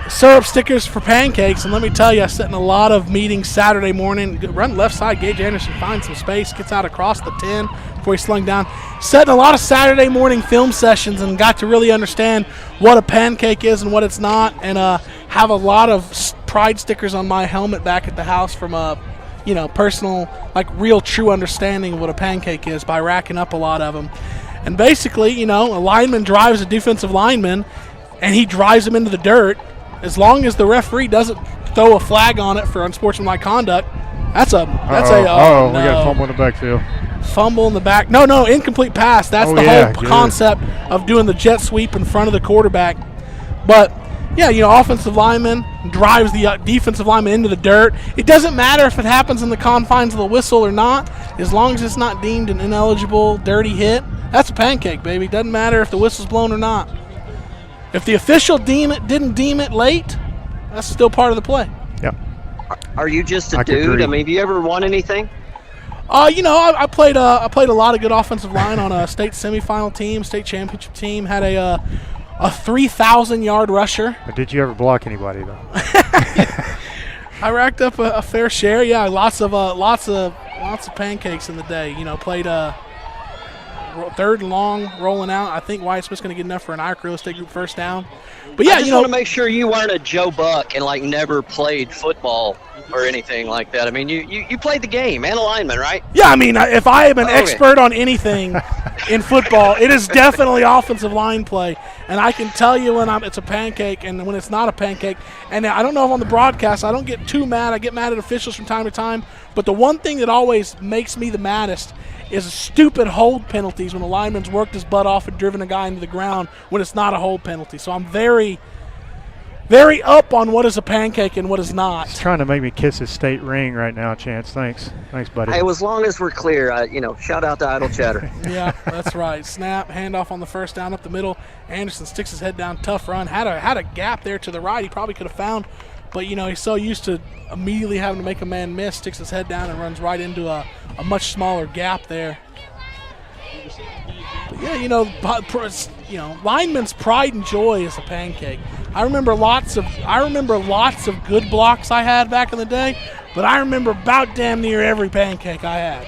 syrup stickers for pancakes, and let me tell you, I sat in a lot of meetings Saturday morning. Run left side, Gage Anderson finds some space, gets out across the 10 before he slung down. Sat in a lot of Saturday morning film sessions and got to really understand what a pancake is and what it's not, and have a lot of pride stickers on my helmet back at the house from a personal, real true understanding of what a pancake is by racking up a lot of them. And basically, a lineman drives a defensive lineman, and he drives him into the dirt. As long as the referee doesn't throw a flag on it for unsportsmanlike conduct, we got a fumble in the backfield. Fumble in the back. No, incomplete pass. That's the whole concept of doing the jet sweep in front of the quarterback. But, offensive lineman drives the defensive lineman into the dirt. It doesn't matter if it happens in the confines of the whistle or not. As long as it's not deemed an ineligible, dirty hit, that's a pancake, baby. Doesn't matter if the whistle's blown or not. If the official didn't deem it late, that's still part of the play. Yep. Are you just a dude? I mean, have you ever won anything? I played a lot of good offensive line on a state semifinal team, state championship team. Had a 3,000-yard rusher. But did you ever block anybody though? I racked up a fair share. Yeah, lots of pancakes in the day. Played third and long, rolling out. I think Whitesboro's going to get enough for an Ike Real Estate Group first down. But I just want to make sure you weren't a Joe Buck and never played football or anything like that. I mean, you played the game and a lineman, right? Yeah, I mean, if I am an expert on anything, in football. It is definitely offensive line play, and I can tell you when it's a pancake and when it's not a pancake. And I don't know if on the broadcast I don't get too mad. I get mad at officials from time to time, but the one thing that always makes me the maddest is stupid hold penalties when a lineman's worked his butt off and driven a guy into the ground when it's not a hold penalty. So I'm very, very up on what is a pancake and what is not. He's trying to make me kiss his state ring right now, Chance. Thanks, buddy. Hey, as long as we're clear, shout out to Idle Chatter. Yeah, that's right. Snap, handoff on the first down up the middle. Anderson sticks his head down, tough run. Had a gap there to the right he probably could have found, but he's so used to immediately having to make a man miss, sticks his head down and runs right into a much smaller gap there. But yeah, lineman's pride and joy is a pancake. I remember lots of good blocks I had back in the day, but I remember about damn near every pancake I had.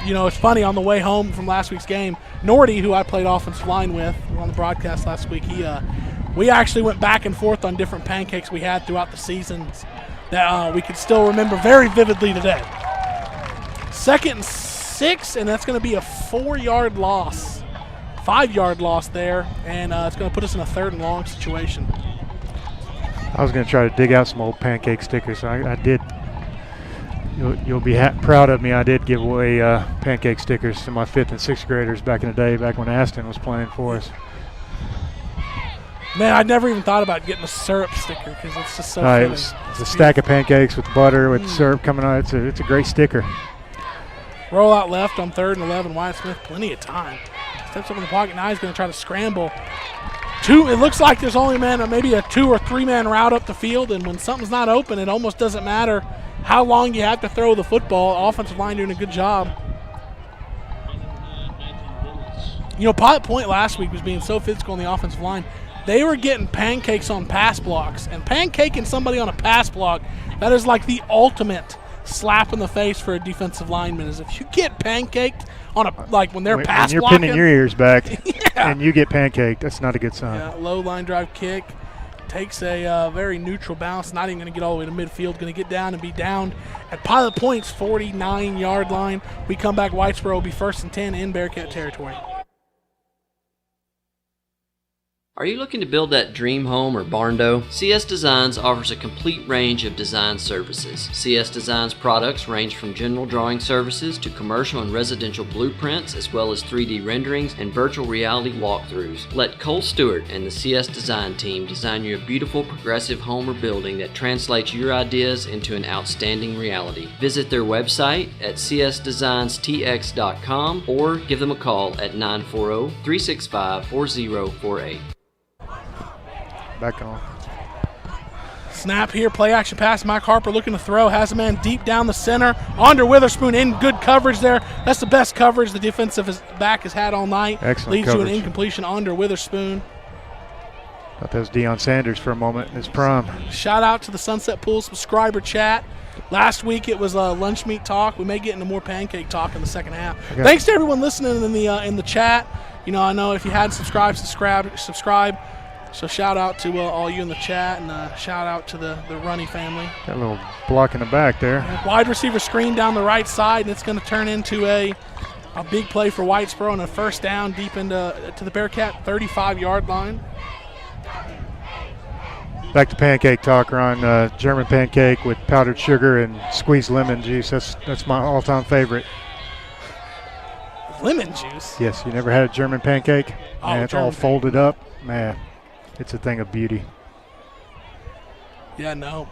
It's funny, on the way home from last week's game, Nordy, who I played offensive line with on the broadcast last week, we actually went back and forth on different pancakes we had throughout the seasons that we could still remember very vividly today. 2nd and 6, and that's going to be a 4-yard loss. 5-yard loss there, and it's going to put us in a 3rd and long situation. I was going to try to dig out some old pancake stickers. I did. You'll be proud of me. I did give away pancake stickers to my 5th and 6th graders back in the day, back when Aston was playing for us. Man, I never even thought about getting a syrup sticker because it's just so funny. It's a stack of pancakes with butter with syrup coming out. It's a great sticker. Roll out left on 3rd and 11. Wyatt Smith, plenty of time. Steps up in the pocket. Now he's going to try to scramble. It looks like there's only maybe a 2 or 3 man route up the field, and when something's not open, it almost doesn't matter how long you have to throw the football. Offensive line doing a good job. Pilot Point last week was being so physical on the offensive line. They were getting pancakes on pass blocks, and pancaking somebody on a pass block, that is like the ultimate slap in the face for a defensive lineman. Is if you get pancaked on when they're pass blocking. When you're pinning your ears back and you get pancaked, that's not a good sign. Yeah, low line drive kick. Takes a very neutral bounce, not even going to get all the way to midfield, going to get down and be downed at Pilot Point's 49-yard line. We come back, Whitesboro will be 1st and 10 in Bearcat territory. Are you looking to build that dream home or barn-dough? CS Designs offers a complete range of design services. CS Designs products range from general drawing services to commercial and residential blueprints, as well as 3D renderings and virtual reality walkthroughs. Let Cole Stewart and the CS Design team design you a beautiful progressive home or building that translates your ideas into an outstanding reality. Visit their website at csdesignstx.com or give them a call at 940-365-4048. Back on. Snap here, play action pass. Mike Harper looking to throw, has a man deep down the center. Under Witherspoon in good coverage there. That's the best coverage the defensive back has had all night. Excellent Leads coverage. to an incompletion under Witherspoon. Thought that was Deion Sanders for a moment in his prime. Shout out to the Sunset Pool subscriber chat. Last week it was lunch meat talk. We may get into more pancake talk in the second half. Okay. Thanks to everyone listening in the chat. I know if you hadn't subscribed. So shout out to all you in the chat, and shout out to the Runny family. Got a little block in the back there. Wide receiver screen down the right side, and it's going to turn into a big play for Whitesboro and a 1st down deep into the Bearcat 35-yard line. Back to pancake talk, Ron. German pancake with powdered sugar and squeezed lemon juice. That's my all-time favorite. Lemon juice? Yes, you never had a German pancake? Oh, Man, it's all folded up. Man, it's a thing of beauty. Yeah, no.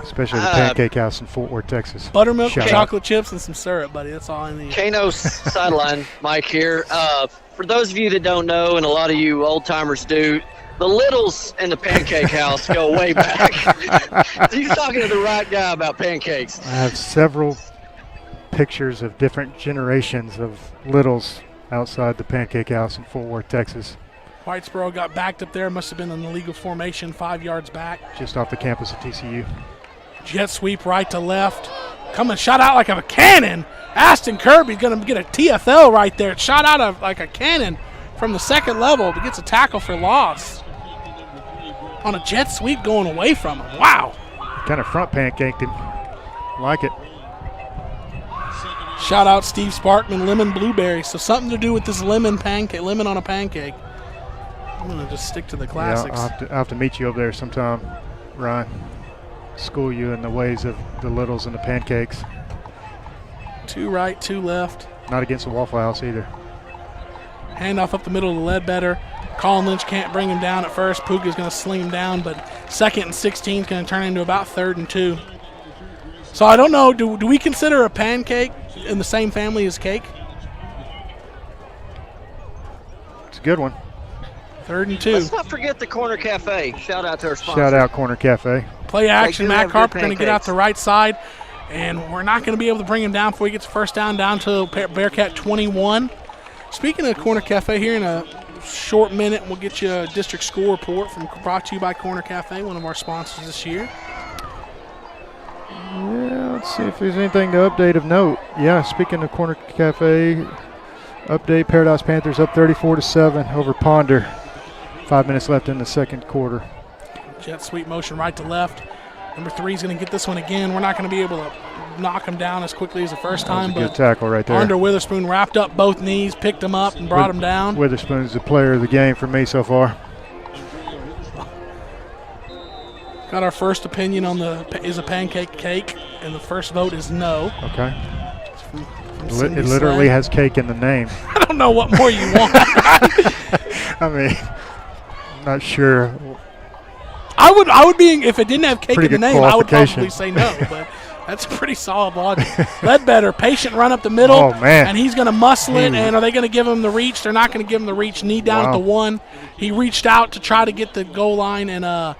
Especially the Pancake House in Fort Worth, Texas. Buttermilk, Shout chocolate out. chips, and some syrup, buddy. That's all I need. Kano's sideline, Mike here. For those of you that don't know, and a lot of you old-timers do, the Littles and the Pancake House go way back. So you're talking to the right guy about pancakes. I have several pictures of different generations of Littles outside the Pancake House in Fort Worth, Texas. Whitesboro got backed up there. Must have been in the legal formation 5 yards back. Just off the campus of TCU. Jet sweep right to left. Coming shot out like a cannon. Aston Kirby's going to get a TFL right there. Shot out like a cannon from the second level, but gets a tackle for loss. On a jet sweep going away from him. Wow. Kind of front pancaked him. Like it. Shout out Steve Sparkman, lemon blueberry. So something to do with this lemon on a pancake. I'm going to just stick to the classics. Yeah, I'll have to meet you over there sometime, Ryan. School you in the ways of the littles and the pancakes. 2 right, 2 left. Not against the Waffle House either. Handoff up the middle to Ledbetter. Colin Lynch can't bring him down at first. Puga's going to sling him down, but 2nd and 16 is going to turn into about 3rd and 2. So I don't know, do we consider a pancake in the same family as cake? It's a good one. 3rd and 2. Let's not forget the Corner Cafe. Shout out to our sponsor. Shout out Corner Cafe. Play action. Matt Carper going to get out the right side, and we're not going to be able to bring him down before he gets the first down to Bearcat 21. Speaking of Corner Cafe, here in a short minute, we'll get you a district school report brought to you by Corner Cafe, one of our sponsors this year. Yeah, let's see if there's anything to update of note. Yeah, speaking of Corner Cafe, update, Paradise Panthers up 34-7 over Ponder. 5 minutes left in the second quarter. Jet sweep motion right to left. Number 3 is going to get this one again. We're not going to be able to knock him down as quickly as the first time. That was a good tackle right there. Under Witherspoon wrapped up both knees, picked him up, and brought him down. Witherspoon's the player of the game for me so far. Got our first opinion on is a pancake cake, and the first vote is no. Okay. From It literally has cake in the name. I don't know what more you want. I mean, I'm not sure. I would be, if it didn't have cake in the name, I would probably say no, but that's pretty solid logic. Ledbetter, patient run up the middle, and he's going to muscle it, and are they going to give him the reach? They're not going to give him the reach. Knee down at the 1. He reached out to try to get the goal line, and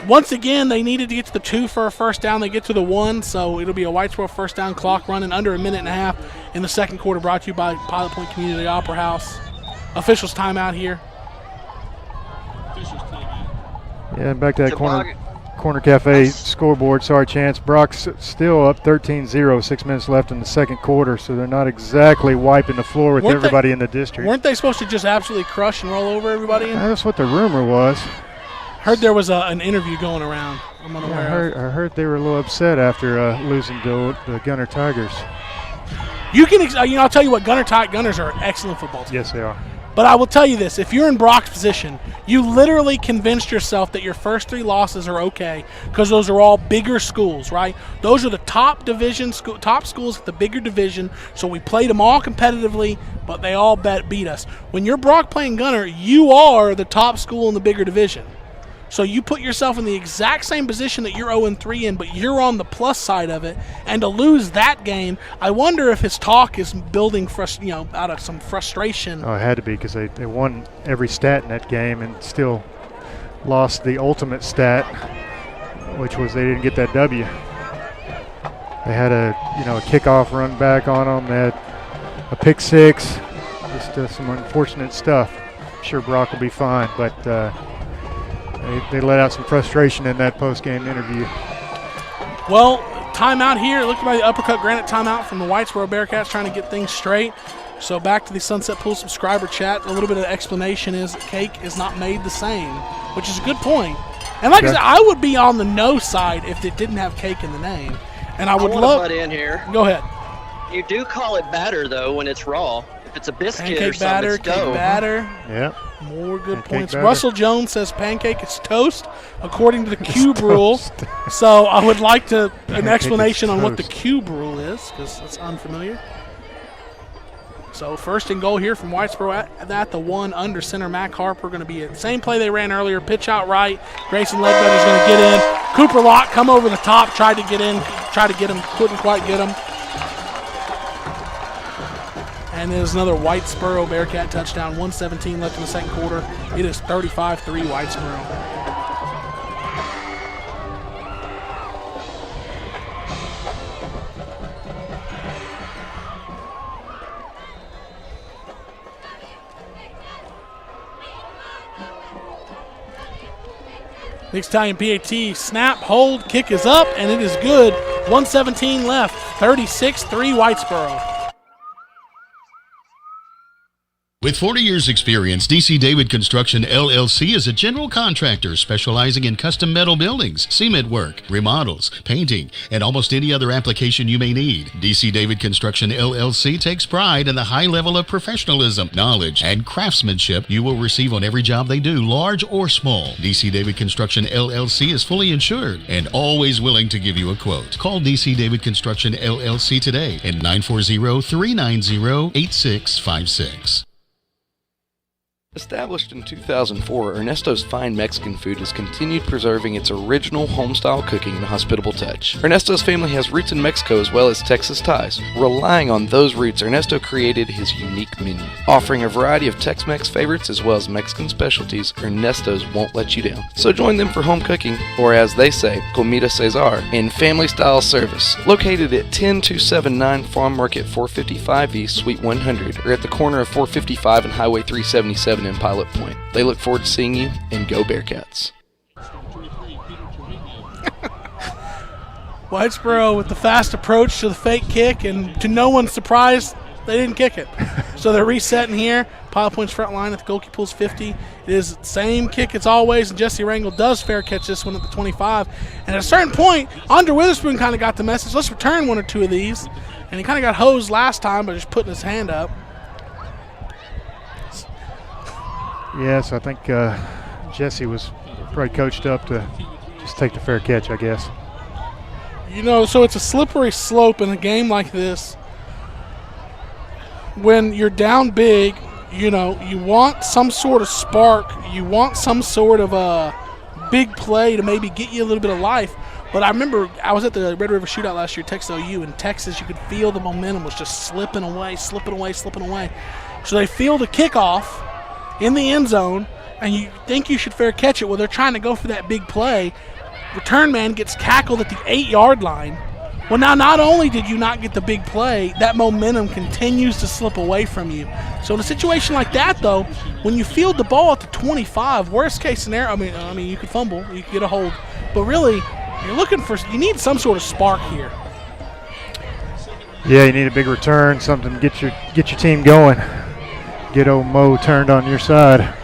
once again, they needed to get to the 2 for a first down. They get to the 1, so it'll be a Whitesboro first down, clock running under a minute and a half in the second quarter, brought to you by Pilot Point Community Opera House. Officials timeout here. Yeah, back to that Corner Cafe scoreboard. Sorry, Chance. Brock's still up 13-0, 6 minutes left in the second quarter, so they're not exactly wiping the floor with everybody in the district. Weren't they supposed to just absolutely crush and roll over everybody? That's what the rumor was. Heard there was an interview going around. I'm unaware of. I heard they were a little upset after losing to the Gunner Tigers. I'll tell you what, Gunners are an excellent football team. Yes, they are. But I will tell you this, if you're in Brock's position, you literally convinced yourself that your first 3 losses are okay because those are all bigger schools, right? Those are the top schools at the bigger division, so we played them all competitively, but they all beat us. When you're Brock playing Gunner, you are the top school in the bigger division. So you put yourself in the exact same position that you're 0-3 in, but you're on the plus side of it. And to lose that game, I wonder if his talk is building out of some frustration. Oh, it had to be because they won every stat in that game and still lost the ultimate stat, which was they didn't get that W. They had a kickoff run back on them. They had a pick 6. Just some unfortunate stuff. I'm sure Brock will be fine, but they let out some frustration in that post-game interview. Well, timeout here. Look at the uppercut granite timeout from the Whitesboro Bearcats trying to get things straight. So back to the Sunset Pool subscriber chat. A little bit of the explanation is cake is not made the same, which is a good point. And like I said, I would be on the no side if it didn't have cake in the name. And I would love to butt in here. Go ahead. You do call it batter, though, when it's raw. If it's a biscuit pancake or something, it's dough. Cake batter. Yep. More good pancake points. batter. Russell Jones says pancake is toast, according to the cube rule. So I would like an explanation on what the cube rule is, because it's unfamiliar. So first and goal here from Whitesboro at the 1 under center. Mac Harper going to be it. Same play they ran earlier. Pitch out right. Grayson Ledbetter's going to get in. Cooper Locke come over the top, tried to get him, couldn't quite get him. And there's another Whitesboro Bearcat touchdown. 1:17 left in the second quarter. It is 35-3 Whitesboro. Nick Stallion PAT, snap, hold, kick is up, and it is good. 1:17 left, 36-3 Whitesboro. With 40 years' experience, DC David Construction LLC is a general contractor specializing in custom metal buildings, cement work, remodels, painting, and almost any other application you may need. DC David Construction LLC takes pride in the high level of professionalism, knowledge, and craftsmanship you will receive on every job they do, large or small. DC David Construction LLC is fully insured and always willing to give you a quote. Call DC David Construction LLC today at 940-390-8656. Established in 2004, Ernesto's Fine Mexican Food has continued preserving its original home-style cooking and hospitable touch. Ernesto's family has roots in Mexico as well as Texas ties. Relying on those roots, Ernesto created his unique menu. Offering a variety of Tex-Mex favorites as well as Mexican specialties, Ernesto's won't let you down. So join them for home cooking, or as they say, Comida Cesar, in family-style service. Located at 10279 Farm Market 455 East, Suite 100, or at the corner of 455 and Highway 377 in Pilot Point. They look forward to seeing you, and go Bearcats. Whitesboro with the fast approach to the fake kick, and to no one's surprise, they didn't kick it. So they're resetting here. Pilot Point's front line at the goalkeeper pulls 50. It is the same kick as always, and Jesse Rangel does fair catch this one at the 25. And at a certain point, Andre Witherspoon kind of got the message, let's return one or two of these. And he kind of got hosed last time by just putting his hand up. Yes, I think Jesse was probably coached up to just take the fair catch, I guess. You know, so it's a slippery slope in a game like this. When you're down big, you know, you want some sort of spark. You want some sort of a big play to maybe get you a little bit of life. But I remember I was at the Red River Shootout last year, Texas OU. In Texas, you could feel the momentum was just slipping away. So they field a kickoff in the end zone, and you think you should fair catch it. Well, they're trying to go for that big play. Return man gets tackled at the 8-yard line. Well, now not only did you not get the big play, that momentum continues to slip away from you. So in a situation like that, though, when you field the ball at the 25, worst case scenario, I mean, you could fumble, you could get a hold, but really, you need some sort of spark here. Yeah, you need a big return, something to get your team going. Get old Mo turned on your side.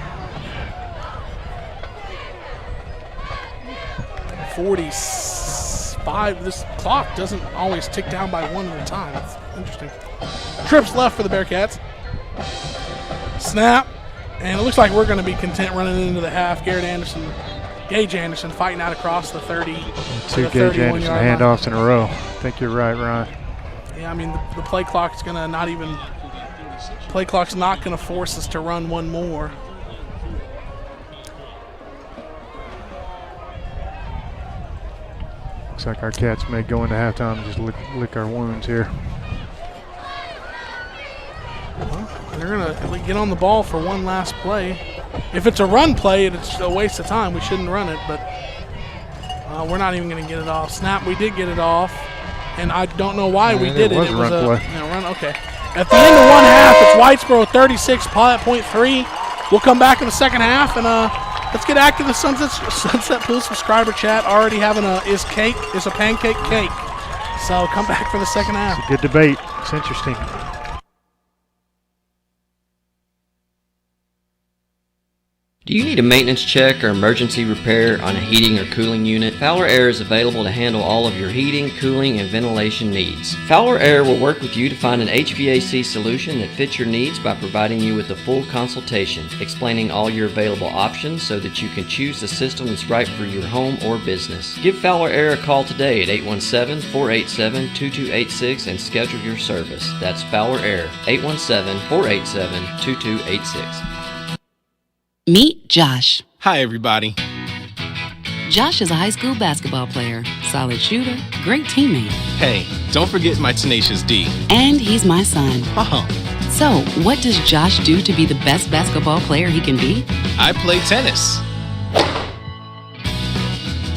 45. This clock doesn't always tick down by one at a time. That's interesting. Trips left for the Bearcats. Snap. And it looks like we're going to be content running into the half. Gage Anderson fighting out across the 30. Two Gage Anderson handoffs in a row. I think you're right, Ryan. Yeah, I mean, the play clock's going to not even – play clock's not going to force us to run one more. Looks like our Cats may go into halftime and just lick our wounds here. Well, they're going to get on the ball for one last play. If it's a run play, it's a waste of time. We shouldn't run it, but we're not even going to get it off. Snap, we did get it off, and I don't know why we did it. It was a run play. Run, okay. At the end of one half, it's Whitesboro 36, Pilot Point 3. We'll come back in the second half, and let's get active in the Sunset Pool subscriber chat. Already having is a pancake cake. So come back for the second half. It's a good debate. It's interesting. Do you need a maintenance check or emergency repair on a heating or cooling unit? Fowler Air is available to handle all of your heating, cooling, and ventilation needs. Fowler Air will work with you to find an HVAC solution that fits your needs by providing you with a full consultation, explaining all your available options so that you can choose the system that's right for your home or business. Give Fowler Air a call today at 817-487-2286 and schedule your service. That's Fowler Air, 817-487-2286. Meet Josh. Hi, everybody. Josh is a high school basketball player, solid shooter, great teammate. Hey, don't forget my tenacious D. And he's my son. Oh. So, what does Josh do to be the best basketball player he can be? I play tennis.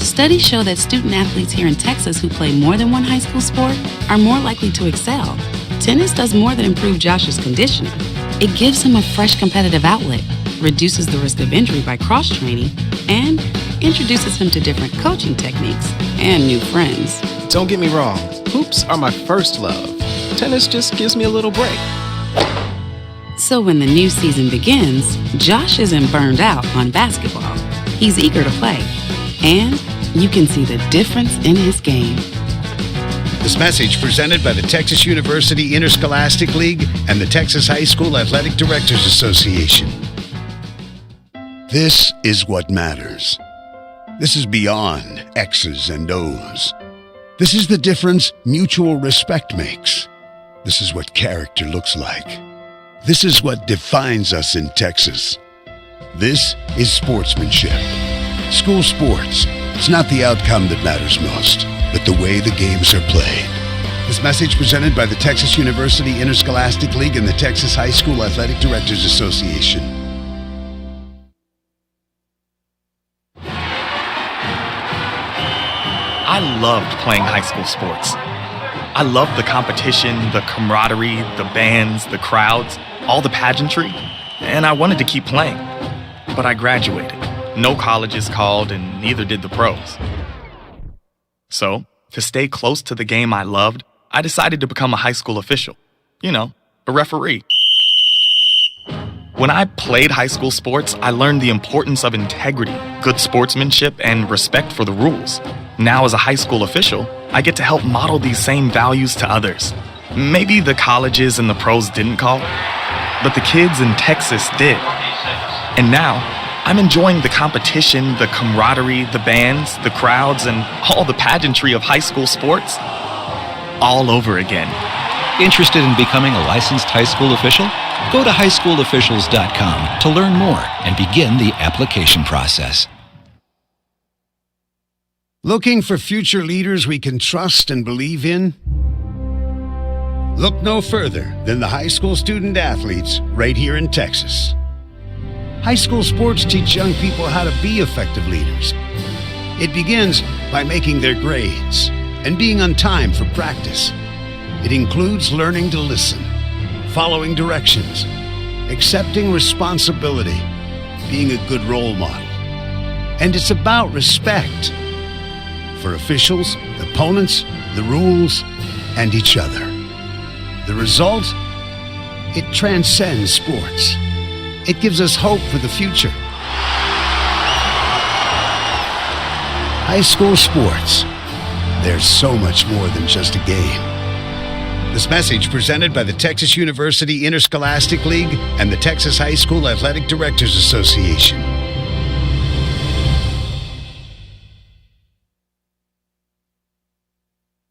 Studies show that student athletes here in Texas who play more than one high school sport are more likely to excel. Tennis does more than improve Josh's conditioning. It gives him a fresh competitive outlet, reduces the risk of injury by cross-training, and introduces him to different coaching techniques and new friends. Don't get me wrong, hoops are my first love. Tennis just gives me a little break. So when the new season begins, Josh isn't burned out on basketball. He's eager to play. And you can see the difference in his game. This message presented by the Texas University Interscholastic League and the Texas High School Athletic Directors Association. This is what matters. This is beyond X's and O's. This is the difference mutual respect makes. This is what character looks like. This is what defines us in Texas. This is sportsmanship. School sports. It's not the outcome that matters most, but the way the games are played. This message presented by the Texas University Interscholastic League and the Texas High School Athletic Directors Association. I loved playing high school sports. I loved the competition, the camaraderie, the bands, the crowds, all the pageantry, and I wanted to keep playing. But I graduated. No colleges called, and neither did the pros. So, to stay close to the game I loved, I decided to become a high school official. You know, a referee. When I played high school sports, I learned the importance of integrity, good sportsmanship, and respect for the rules. Now, as a high school official, I get to help model these same values to others. Maybe the colleges and the pros didn't call, but the kids in Texas did. And now, I'm enjoying the competition, the camaraderie, the bands, the crowds, and all the pageantry of high school sports all over again. Interested in becoming a licensed high school official? Go to highschoolofficials.com to learn more and begin the application process. Looking for future leaders we can trust and believe in? Look no further than the high school student athletes right here in Texas. High school sports teach young people how to be effective leaders. It begins by making their grades and being on time for practice. It includes learning to listen, following directions, accepting responsibility, being a good role model. And it's about respect for officials, opponents, the rules, and each other. The result? It transcends sports. It gives us hope for the future. High school sports. There's so much more than just a game. This message presented by the Texas University Interscholastic League and the Texas High School Athletic Directors Association.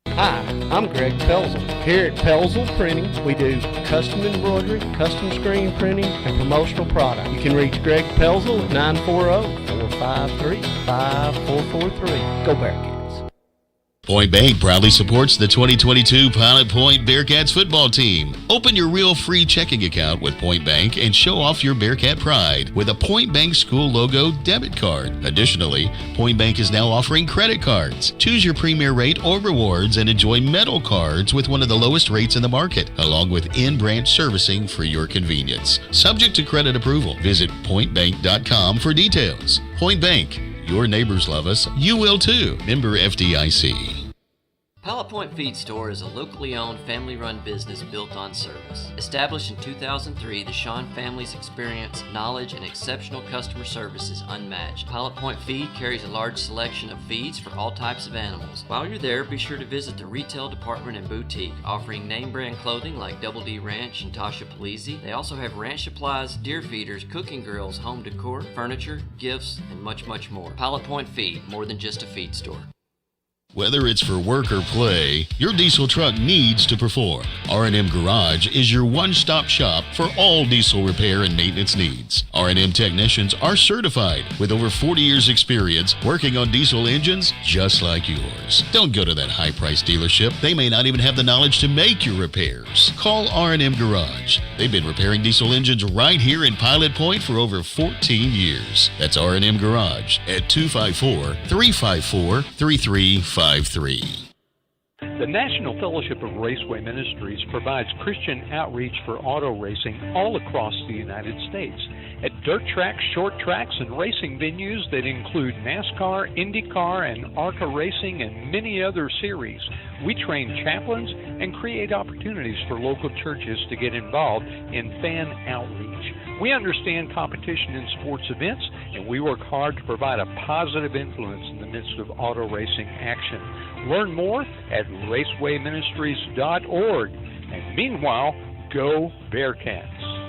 Hi, I'm Greg Pelzel. Here at Pelzel Printing, we do custom embroidery, custom screen printing, and promotional product. You can reach Greg Pelzel at 940-453-5443. Go Bearcats. Point Bank proudly supports the 2022 Pilot Point Bearcats football team. Open your real free checking account with Point Bank and show off your Bearcat pride with a Point Bank school logo debit card. Additionally, Point Bank is now offering credit cards. Choose your premier rate or rewards and enjoy metal cards with one of the lowest rates in the market, along with in-branch servicing for your convenience. Subject to credit approval. Visit pointbank.com for details. Point Bank. Your neighbors love us. You will too. Member FDIC. Pilot Point Feed Store is a locally owned, family-run business built on service. Established in 2003, the Shawn family's experience, knowledge, and exceptional customer service is unmatched. Pilot Point Feed carries a large selection of feeds for all types of animals. While you're there, be sure to visit the retail department and boutique, offering name-brand clothing like Double D Ranch and Tasha Palese. They also have ranch supplies, deer feeders, cooking grills, home decor, furniture, gifts, and much, much more. Pilot Point Feed, more than just a feed store. Whether it's for work or play, your diesel truck needs to perform. R&M Garage is your one-stop shop for all diesel repair and maintenance needs. R&M technicians are certified with over 40 years experience working on diesel engines just like yours. Don't go to that high-priced dealership. They may not even have the knowledge to make your repairs. Call R&M Garage. They've been repairing diesel engines right here in Pilot Point for over 14 years. That's R&M Garage at 254-354-3353. The National Fellowship of Raceway Ministries provides Christian outreach for auto racing all across the United States. at dirt tracks, short tracks, and racing venues that include NASCAR, IndyCar, and ARCA racing, and many other series. We train chaplains and create opportunities for local churches to get involved in fan outreach. We understand competition in sports events, and we work hard to provide a positive influence in the midst of auto racing action. Learn more at racewayministries.org. And meanwhile, go Bearcats.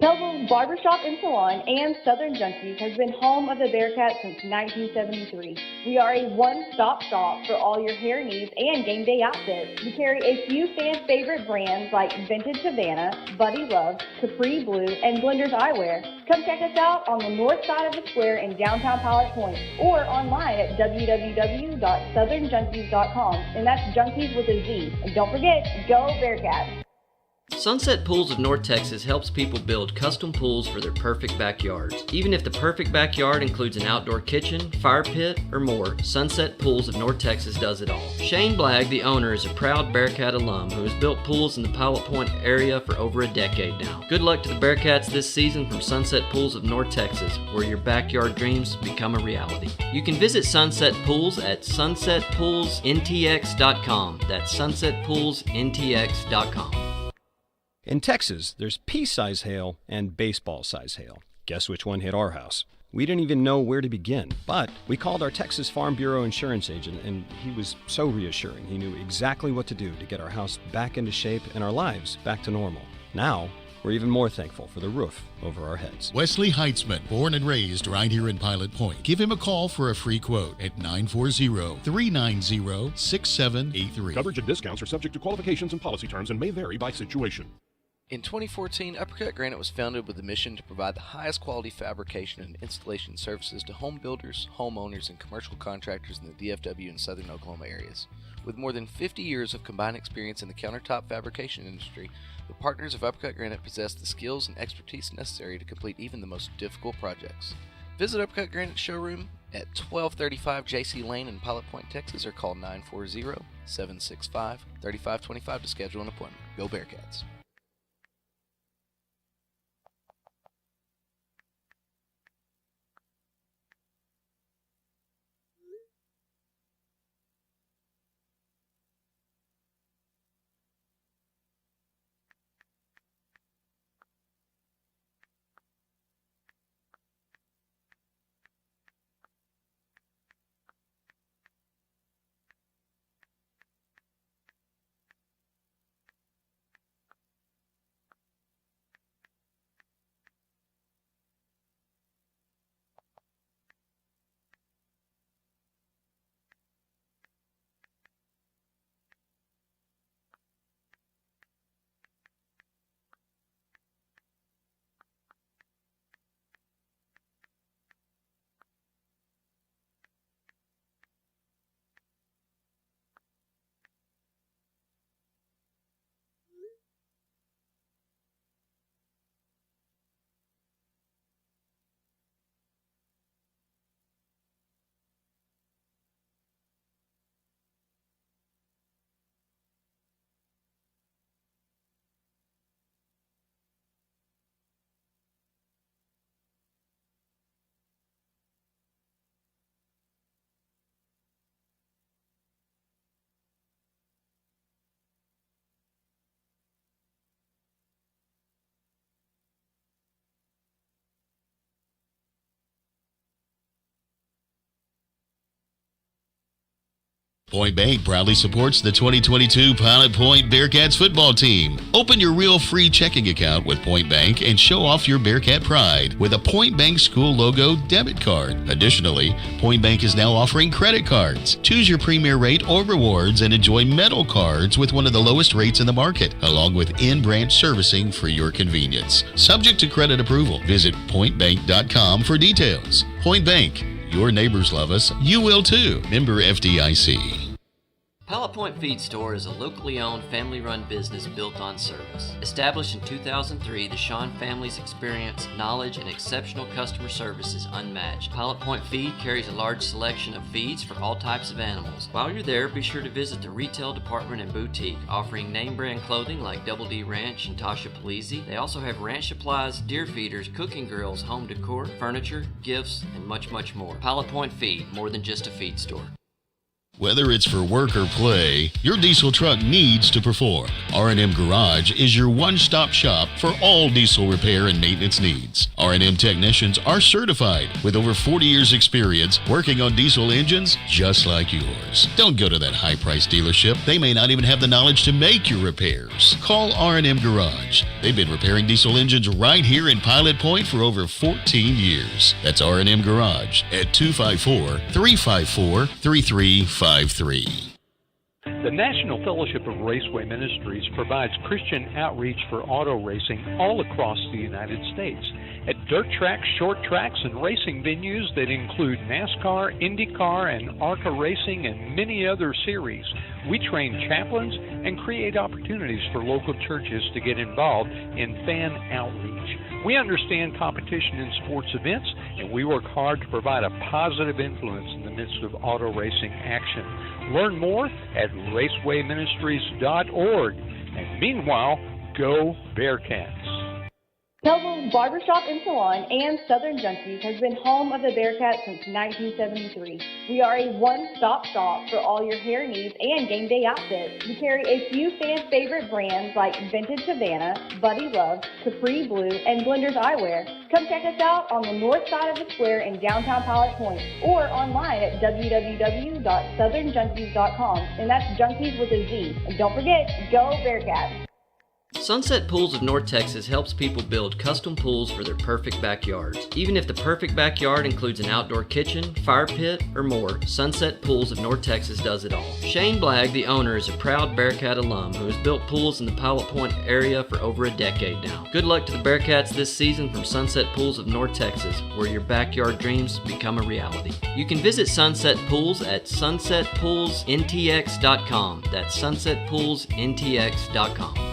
Pelzel's Barbershop and Salon and Southern Junkies has been home of the Bearcats since 1973. We are a one-stop shop for all your hair needs and game day outfits. We carry a few fan favorite brands like Vintage Savannah, Buddy Love, Capri Blue, and Blender's Eyewear. Come check us out on the north side of the square in downtown Pilot Point or online at www.southernjunkies.com, and that's junkies with a Z. And don't forget, go Bearcats! Sunset Pools of North Texas helps people build custom pools for their perfect backyards. Even if the perfect backyard includes an outdoor kitchen, fire pit, or more, Sunset Pools of North Texas does it all. Shane Blagg, the owner, is a proud Bearcat alum who has built pools in the Pilot Point area for over a decade now. Good luck to the Bearcats this season from Sunset Pools of North Texas, where your backyard dreams become a reality. You can visit Sunset Pools at sunsetpoolsntx.com. That's sunsetpoolsntx.com. In Texas, there's pea-size hail and baseball-size hail. Guess which one hit our house? We didn't even know where to begin, but we called our Texas Farm Bureau insurance agent, and he was so reassuring. He knew exactly what to do to get our house back into shape and our lives back to normal. Now, we're even more thankful for the roof over our heads. Wesley Heitzman, born and raised right here in Pilot Point. Give him a call for a free quote at 940-390-6783. Coverage and discounts are subject to qualifications and policy terms and may vary by situation. In 2014, Uppercut Granite was founded with the mission to provide the highest quality fabrication and installation services to home builders, homeowners, and commercial contractors in the DFW and southern Oklahoma areas. With more than 50 years of combined experience in the countertop fabrication industry, the partners of Uppercut Granite possess the skills and expertise necessary to complete even the most difficult projects. Visit Uppercut Granite showroom at 1235 JC Lane in Pilot Point, Texas, or call 940-765-3525 to schedule an appointment. Go Bearcats! Point Bank proudly supports the 2022 Pilot Point Bearcats football team. Open your real free checking account with Point Bank and show off your Bearcat pride with a Point Bank school logo debit card. Additionally, Point Bank is now offering credit cards. Choose your premier rate or rewards and enjoy metal cards with one of the lowest rates in the market, along with in-branch servicing for your convenience. Subject to credit approval. Visit pointbank.com for details. Point Bank. Your neighbors love us. You will too. Member FDIC. Pilot Point Feed Store is a locally owned, family-run business built on service. Established in 2003, the Shawn family's experience, knowledge, and exceptional customer service is unmatched. Pilot Point Feed carries a large selection of feeds for all types of animals. While you're there, be sure to visit the retail department and boutique, offering name-brand clothing like Double D Ranch and Tasha Palese. They also have ranch supplies, deer feeders, cooking grills, home decor, furniture, gifts, and much, much more. Pilot Point Feed, more than just a feed store. Whether it's for work or play, your diesel truck needs to perform. R&M Garage is your one-stop shop for all diesel repair and maintenance needs. R&M technicians are certified with over 40 years experience working on diesel engines just like yours. Don't go to that high-priced dealership. They may not even have the knowledge to make your repairs. Call R&M Garage. They've been repairing diesel engines right here in Pilot Point for over 14 years. That's R&M Garage at 254-354-3353. The National Fellowship of Raceway Ministries provides Christian outreach for auto racing all across the United States at dirt tracks, short tracks, and racing venues that include NASCAR, IndyCar, and ARCA racing, and many other series. We train chaplains and create opportunities for local churches to get involved in fan outreach. We understand competition in sports events, and we work hard to provide a positive influence in the midst of auto racing action. Learn more at racewayministries.org. And meanwhile, go Bearcats. Pelzel's Barbershop and Salon and Southern Junkies has been home of the Bearcats since 1973. We are a one-stop shop for all your hair needs and game day outfits. We carry a few fan favorite brands like Vintage Havana, Buddy Love, Capri Blue, and Blender's Eyewear. Come check us out on the north side of the square in downtown Pilot Point or online at www.southernjunkies.com, and that's junkies with a Z. And don't forget, go Bearcats! Sunset Pools of North Texas helps people build custom pools for their perfect backyards. Even if the perfect backyard includes an outdoor kitchen, fire pit, or more, Sunset Pools of North Texas does it all. Shane Blagg, the owner, is a proud Bearcat alum who has built pools in the Pilot Point area for over a decade now. Good luck to the Bearcats this season from Sunset Pools of North Texas, where your backyard dreams become a reality. You can visit Sunset Pools at sunsetpoolsntx.com. That's sunsetpoolsntx.com.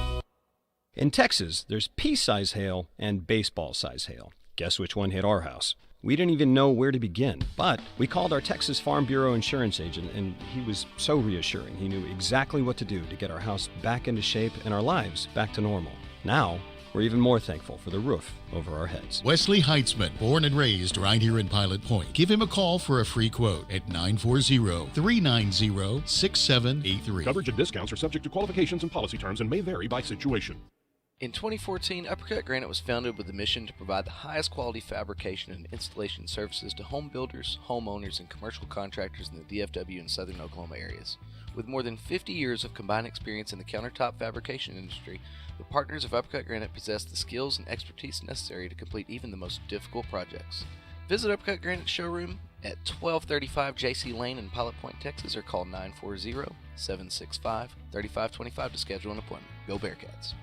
In Texas, there's pea-size hail and baseball-size hail. Guess which one hit our house? We didn't even know where to begin, but we called our Texas Farm Bureau insurance agent, and he was so reassuring. He knew exactly what to do to get our house back into shape and our lives back to normal. Now, we're even more thankful for the roof over our heads. Wesley Heitzman, born and raised right here in Pilot Point. Give him a call for a free quote at 940-390-6783. Coverage and discounts are subject to qualifications and policy terms and may vary by situation. In 2014, Uppercut Granite was founded with the mission to provide the highest quality fabrication and installation services to home builders, homeowners, and commercial contractors in the DFW and southern Oklahoma areas. With more than 50 years of combined experience in the countertop fabrication industry, the partners of Uppercut Granite possess the skills and expertise necessary to complete even the most difficult projects. Visit Uppercut Granite's showroom at 1235 JC Lane in Pilot Point, Texas, or call 940-765-3525 to schedule an appointment. Go Bearcats!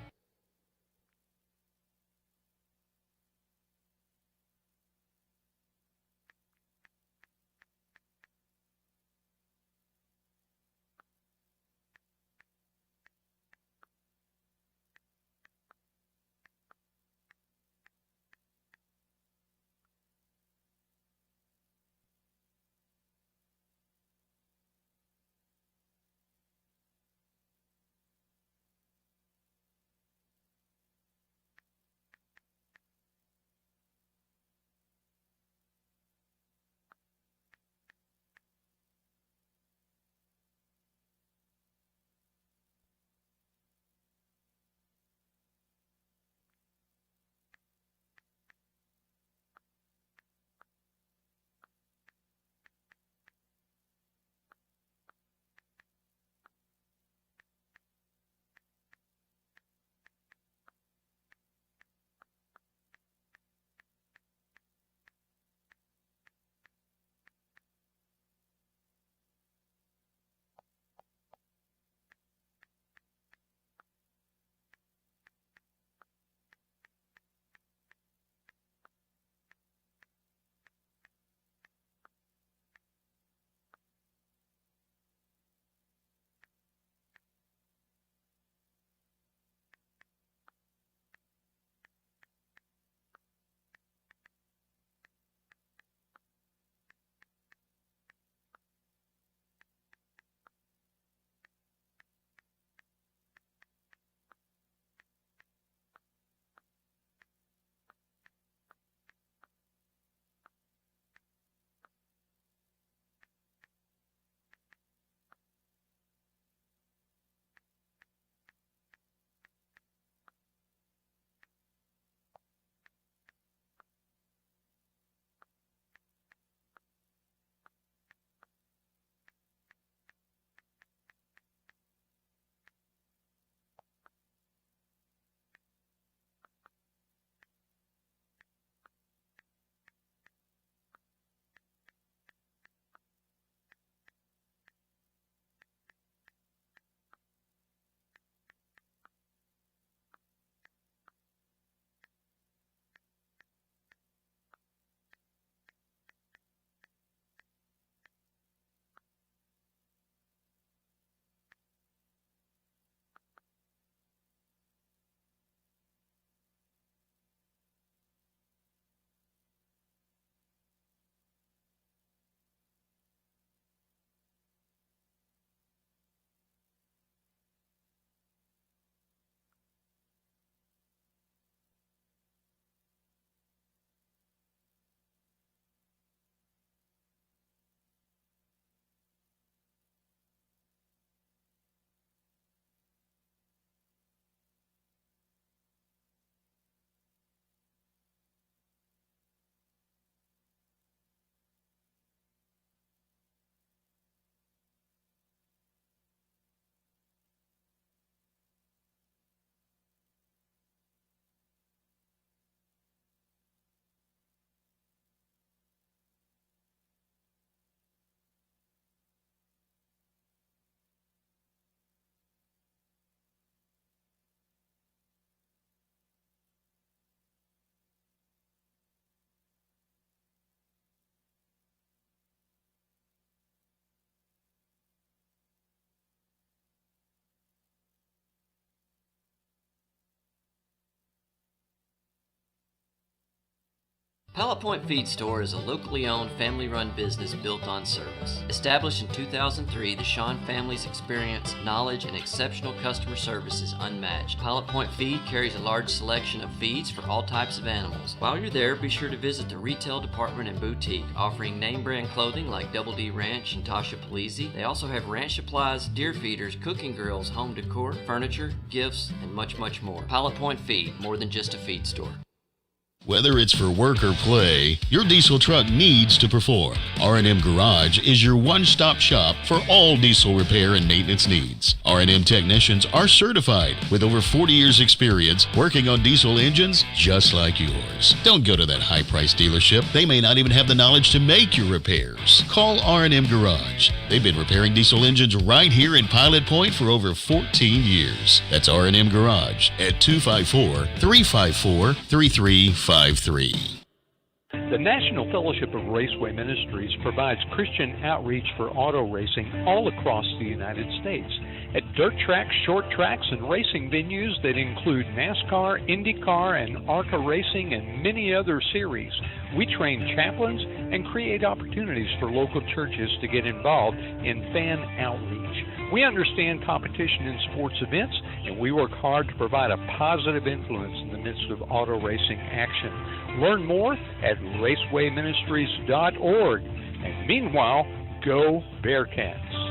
Pilot Point Feed Store is a locally owned, family-run business built on service. Established in 2003, the Shawn family's experience, knowledge, and exceptional customer service is unmatched. Pilot Point Feed carries a large selection of feeds for all types of animals. While you're there, be sure to visit the retail department and boutique, offering name-brand clothing like Double D Ranch and Tasha Palese. They also have ranch supplies, deer feeders, cooking grills, home decor, furniture, gifts, and much, much more. Pilot Point Feed, more than just a feed store. Whether it's for work or play, your diesel truck needs to perform. R&M Garage is your one-stop shop for all diesel repair and maintenance needs. R&M technicians are certified with over 40 years experience working on diesel engines just like yours. Don't go to that high-priced dealership. They may not even have the knowledge to make your repairs. Call R&M Garage. They've been repairing diesel engines right here in Pilot Point for over 14 years. That's R&M Garage at 254-354-3353. The National Fellowship of Raceway Ministries provides Christian outreach for auto racing all across the United States at dirt tracks, short tracks, and racing venues that include NASCAR, IndyCar, and ARCA racing, and many other series. We train chaplains and create opportunities for local churches to get involved in fan outreach. We understand competition in sports events, and we work hard to provide a positive influence in the midst of auto racing action. Learn more at racewayministries.org. And meanwhile, go Bearcats.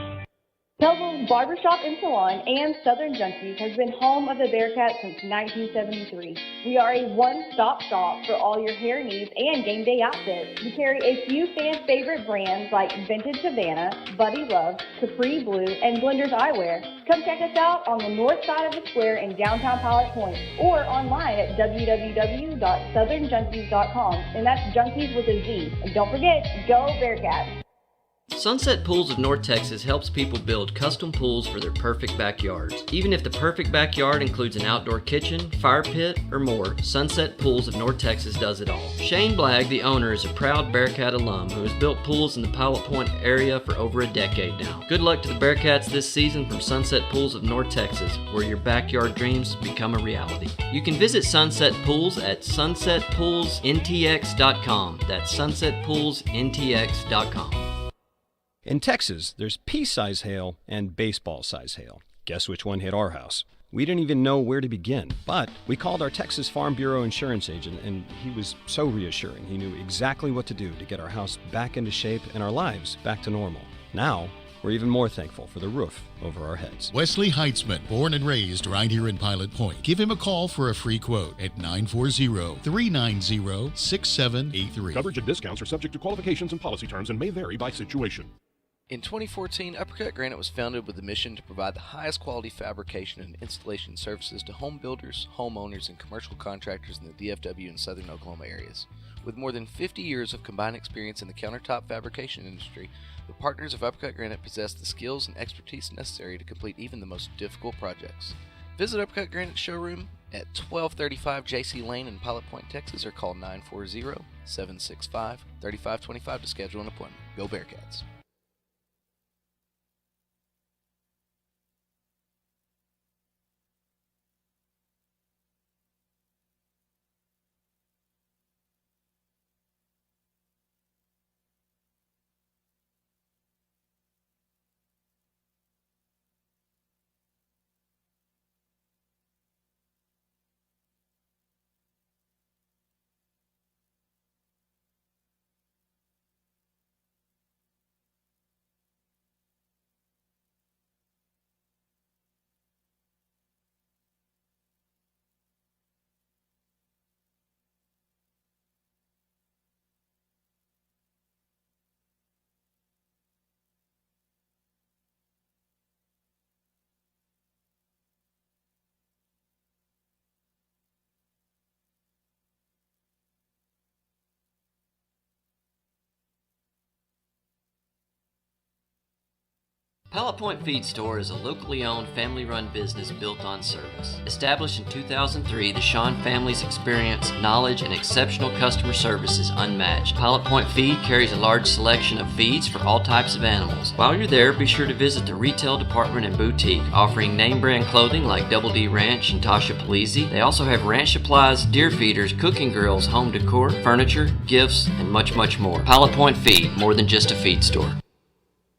Pelzel's Barbershop and Salon and Southern Junkies has been home of the Bearcats since 1973. We are a one-stop shop for all your hair needs and game day outfits. We carry a few fan favorite brands like Vintage Havana, Buddy Love, Capri Blue, and Blenders Eyewear. Come check us out on the north side of the square in downtown Pilot Point or online at www.southernjunkies.com, and that's junkies with a Z. And don't forget, go Bearcats! Sunset Pools of North Texas helps people build custom pools for their perfect backyards. Even if the perfect backyard includes an outdoor kitchen, fire pit, or more, Sunset Pools of North Texas does it all. Shane Blagg, the owner, is a proud Bearcat alum who has built pools in the Pilot Point area for over a decade now. Good luck to the Bearcats this season from Sunset Pools of North Texas, where your backyard dreams become a reality. You can visit Sunset Pools at sunsetpoolsntx.com. That's sunsetpoolsntx.com. In Texas, there's pea-size hail and baseball-size hail. Guess which one hit our house? We didn't even know where to begin, but we called our Texas Farm Bureau insurance agent, and he was so reassuring. He knew exactly what to do to get our house back into shape and our lives back to normal. Now, we're even more thankful for the roof over our heads. Wesley Heitzman, born and raised right here in Pilot Point. Give him a call for a free quote at 940-390-6783. Coverage and discounts are subject to qualifications and policy terms and may vary by situation. In 2014, Uppercut Granite was founded with the mission to provide the highest quality fabrication and installation services to home builders, homeowners, and commercial contractors in the DFW and southern Oklahoma areas. With more than 50 years of combined experience in the countertop fabrication industry, the partners of Uppercut Granite possess the skills and expertise necessary to complete even the most difficult projects. Visit Uppercut Granite showroom at 1235 JC Lane in Pilot Point, Texas, or call 940-765-3525 to schedule an appointment. Go Bearcats! Pilot Point Feed Store is a locally owned, family-run business built on service. Established in 2003, the Sean family's experience, knowledge, and exceptional customer service is unmatched. Pilot Point Feed carries a large selection of feeds for all types of animals. While you're there, be sure to visit the retail department and boutique, offering name-brand clothing like Double D Ranch and Tasha Polizzi. They also have ranch supplies, deer feeders, cooking grills, home decor, furniture, gifts, and much, much more. Pilot Point Feed, more than just a feed store.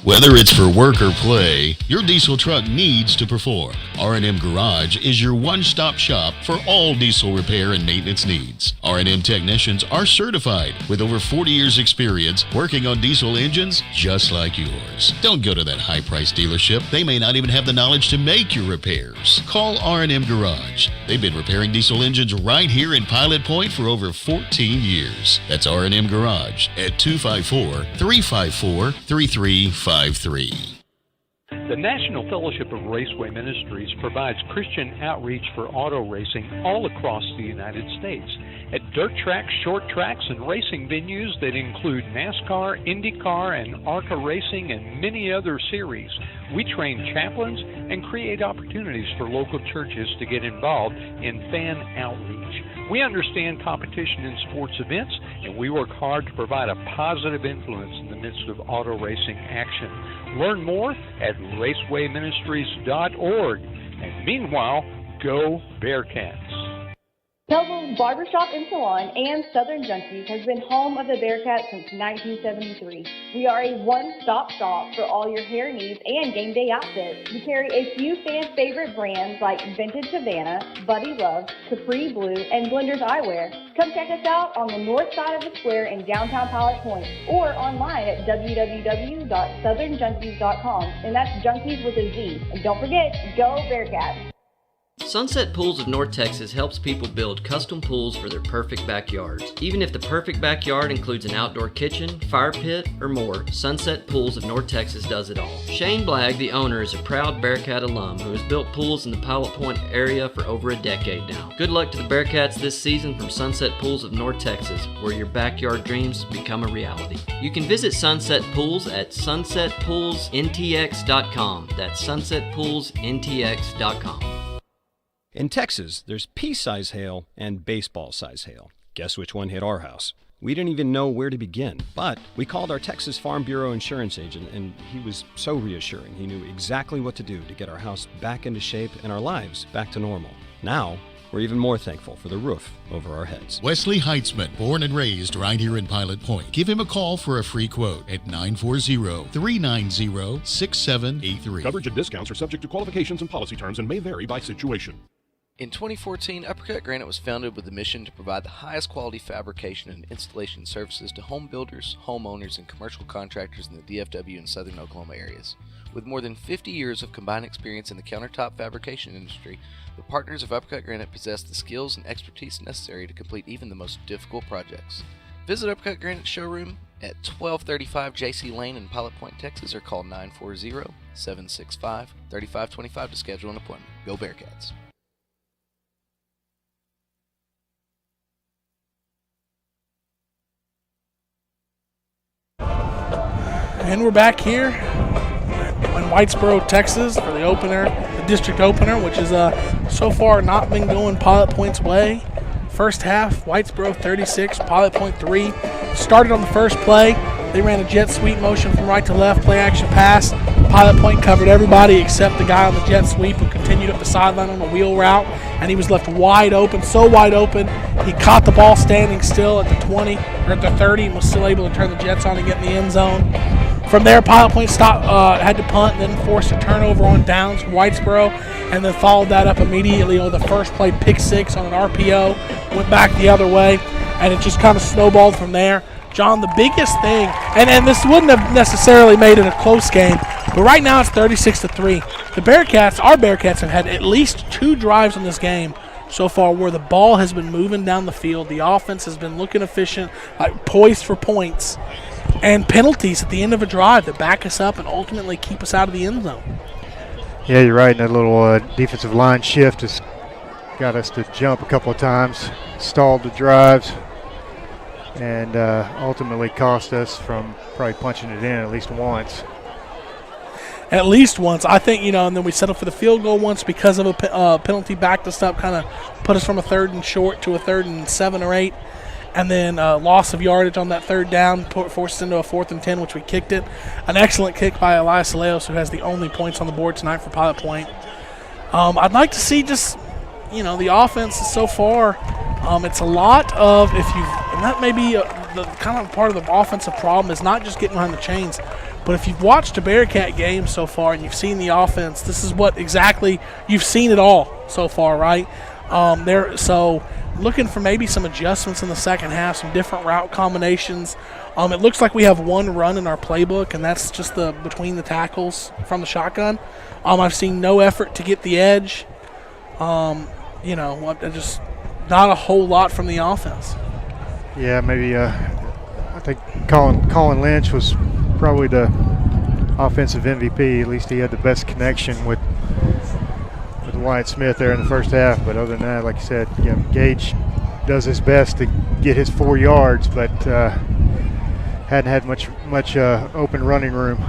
Whether it's for work or play, your diesel truck needs to perform. R&M Garage is your one-stop shop for all diesel repair and maintenance needs. R&M technicians are certified with over 40 years experience working on diesel engines just like yours. Don't go to that high-priced dealership. They may not even have the knowledge to make your repairs. Call R&M Garage. They've been repairing diesel engines right here in Pilot Point for over 14 years. That's R&M Garage at 254-354-3353. The National Fellowship of Raceway Ministries provides Christian outreach for auto racing all across the United States at dirt tracks, short tracks, and racing venues that include NASCAR, IndyCar, and ARCA racing, and many other series. We train chaplains and create opportunities for local churches to get involved in fan outreach. We understand competition in sports events, and we work hard to provide a positive influence in the midst of auto racing action. Learn more at racewayministries.org. And meanwhile, go Bearcats. Pelzel's Barbershop and Salon and Southern Junkies has been home of the Bearcats since 1973. We are a one-stop shop for all your hair needs and game day outfits. We carry a few fan favorite brands like Vintage Havana, Buddy Love, Capri Blue, and Blenders Eyewear. Come check us out on the north side of the square in downtown Pilot Point or online at www.southernjunkies.com, and that's junkies with a Z. And don't forget, go Bearcats! Sunset Pools of North Texas helps people build custom pools for their perfect backyards. Even if the perfect backyard includes an outdoor kitchen, fire pit, or more, Sunset Pools of North Texas does it all. Shane Blagg, the owner, is a proud Bearcat alum who has built pools in the Pilot Point area for over a decade now. Good luck to the Bearcats this season from Sunset Pools of North Texas, where your backyard dreams become a reality. You can visit Sunset Pools at sunsetpoolsntx.com. That's sunsetpoolsntx.com. In Texas, there's pea-size hail and baseball-size hail. Guess which one hit our house? We didn't even know where to begin, but we called our Texas Farm Bureau insurance agent, and he was so reassuring. He knew exactly what to do to get our house back into shape and our lives back to normal. Now, we're even more thankful for the roof over our heads. Wesley Heitzman, born and raised right here in Pilot Point. Give him a call for a free quote at 940-390-6783. Coverage and discounts are subject to qualifications and policy terms and may vary by situation. In 2014, Uppercut Granite was founded with the mission to provide the highest quality fabrication and installation services to home builders, homeowners, and commercial contractors in the DFW and southern Oklahoma areas. With more than 50 years of combined experience in the countertop fabrication industry, the partners of Uppercut Granite possess the skills and expertise necessary to complete even the most difficult projects. Visit Uppercut Granite showroom at 1235 JC Lane in Pilot Point, Texas, or call 940-765-3525 to schedule an appointment. Go Bearcats! And we're back here in Whitesboro, Texas for the opener, the district opener, which is so far not been going Pilot Point's way. First half, Whitesboro 36, Pilot Point 3. Started on the first play. They ran a jet sweep motion from right to left, play action pass. Pilot Point covered everybody except the guy on the jet sweep who continued up the sideline on a wheel route, and he was left wide open, so wide open. He caught the ball standing still at the 20 or at the 30 and was still able to turn the Jets on and get in the end zone. From there, Pilot Point had to punt, then forced a turnover on downs from Whitesboro, and then followed that up immediately on the first play, pick six on an RPO, went back the other way, and it just kind of snowballed from there. John, the biggest thing, and this wouldn't have necessarily made it a close game, but right now it's 36-3. The Bearcats, our Bearcats, have had at least 2 drives in this game so far where the ball has been moving down the field. The offense has been looking efficient, poised for points, and penalties at the end of a drive that back us up and ultimately keep us out of the end zone. Yeah, you're right. That little defensive line shift has got us to jump a couple of times, stalled the drives, and ultimately cost us from probably punching it in at least once. at least once. I think, and then we settled for the field goal once because of a penalty backed us up, kind of put us from a 3rd and short to a 3rd and 7 or 8. And then loss of yardage on that 3rd down, forced us into a 4th and 10, which we kicked it. An excellent kick by Elias Aleos, who has the only points on the board tonight for Pilot Point. I'd like to see just, the offense so far. It's a lot of, and that may be the kind of part of the offensive problem is not just getting behind the chains, but if you've watched a Bearcat game so far and you've seen the offense, this is what exactly, you've seen it all so far, right? So looking for maybe some adjustments in the second half, some different route combinations. It looks like we have one run in our playbook, and that's just the between the tackles from the shotgun. I've seen no effort to get the edge. Just not a whole lot from the offense. Yeah, maybe I think Colin Lynch was probably the offensive MVP. At least he had the best connection with Wyatt Smith there in the first half. But other than that, like you said, Gage does his best to get his 4 yards, but hadn't had much open running room.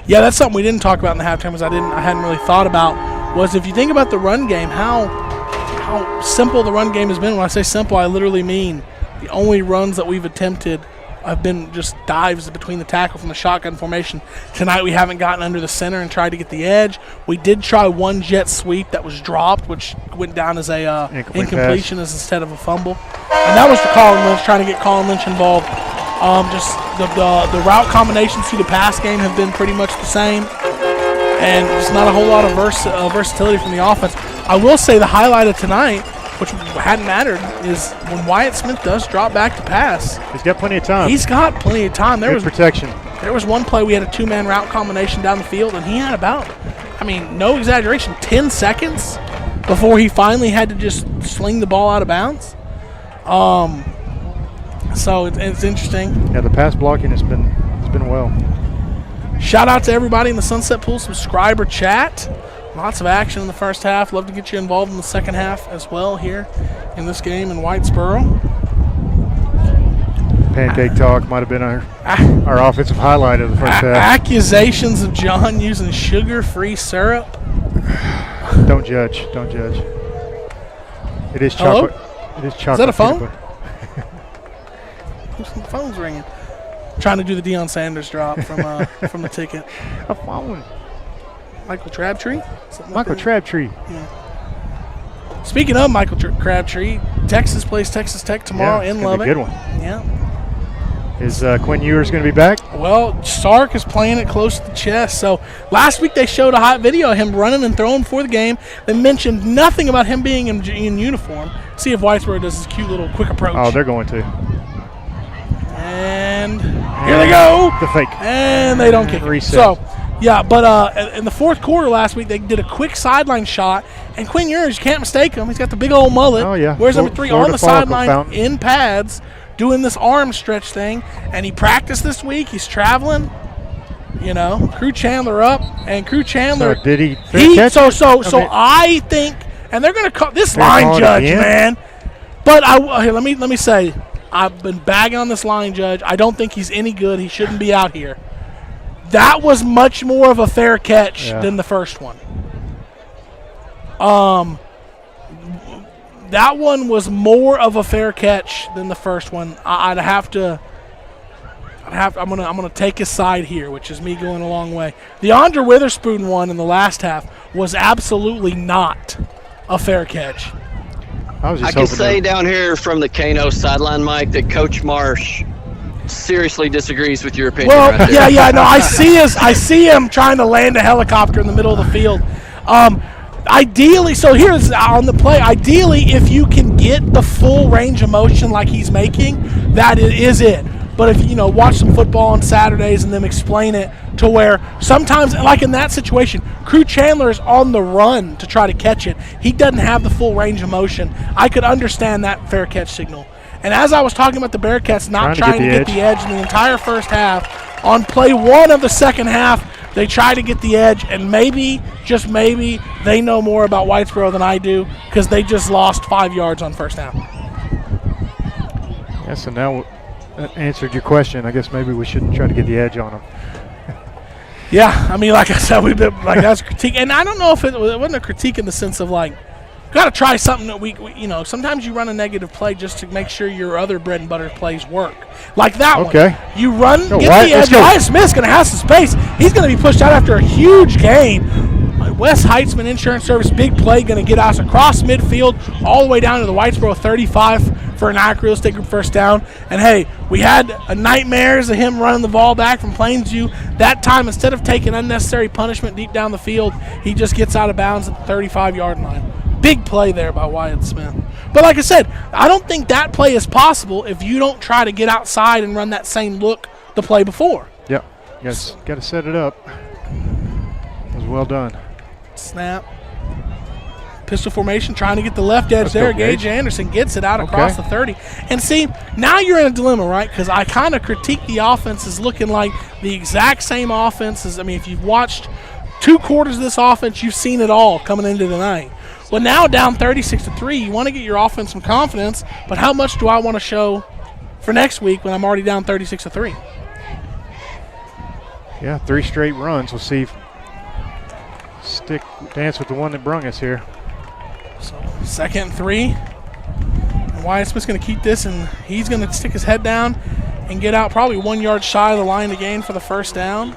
Yeah, that's something we didn't talk about in the halftime. I hadn't really thought about. Was if you think about the run game, how simple the run game has been. When I say simple, I literally mean the only runs that we've attempted have been just dives between the tackle from the shotgun formation. Tonight we haven't gotten under the center and tried to get the edge. We did try one jet sweep that was dropped, which went down as a incompletion instead of a fumble. And that was for Colin Lynch, trying to get Colin Lynch involved. Just the route combinations through the pass game have been pretty much the same. And just not a whole lot of versatility from the offense. I will say the highlight of tonight, which hadn't mattered, is when Wyatt Smith does drop back to pass. He's got plenty of time. He's got plenty of time. Good protection. There was one play we had a 2-man route combination down the field, and he had about, no exaggeration, 10 seconds before he finally had to just sling the ball out of bounds. So it's interesting. Yeah, the pass blocking has been well. Shout out to everybody in the Sunset Pool subscriber chat. Lots of action in the first half. Love to get you involved in the second half as well here in this game in Whitesboro. Pancake talk might have been our offensive highlight of the first half. Accusations of John using sugar-free syrup. Don't judge. It is chocolate. Hello? It is chocolate. Is that a phone? The phone's ringing. Trying to do the Deion Sanders drop from the ticket. A phone. Michael Crabtree? Michael Crabtree. Yeah. Speaking of Michael Crabtree, Texas plays Texas Tech tomorrow in Lubbock. Be a good one. Yeah. Is Quinn Ewers going to be back? Well, Sark is playing it close to the chest. So last week they showed a hot video of him running and throwing for the game. They mentioned nothing about him being in uniform. See if Whitesboro does his cute little quick approach. Oh, they're going to. And here they go. The fake. And they don't kick it. Reset. So, yeah, but in the fourth quarter last week, they did a quick sideline shot. And Quinn Ewers, you can't mistake him. He's got the big old mullet. Oh, yeah. Wears number 3 Florida on the sideline in pads doing this arm stretch thing. And he practiced this week. He's traveling. Crew Chandler up. And Crew Chandler. So did he catch it? I think, and they're going to call this line judge, man. But here, let me say, I've been bagging on this line judge. I don't think he's any good. He shouldn't be out here. That was much more of a fair catch than the first one. That one was more of a fair catch than the first one. I'm gonna take his side here, which is me going a long way. The Andre Witherspoon one in the last half was absolutely not a fair catch. I can say down here from the Kano sideline, Mike, that Coach Marsh seriously disagrees with your opinion. Well, right there. no, I see him trying to land a helicopter in the middle of the field. Ideally, so here's on the play. Ideally, if you can get the full range of motion like he's making, that is it. But if you watch some football on Saturdays and them explain it to where sometimes, like in that situation, Crew Chandler is on the run to try to catch it. He doesn't have the full range of motion. I could understand that fair catch signal. And as I was talking about the Bearcats not trying to get the edge in the entire first half, on play 1 of the second half, they try to get the edge, and maybe, just maybe, they know more about Whitesboro than I do because they just lost 5 yards on first half. Yeah, so now that answered your question. I guess maybe we shouldn't try to get the edge on them. Yeah, I mean, like I said, we've been like that's a critique, and I don't know if it wasn't a critique in the sense of like, got to try something that we sometimes you run a negative play just to make sure your other bread and butter plays work. Like that one. You run, get the edge. Wyatt Smith's going to have some space. He's going to be pushed out after a huge gain. Wes Heitzman Insurance Service, big play, going to get us across midfield all the way down to the Whitesboro 35 for an Iowa Real Estate Group first down. And, hey, we had nightmares of him running the ball back from Plainsview. That time, instead of taking unnecessary punishment deep down the field, he just gets out of bounds at the 35-yard line. Big play there by Wyatt Smith. But like I said, I don't think that play is possible if you don't try to get outside and run that same look the play before. Yep. Got to set it up. It was well done. Snap. Pistol formation, trying to get the left edge there. Gage Anderson gets it out across the 30. And see, now you're in a dilemma, right? Because I kind of critique the offense as looking like the exact same offenses. I mean, if you've watched 2 quarters of this offense, you've seen it all coming into tonight. Well, now down 36-3, you want to get your offense some confidence, but how much do I want to show for next week when I'm already down 36-3? Yeah, 3 straight runs. We'll see if dance with the one that brung us here. So 2nd and 3. And Wyatt Smith's going to keep this, and he's going to stick his head down and get out probably 1 yard shy of the line to gain for the first down.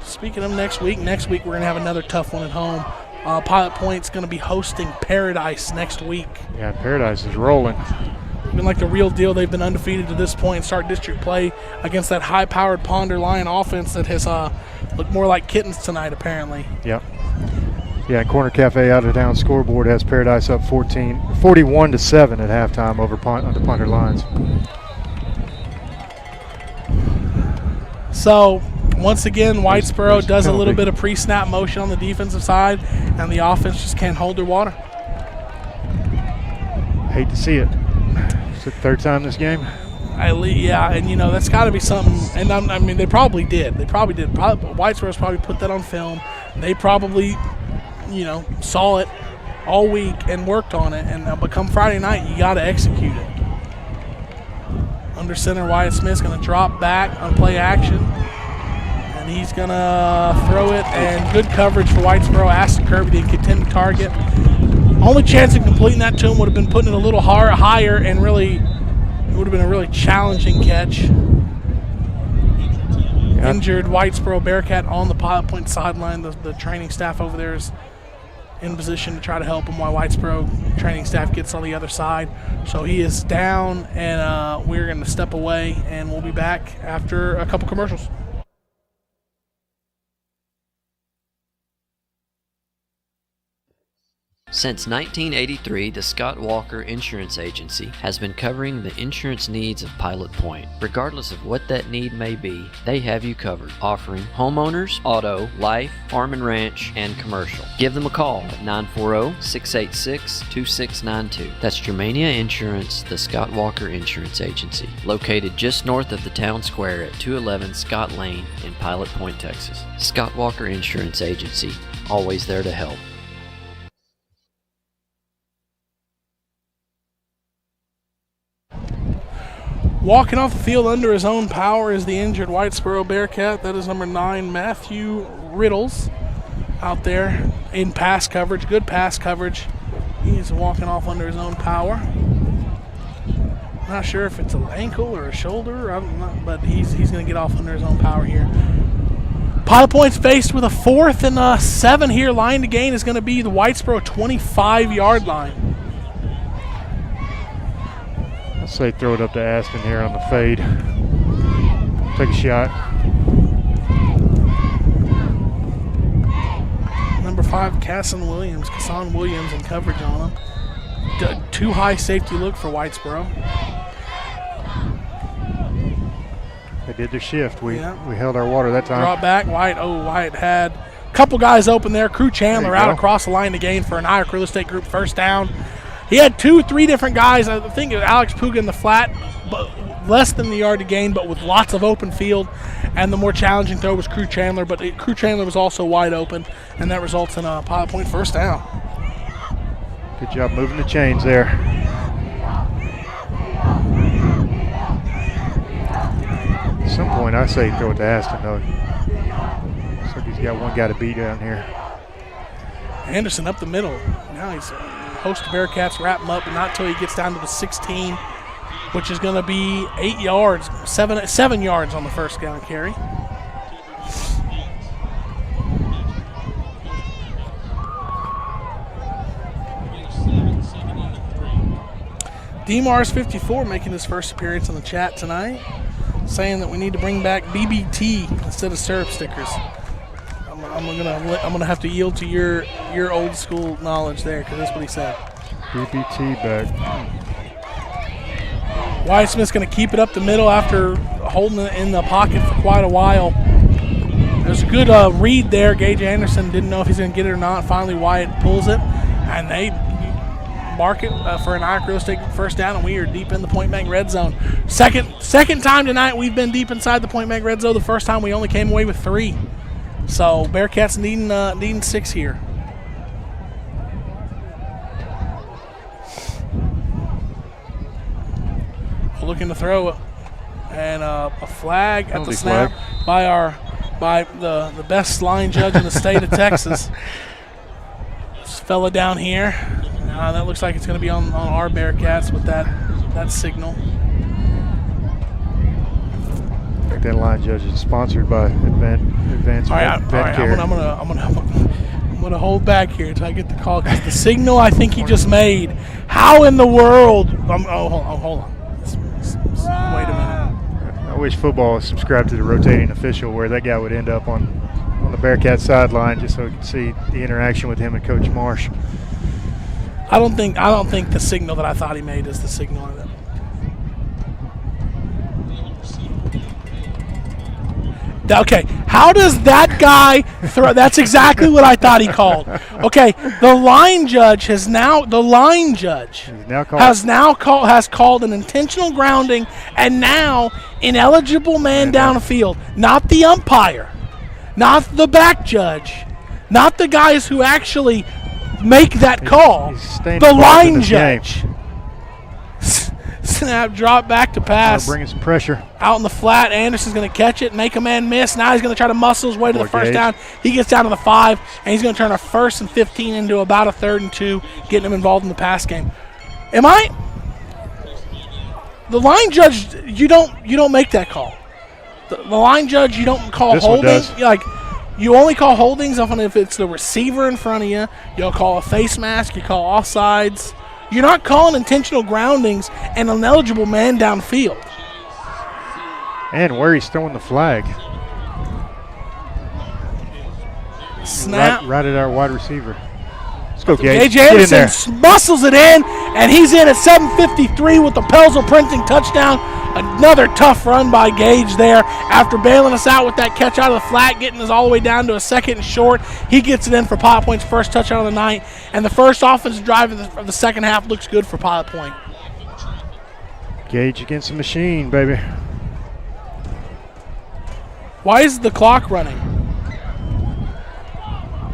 Speaking of next week we're going to have another tough one at home. Pilot Point's going to be hosting Paradise next week. Yeah, Paradise is rolling. Been like the real deal. They've been undefeated to this point and start district play against that high-powered Ponder Lion offense that has looked more like kittens tonight, apparently. Yep. Yeah, Corner Cafe out of town scoreboard has Paradise up 41-7 at halftime over the Ponder Lions. So, once again, Whitesboro does a little bit of pre-snap motion on the defensive side, and the offense just can't hold their water. Hate to see it. It's the 3rd time this game. Yeah, and that's got to be something. And I mean, they probably did. Whitesboro's probably put that on film. They probably, saw it all week and worked on it. But come Friday night, you got to execute it. Under center, Wyatt Smith's going to drop back on play action. And he's going to throw it, and good coverage for Whitesboro. Aston Kirby to contend the target. Only chance of completing that to him would have been putting it a little higher, and really, it would have been a really challenging catch. Yeah. Injured Whitesboro Bearcat on the Pilot Point sideline. The training staff over there is in position to try to help him while Whitesboro training staff gets on the other side. So he is down, and we're going to step away, and we'll be back after a couple commercials. Since 1983, the Scott Walker Insurance Agency has been covering the insurance needs of Pilot Point. Regardless of what that need may be, they have you covered, offering homeowners, auto, life, farm and ranch, and commercial. Give them a call at 940-686-2692. That's Germania Insurance, the Scott Walker Insurance Agency, located just north of the town square at 211 Scott Lane in Pilot Point, Texas. Scott Walker Insurance Agency, always there to help. Walking off the field under his own power is the injured Whitesboro Bearcat. That is number 9, Matthew Riddles, out there in pass coverage. Good pass coverage. He's walking off under his own power. Not sure if it's an ankle or a shoulder, but he's going to get off under his own power here. Pilot Point's faced with a 4th and 7 here. Line to gain is going to be the Whitesboro 25-yard line. Say throw it up to Aston here on the fade. Take a shot. Number 5, Kasson Williams in coverage on him. Too high safety look for Whitesboro. They did their shift. We held our water that time. Brought back. Wyatt had a couple guys open there. Crew Chandler out across the line to gain for an Iowa Real Estate Group first down. He had 2-3 different guys. I think it was Alex Puga in the flat, but less than the yard to gain, but with lots of open field. And the more challenging throw was Crew Chandler, but Crew Chandler was also wide open, and that results in a Pilot Point first down. Good job moving the chains there. At some point, I say throw it to Aston, though. He's got one guy to beat down here. Anderson up the middle. Now he's host of Bearcats wrap him up, but not until he gets down to the 16, which is going to be 8 yards, 7 yards on the first down carry. DMars 54 making his first appearance on the chat tonight, saying that we need to bring back BBT instead of syrup stickers. I'm gonna have to yield to your old school knowledge there, because that's what he said. BBT back. Wyatt Smith's gonna keep it up the middle after holding it in the pocket for quite a while. There's a good read there. Gage Anderson didn't know if he's gonna get it or not. Finally, Wyatt pulls it, and they mark it for an Ira State first down, and we are deep in the Point Bank red zone. Second time tonight we've been deep inside the Point Bank red zone. The first time we only came away with 3. So Bearcats needing 6 here. Looking to throw it, and a flag at the snap by the best line judge in the state of Texas. This fella down here. That looks like it's going to be on our Bearcats with that signal. I think that line judge is sponsored by Advanced Vet Care. I'm gonna hold back here until I get the call, because the signal I think he just made. How in the world? Hold on. Wait a minute. I wish football was subscribed to the rotating official, where that guy would end up on the Bearcat sideline, just so we could see the interaction with him and Coach Marsh. I don't think the signal that I thought he made is the signal of it. Okay, how does that guy throw? That's exactly what I thought he called. Okay, the line judge has called an intentional grounding, and now ineligible man downfield. Not the umpire, not the back judge, not the guys who actually make that call. The line judge. Snap, drop back to pass. Bringing some pressure. Out in the flat, Anderson's going to catch it, make a man miss. Now he's going to try to muscle his way to the first down. He gets down to the 5, and he's going to turn a 1st and 15 into about a 3rd and 2, getting him involved in the pass game. The line judge, you don't make that call. The line judge, you don't call holdings. You only call holdings often if it's the receiver in front of you. You'll call a face mask. You call offsides. You're not calling intentional groundings and an eligible man downfield. And where he's throwing the flag. Snap. Right at our wide receiver. Let's go, Gage. Gage Anderson muscles it in, and he's in at 7:53 with the Pelzel printing touchdown. Another tough run by Gage there after bailing us out with that catch out of the flat, getting us all the way down to a 2nd and short. He gets it in for Pilot Point's first touchdown of the night, and the first offensive drive of the second half looks good for Pilot Point. Gage against the machine, baby. Why is the clock running?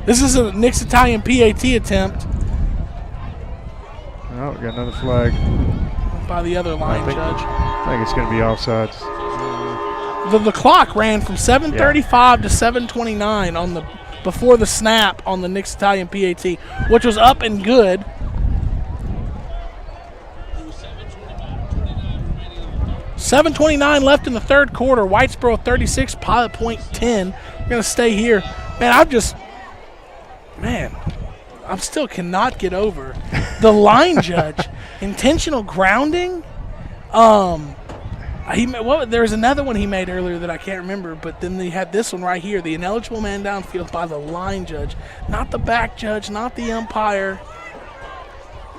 This is a Nick's Italian PAT attempt. Oh, we got another flag. By the other line judge. I think it's going to be offsides. The clock ran from 7:35 to 7:29 before the snap on the Nick's Italian PAT, which was up and good. $7:29 left in the third quarter. Whitesboro 36, Pilot Point 10. We're going to stay here. I still cannot get over the line judge. Intentional grounding. There's another one he made earlier that I can't remember, but then they had this one right here, the ineligible man downfield by the line judge, not the back judge, not the umpire.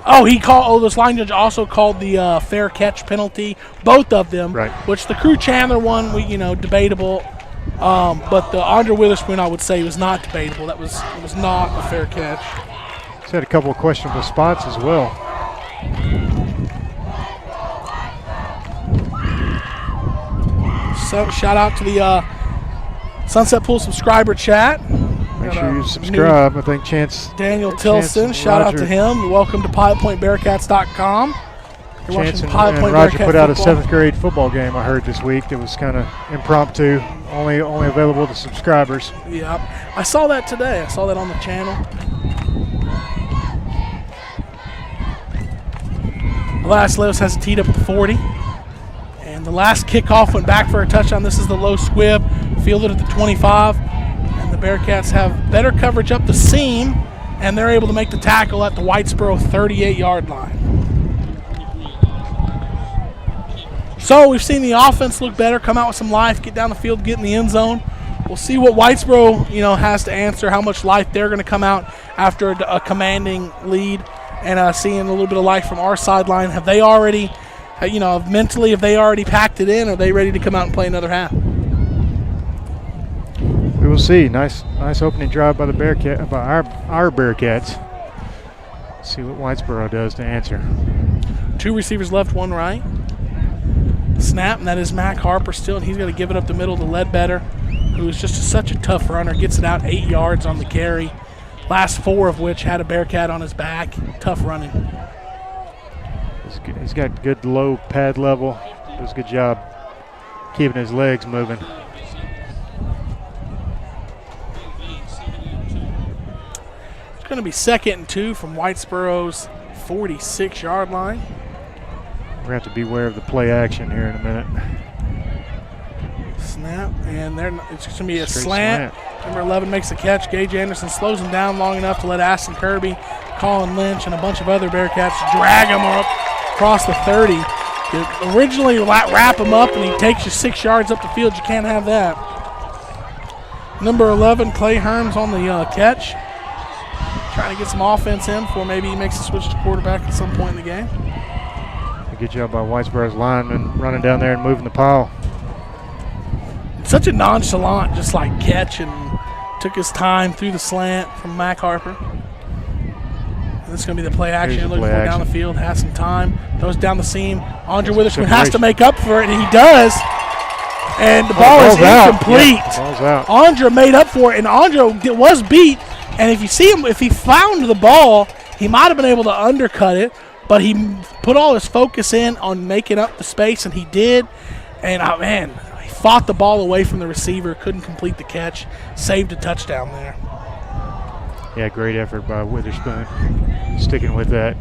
This line judge also called the fair catch penalty, both of them, right. Which the Crew Chandler one, debatable. But the Andre Witherspoon, I would say, was not debatable. It was not a fair catch. He's had a couple of questionable spots as well. So, shout out to the Sunset Pool subscriber chat. Make sure you subscribe. I think Daniel Tilson, shout out to him. Welcome to PilotPointBearcats.com. Chance and Roger put out a 7th grade football game I heard this week that was kind of impromptu, only available to subscribers. Yeah, I saw that today. I saw that on the channel. Elias Lewis has it teed up at the 40. And the last kickoff went back for a touchdown. This is the low squib, fielded at the 25. And the Bearcats have better coverage up the seam, and they're able to make the tackle at the Whitesboro 38-yard line. So we've seen the offense look better, come out with some life, get down the field, get in the end zone. We'll see what Whitesboro, has to answer, how much life they're going to come out after a commanding lead, and seeing a little bit of life from our sideline. Have they already, mentally, have they already packed it in? Or are they ready to come out and play another half? We will see. Nice opening drive by the our Bearcats. See what Whitesboro does to answer. 2 receivers left, 1 right. Snap, and that is Mac Harper still, and he's going to give it up the middle to Ledbetter, who is just such a tough runner. Gets it out 8 yards on the carry. Last 4 of which had a Bearcat on his back. Tough running. He's got good low pad level. Does a good job keeping his legs moving. It's going to be 2nd and 2 from Whitesboro's 46-yard line. We're going to have to beware of the play action here in a minute. Snap, and it's going to be a slant. Number 11 makes the catch. Gage Anderson slows him down long enough to let Aston Kirby, Colin Lynch, and a bunch of other Bearcats drag him up across the 30. You originally wrap him up, and he takes you 6 yards up the field. You can't have that. Number 11, Clay Herms on the catch. Trying to get some offense in before maybe he makes a switch to quarterback at some point in the game. A good job by Whitesboro's lineman running down there and moving the pile. Such a nonchalant, just like catch, and took his time through the slant from Mac Harper. And this is going to be the play action. Looking for down the field, has some time, throws down the seam. Andre Witherspoon has to make up for it, and he does. And the ball is incomplete. Yep, ball's out. Andre made up for it, and Andre was beat. And if you see him, if he found the ball, he might have been able to undercut it, but he put all his focus in on making up the space, and he did. And, he fought the ball away from the receiver, couldn't complete the catch, saved a touchdown there. Yeah, great effort by Witherspoon, sticking with that.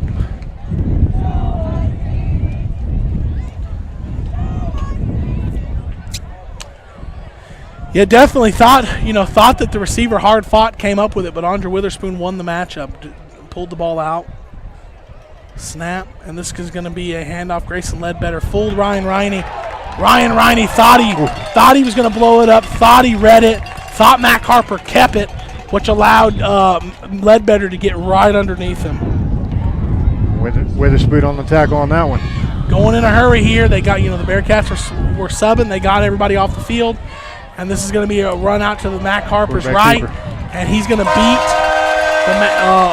Yeah, definitely thought that the receiver hard fought, came up with it, but Andre Witherspoon won the matchup, pulled the ball out. Snap, and this is going to be a handoff. Grayson Ledbetter fooled Ryan Riney. Ryan Riney thought he was going to blow it up, thought he read it, thought Mac Harper kept it, which allowed Ledbetter to get right underneath him. Witherspoon on the tackle on that one. Going in a hurry here. They got, the Bearcats were subbing. They got everybody off the field. And this is going to be a run out to the Mac Harper's right. Keeper. And he's going to beat the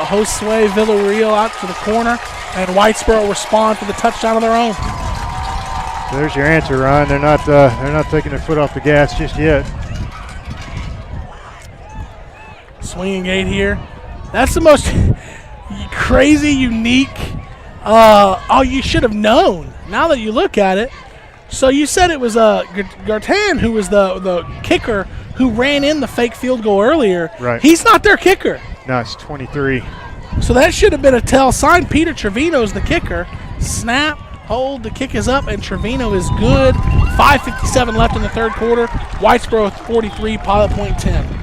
Josue Villarreal out to the corner. And Whitesboro respond for the touchdown of their own. So there's your answer, Ryan. They're not taking their foot off the gas just yet. Swinging gate here. That's the most crazy, unique. You should have known. Now that you look at it. So you said it was Gartan who was the kicker who ran in the fake field goal earlier. Right. He's not their kicker. No, it's 23. So that should have been a tell sign. Peter Trevino's the kicker. Snap, hold, the kick is up, and Trevino is good. 5:57 left in the third quarter. Whitesboro 43, Pilot Point 10.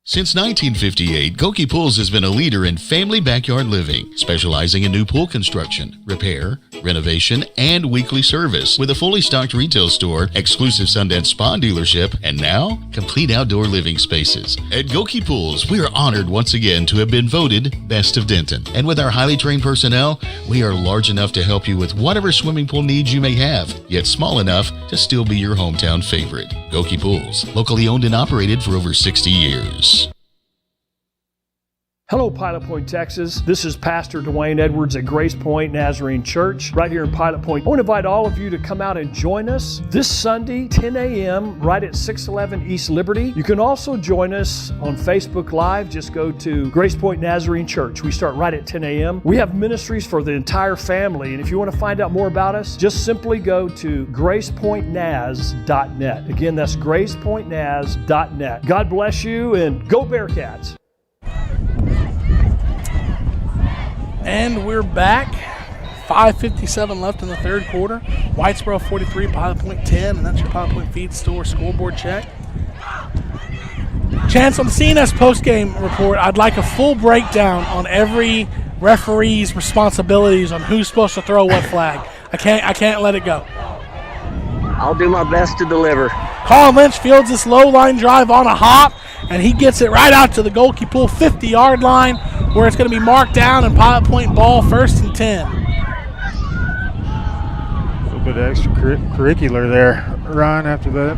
Since 1958, Goki Pools has been a leader in family backyard living, specializing in new pool construction, repair, renovation, and weekly service, with a fully stocked retail store, exclusive Sundance Spa dealership, and now, complete outdoor living spaces. At Goki Pools, we are honored once again to have been voted Best of Denton. And with our highly trained personnel, we are large enough to help you with whatever swimming pool needs you may have, yet small enough to still be your hometown favorite. Goki Pools, locally owned and operated for over 60 years. Hello, Pilot Point, Texas. This is Pastor Dwayne Edwards at Grace Point Nazarene Church right here in Pilot Point. I want to invite all of you to come out and join us this Sunday, 10 a.m., right at 611 East Liberty. You can also join us on Facebook Live. Just go to Grace Point Nazarene Church. We start right at 10 a.m. We have ministries for the entire family, and if you want to find out more about us, just simply go to gracepointnaz.net. Again, that's gracepointnaz.net. God bless you, and go Bearcats! And we're back. 5:57 left in the third quarter. Whitesboro 43, Pilot Point 10, and that's your Pilot Point Feed Store scoreboard check. Chance, on the CNS postgame report, I'd like a full breakdown on every referee's responsibilities on who's supposed to throw what flag. I can't let it go. I'll do my best to deliver. Colin Lynch fields this low line drive on a hop, and he gets it right out to the goalkeeper pool 50-yard line, where it's going to be marked down and Pilot Point ball 1st and 10. A little bit of extracurricular there, Ryan, after that.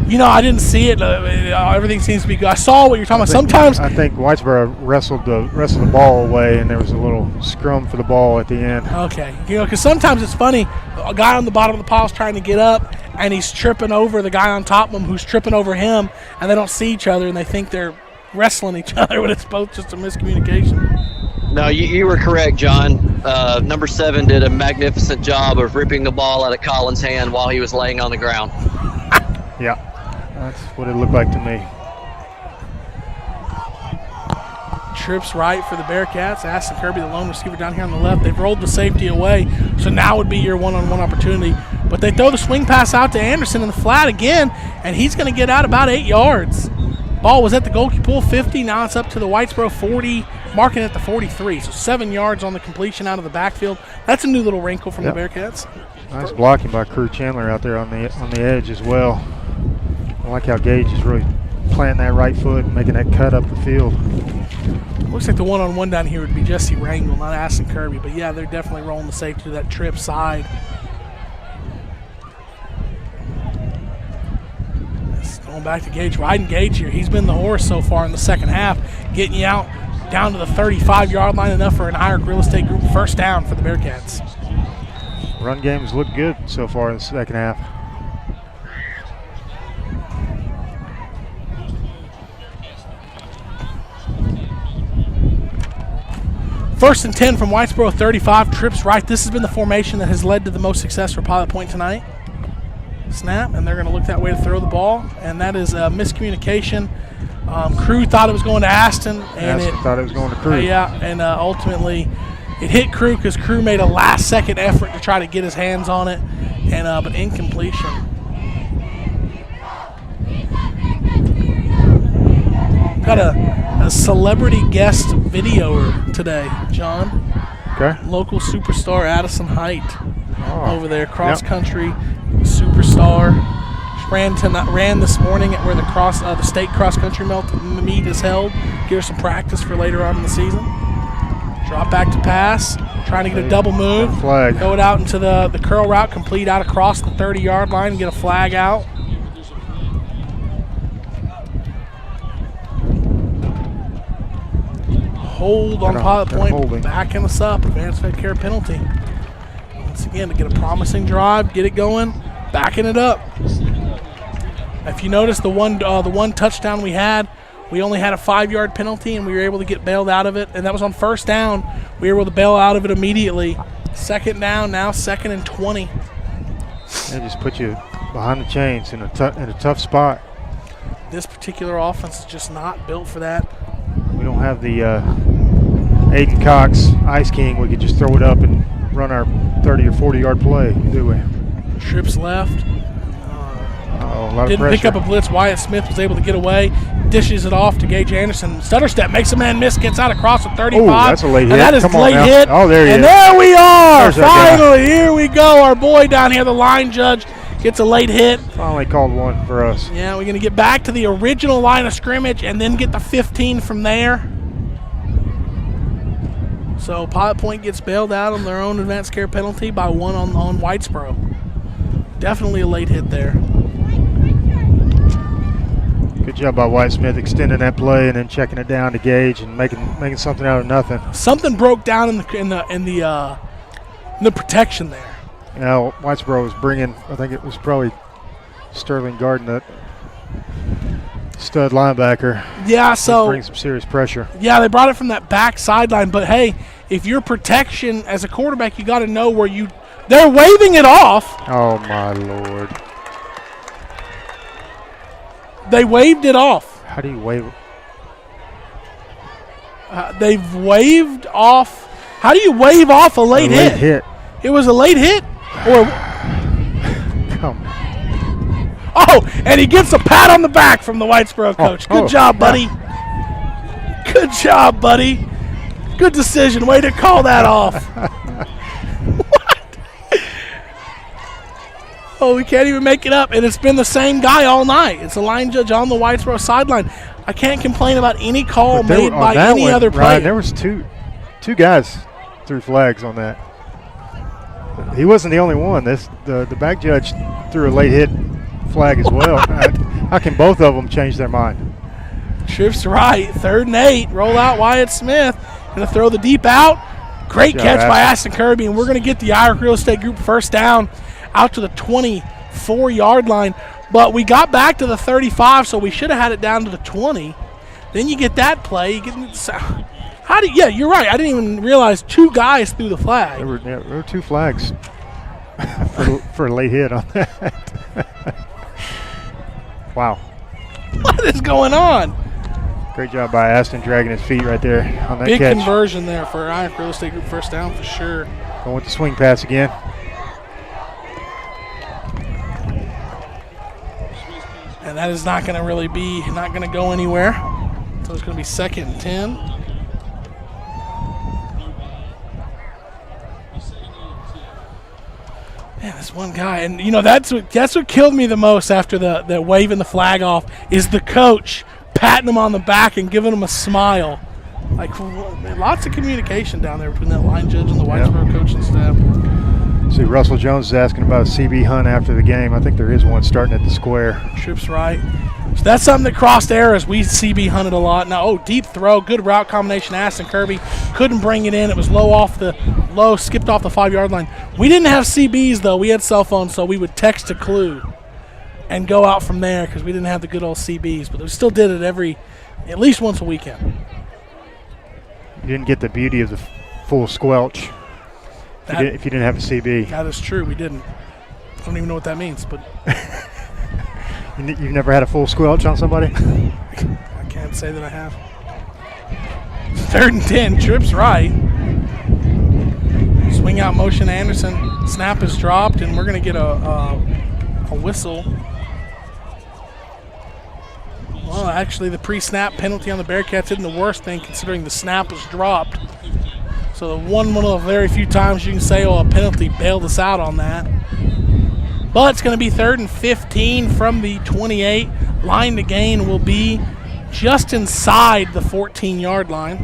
You know, I didn't see it. Everything seems to be good. I saw what you're talking about. I think Whitesboro wrestled the ball away, and there was a little scrum for the ball at the end. Okay. You know, because sometimes it's funny. A guy on the bottom of the pile is trying to get up, and he's tripping over the guy on top of him who's tripping over him, and they don't see each other, and they think they're wrestling each other when it's both just a miscommunication. No, you were correct, John. Number 7 did a magnificent job of ripping the ball out of Colin's hand while he was laying on the ground. Yeah, that's what it looked like to me. Trips right for the Bearcats. Aston Kirby, the lone receiver down here on the left. They've rolled the safety away, so now would be your one-on-one opportunity. But they throw the swing pass out to Anderson in the flat again, and he's going to get out about 8 yards. Ball was at the goalkeeper pool 50. Now it's up to the Whitesboro 40, marking at the 43. So 7 yards on the completion out of the backfield. That's a new little wrinkle from the Bearcats. Nice blocking by Crew Chandler out there on the edge as well. I like how Gage is really planting that right foot and making that cut up the field. Looks like the one-on-one down here would be Jesse Rangel, not Aston Kirby. But, yeah, they're definitely rolling the safety to that trip side. Going back to Gage, riding Gage here. He's been the horse so far in the second half, getting you out down to the 35-yard line, enough for an Irish real estate group first down for the Bearcats. Run game's looked good so far in the second half. First and 10 from Whitesboro 35, trips right. This has been the formation that has led to the most success for Pilot Point tonight. Snap, and they're going to look that way to throw the ball, and that is a miscommunication. Crew thought it was going to Aston, and Aston thought it was going to Crew. And ultimately it hit Crew because Crew made a last-second effort to try to get his hands on it, and but incompletion. Got a celebrity guest videoer today, John. Okay. Local superstar Addison Height over there, cross-country superstar. Ran this morning at where the state cross-country meet is held. Give her some practice for later on in the season. Drop back to pass, trying to get a double move. Flag. Throw it out into the curl route, complete out across the 30-yard line and get a flag out. Hold on Pilot Point, backing us up. Advanced Fed Care penalty. Once again, to get a promising drive, get it going, backing it up. If you notice, the one touchdown we had, we only had a 5-yard penalty, and we were able to get bailed out of it. And that was on first down. We were able to bail out of it immediately. Second down, now 2nd and 20. They just put you behind the chains in a tough spot. This particular offense is just not built for that. We don't have the Aiden Cox Ice King. We could just throw it up and run our 30 or 40-yard play, do we? Trips left. A lot Didn't of pressure. pick up a blitz. Wyatt Smith was able to get away. Dishes it off to Gage Anderson. Stutter step, makes a man miss, gets out across the 35. Oh, that's a late hit. And that is Come on late now. hit. Oh, there he is. And there we are. There's that Finally, here we go. Our boy down here, the line judge, gets a late hit. Finally called one for us. Yeah, we're going to get back to the original line of scrimmage and then get the 15 from there. So Pilot Point gets bailed out on their own advanced care penalty by 1 on Whitesboro. Definitely a late hit there. Good job by White Smith extending that play and then checking it down to Gage and making something out of nothing. Something broke down in the protection there. Now Whitesboro was bringing, I think it was probably Sterling Garden, that stud linebacker. Yeah, so bring some serious pressure. Yeah, they brought it from that back sideline. But hey, if you're protection as a quarterback, you got to know where you. They're waving it off. Oh my Lord! They waved it off. How do you wave it? They've waved off. How do you wave off a late hit? It was a late hit, or come. Oh, and he gets a pat on the back from the Whitesboro coach. Good job, buddy. Yeah. Good job, buddy. Good decision. Way to call that off. What? Oh, we can't even make it up. And it's been the same guy all night. It's a line judge on the Whitesboro sideline. I can't complain about any call made by any other player. Ryan, there was two guys threw flags on that. He wasn't the only one. The back judge threw a late hit flag as well. How can both of them change their mind? Trips right. 3rd and 8. Roll out Wyatt Smith. Going to throw the deep out. Great catch by Aston Kirby. And we're going to get the Irish Real Estate Group first down out to the 24-yard line. But we got back to the 35, so we should have had it down to the 20. Then you get that play. Yeah, you're right. I didn't even realize 2 guys threw the flag. There were 2 flags for a late hit on that. Wow. What is going on? Great job by Aston dragging his feet right there on that Big catch. Conversion there for Irish Real Estate Group first down for sure. Going with the swing pass again. And that is not going to really be, not going to go anywhere. So it's going to be 2nd and 10. Man, this one guy, and that's what killed me the most after the waving the flag off is the coach patting him on the back and giving him a smile. Like, lots of communication down there between that line judge and the Whitesboro coaching staff. See, Russell Jones is asking about a CB hunt after the game. I think there is one starting at the square. Trips right. So that's something that crossed errors. We CB hunted a lot. Now, deep throw, good route combination. Aston Kirby couldn't bring it in. It was skipped off the 5-yard line. We didn't have CBs, though. We had cell phones, so we would text a clue and go out from there because we didn't have the good old CBs. But we still did it at least once a weekend. You didn't get the beauty of the full squelch if you didn't have a CB. That is true. We didn't. I don't even know what that means, but you've never had a full squelch on somebody? I can't say that I have. 3rd and 10. Trips right. Swing out motion. Anderson. Snap is dropped, and we're going to get a whistle. Well, actually, the pre-snap penalty on the Bearcats isn't the worst thing considering the snap was dropped. So one of the very few times you can say, a penalty bailed us out on that. But it's going to be 3rd and 15 from the 28. Line to gain will be just inside the 14-yard line.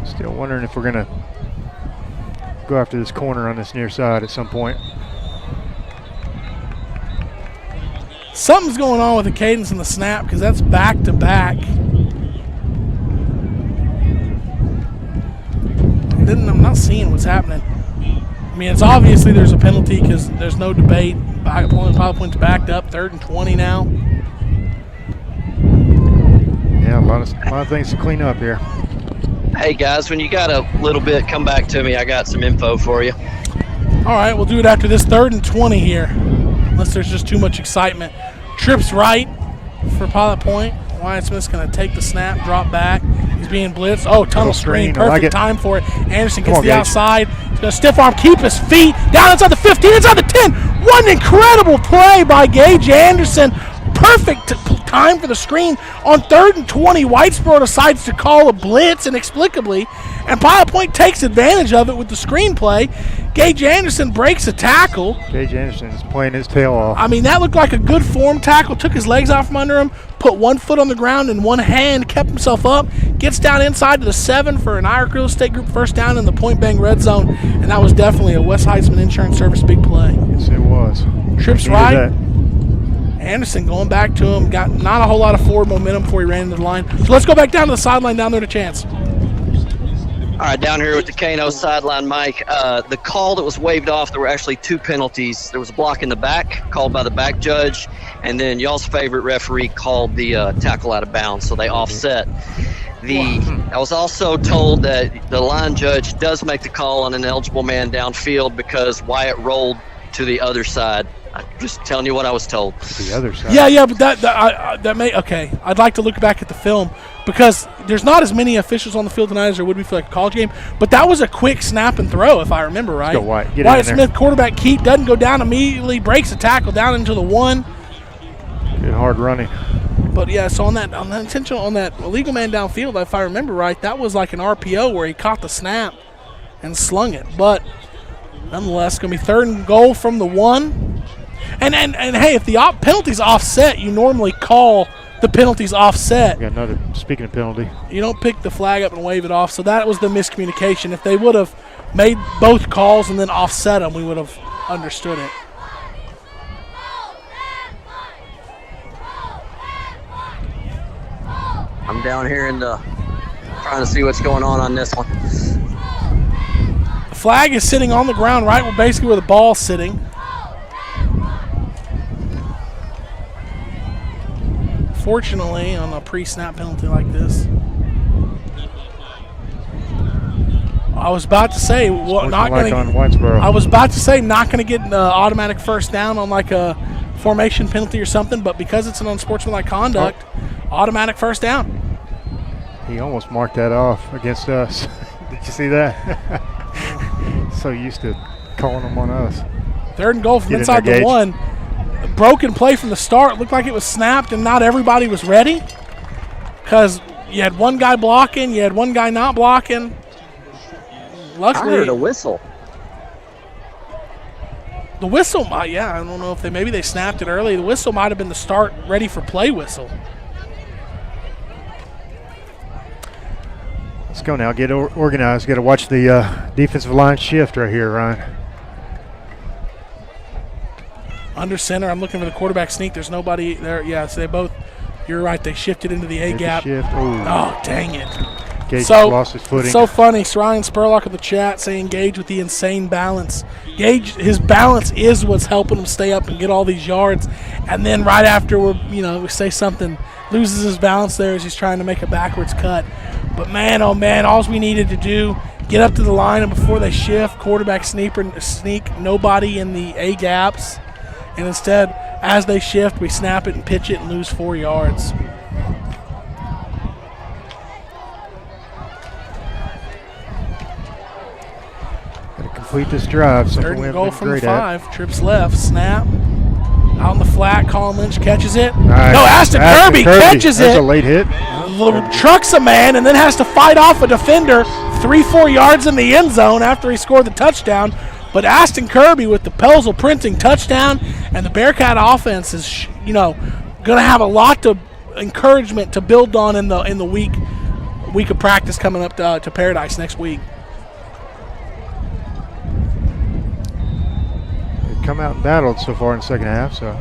Still wondering if we're going to go after this corner on this near side at some point. Something's going on with the cadence and the snap because that's back-to-back. I'm not seeing what's happening. I mean, it's obviously there's a penalty because there's no debate. Pilot Point's backed up. 3rd and 20 now. Yeah, a lot of things to clean up here. Hey, guys, when you got a little bit, come back to me. I got some info for you. All right, we'll do it after this 3rd and 20 here, unless there's just too much excitement. Trips right for Pilot Point. Wyatt Smith's going to take the snap, drop back. He's being blitzed. Oh, tunnel screen. Perfect time for it. Anderson gets the outside. He's going to stiff arm, keep his feet. Down inside the 15, inside the 10. What an incredible play by Gage Anderson. Perfect time for the screen. On 3rd and 20, Whitesboro decides to call a blitz inexplicably. and Pilot Point takes advantage of it with the screenplay. Gage Anderson breaks a tackle. Gage Anderson is playing his tail off. I mean, that looked like a good form tackle. Took his legs out from under him, put one foot on the ground and one hand, kept himself up, gets down inside to the 7 for an Irish Real Estate Group first down in the point bang red zone, and that was definitely a West Heitzman Insurance Service big play. Yes, it was. Trips right. Anderson going back to him. Got not a whole lot of forward momentum before he ran into the line. So let's go back down to the sideline down there to Chance. All right, down here with the Kano sideline, Mike. The call that was waved off, there were actually 2 penalties. There was a block in the back called by the back judge, and then y'all's favorite referee called the tackle out of bounds, so they offset. I was also told that the line judge does make the call on an eligible man downfield because Wyatt rolled to the other side. I'm just telling you what I was told. The other side. Yeah, but that may okay. I'd like to look back at the film because there's not as many officials on the field tonight as there would be for like a college game. But that was a quick snap and throw, if I remember right. Let's go, Wyatt. Get Wyatt in there. Smith, quarterback keep, doesn't go down immediately, breaks a tackle down into the 1. Good hard running. But yeah, so on that intentional on that illegal man downfield, if I remember right, that was like an RPO where he caught the snap and slung it. But nonetheless, going to be 3rd and goal from the 1. And hey, if the penalty's offset, you normally call the penalties offset. We got another, speaking of penalty. You don't pick the flag up and wave it off. So that was the miscommunication. If they would have made both calls and then offset them, we would have understood it. I'm down here trying to see what's going on this one. The flag is sitting on the ground right basically where the ball's sitting. Fortunately, on a pre-snap penalty like this, I was about to say not going to. I was about to say not going to get an automatic first down on like a formation penalty or something, but because it's an unsportsmanlike conduct, automatic first down. He almost marked that off against us. Did you see that? So used to calling them on us. 3rd and goal from inside the 1. Broken play from the start. Looked like it was snapped and not everybody was ready because you had one guy blocking, you had one guy not blocking. Luckily, I heard a whistle. The whistle might, I don't know if maybe they snapped it early. The whistle might have been the start ready for play whistle. Let's go now. Get organized. Got to watch the defensive line shift right here, Ryan. Under center, I'm looking for the quarterback sneak. There's nobody there. Yeah, so they both, you're right, they shifted into the A gap. Oh, dang it. Gage lost his footing. So funny. Ryan Spurlock in the chat saying Gage with the insane balance. Gage, his balance is what's helping him stay up and get all these yards. And then right after we say something, loses his balance there as he's trying to make a backwards cut. But man, oh man, all we needed to do, get up to the line, and before they shift, quarterback sneak, nobody in the A gaps. And instead, as they shift, we snap it and pitch it and lose 4 yards. Got to complete this drive. 3rd and goal from the 5. Trips left, snap. Out in the flat, Colin Lynch catches it. Nice. No, Aston Kirby catches it. That's a late hit. Trucks a man and then has to fight off a defender 3-4 yards in the end zone after he scored the touchdown. But Aston Kirby with the Pelzel printing touchdown, and the Bearcat offense is, going to have a lot of encouragement to build on in the week of practice coming up to Paradise next week. They've come out and battled so far in the second half, so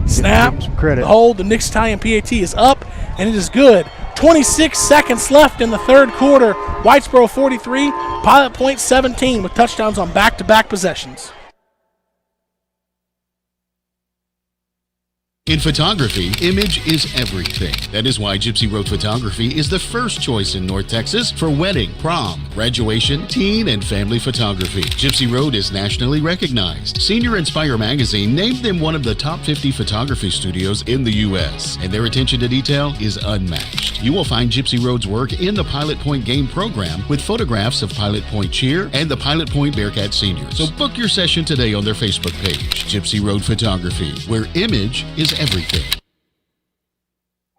snap, some credit. The hold, the Nick's Italian PAT is up, and it is good. 26 seconds left in the 3rd quarter. Whitesboro 43, Pilot Point 17 with touchdowns on back-to-back possessions. In photography, image is everything. That is why Gypsy Road Photography is the first choice in North Texas for wedding, prom, graduation, teen, and family photography. Gypsy Road is nationally recognized. Senior Inspire magazine named them one of the top 50 photography studios in the U.S., and their attention to detail is unmatched. You will find Gypsy Road's work in the Pilot Point game program with photographs of Pilot Point Cheer and the Pilot Point Bearcat seniors. So book your session today on their Facebook page, Gypsy Road Photography, where image is everything.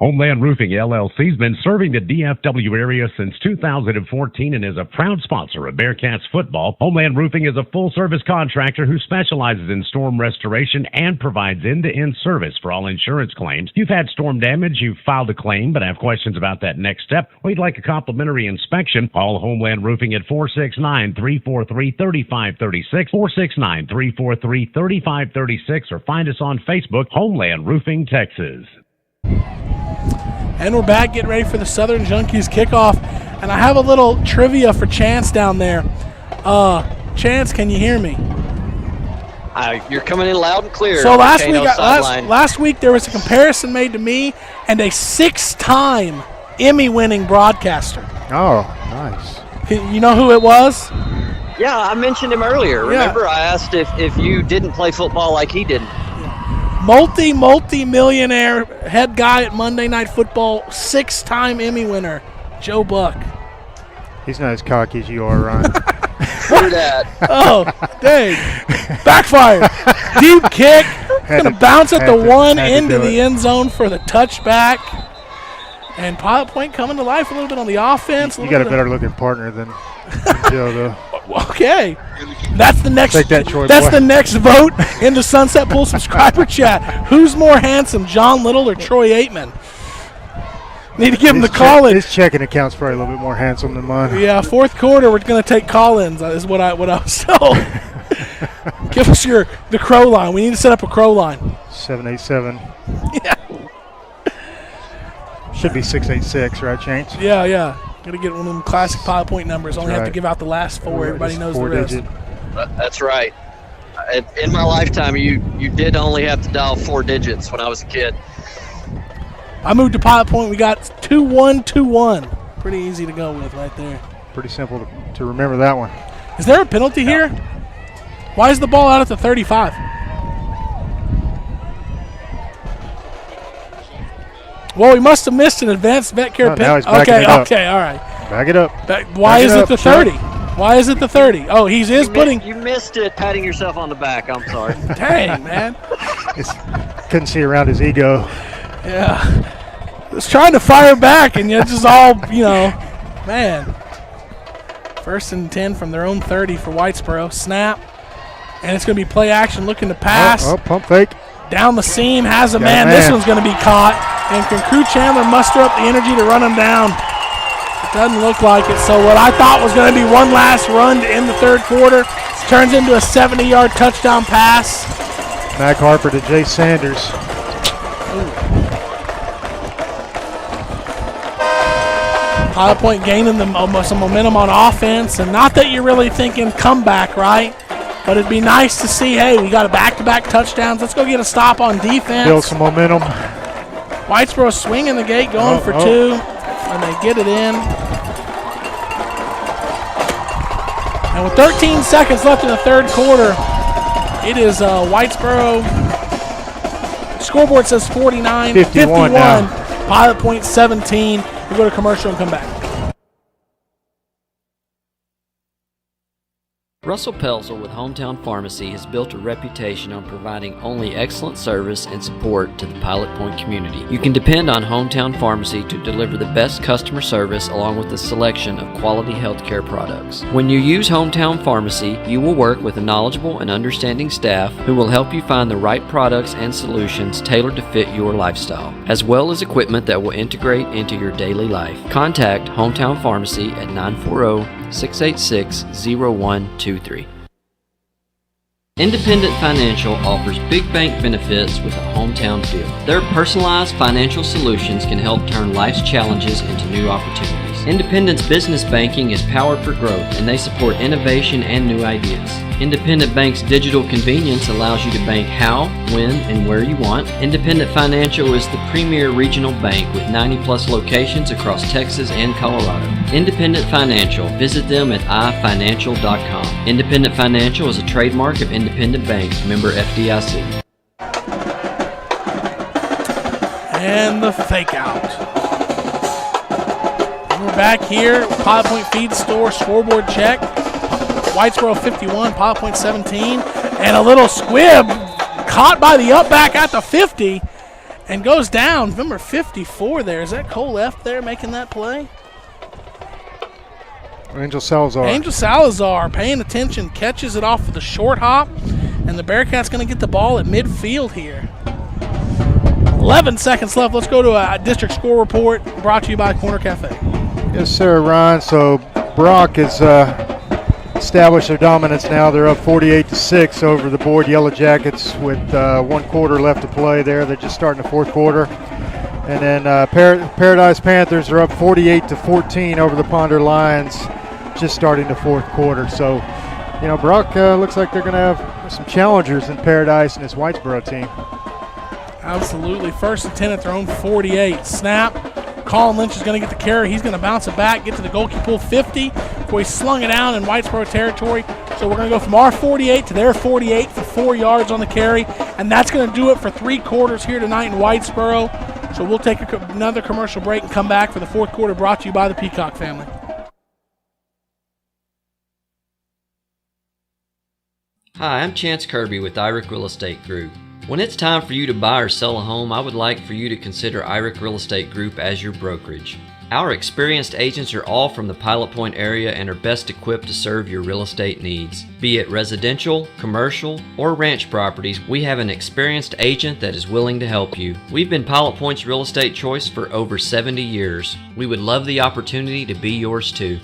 Homeland Roofing LLC has been serving the DFW area since 2014 and is a proud sponsor of Bearcats football. Homeland Roofing is a full-service contractor who specializes in storm restoration and provides end-to-end service for all insurance claims. You've had storm damage, you've filed a claim, but have questions about that next step, or you'd like a complimentary inspection, call Homeland Roofing at 469-343-3536, 469-343-3536, or find us on Facebook, Homeland Roofing, Texas. And we're back getting ready for the Southern Junkies kickoff. And I have a little trivia for Chance down there. Chance, can you hear me? You're coming in loud and clear. So last week there was a comparison made to me and a 6-time Emmy-winning broadcaster. Oh, nice. You know who it was? Yeah, I mentioned him earlier. Remember, I asked if you didn't play football like he didn't. Multi-millionaire head guy at Monday Night Football, 6-time Emmy winner, Joe Buck. He's not as cocky as you are, Ryan. Hear that. Oh, dang. Backfire. Deep kick. Going to bounce at the one into the end zone for the touchback. And Pilot Point coming to life a little bit on the offense. You got a better-looking partner than Joe, though. Okay. That's the next the next vote in the Sunset Pool subscriber chat. Who's more handsome, John Little or Troy Aikman? Need to give him the call-in. His checking account's probably a little bit more handsome than mine. Yeah, fourth quarter we're going to take call-ins is what I was told. Give us the crow line. We need to set up a crow line. 787. Yeah. Should be 686, right, Chance? Yeah. Got to get one of them classic Pilot Point numbers. Only have to give out the last four. Everybody knows the rest. That's right. In my lifetime, you did only have to dial 4 digits when I was a kid. I moved to Pilot Point. We got 2121. Pretty easy to go with right there. Pretty simple to remember that one. Is there a penalty here? Why is the ball out at the 35? Well, we must have missed an advanced vet care penalty. Okay, all right. Back it up. Why is it the 30? Why is it the 30? Oh, he is putting. You missed it, patting yourself on the back. I'm sorry. Dang, man. Couldn't see around his ego. Yeah. It's trying to fire back, and it's just all, man. 1st and 10 from their own 30 for Whitesboro. Snap. And it's going to be play action looking to pass. Pump fake. Down the seam, has a man. This one's going to be caught. And can Crew Chandler muster up the energy to run him down? It doesn't look like it. So what I thought was going to be one last run to end the third quarter turns into a 70-yard touchdown pass. Mac Harper to Jay Sanders. Pilot Point gaining some momentum on offense. And not that you're really thinking comeback, right? But it'd be nice to see, hey, we got a back-to-back touchdowns. Let's go get a stop on defense. Build some momentum. Whitesboro swinging the gate, going for 2, and they get it in. And with 13 seconds left in the third quarter, it is Whitesboro. Scoreboard says 49-51. Pilot Point 17. We'll go to commercial and come back. Russell Pelzel with Hometown Pharmacy has built a reputation on providing only excellent service and support to the Pilot Point community. You can depend on Hometown Pharmacy to deliver the best customer service along with a selection of quality healthcare products. When you use Hometown Pharmacy, you will work with a knowledgeable and understanding staff who will help you find the right products and solutions tailored to fit your lifestyle, as well as equipment that will integrate into your daily life. Contact Hometown Pharmacy at 940-686-0123. Independent Financial offers big bank benefits with a hometown feel. Their personalized financial solutions can help turn life's challenges into new opportunities. Independent's business banking is powered for growth, and they support innovation and new ideas. Independent Bank's digital convenience allows you to bank how, when, and where you want. Independent Financial is the premier regional bank with 90-plus locations across Texas and Colorado. Independent Financial. Visit them at ifinancial.com. Independent Financial is a trademark of Independent Bank, member FDIC. And the fake out. And we're back here. Pilot Point Feed Store scoreboard check. Whitesboro 51, Pilot Point 17. And a little squib caught by the up back at the 50. And goes down, number 54 there. Is that Cole F there making that play? Angel Salazar. Angel Salazar paying attention, catches it off with a short hop, and the Bearcats going to get the ball at midfield here. 11 seconds left. Let's go to a district score report brought to you by Corner Cafe. Yes, sir, Ron. So Brock has established their dominance now. They're up 48-6 over the Board Yellow Jackets with 1 quarter left to play there. They're just starting the 4th quarter. And then Paradise Panthers are up 48-14 over the Ponder Lions, just starting the 4th quarter. So, you know, Brock looks like they're going to have some challengers in Paradise and his Whitesboro team. Absolutely. 1st and 10 at their own 48. Snap. Colin Lynch is going to get the carry. He's going to bounce it back, get to the goalkeeper pool 50 before he slung it down in Whitesboro territory. So we're going to go from our 48 to their 48 for 4 yards on the carry. And that's going to do it for 3 quarters here tonight in Whitesboro. So we'll take another commercial break and come back for the 4th quarter, brought to you by the Peacock family. Hi, I'm Chance Kirby with IRIC Real Estate Group. When it's time for you to buy or sell a home, I would like for you to consider IRIC Real Estate Group as your brokerage. Our experienced agents are all from the Pilot Point area and are best equipped to serve your real estate needs. Be it residential, commercial, or ranch properties, we have an experienced agent that is willing to help you. We've been Pilot Point's real estate choice for over 70 years. We would love the opportunity to be yours too.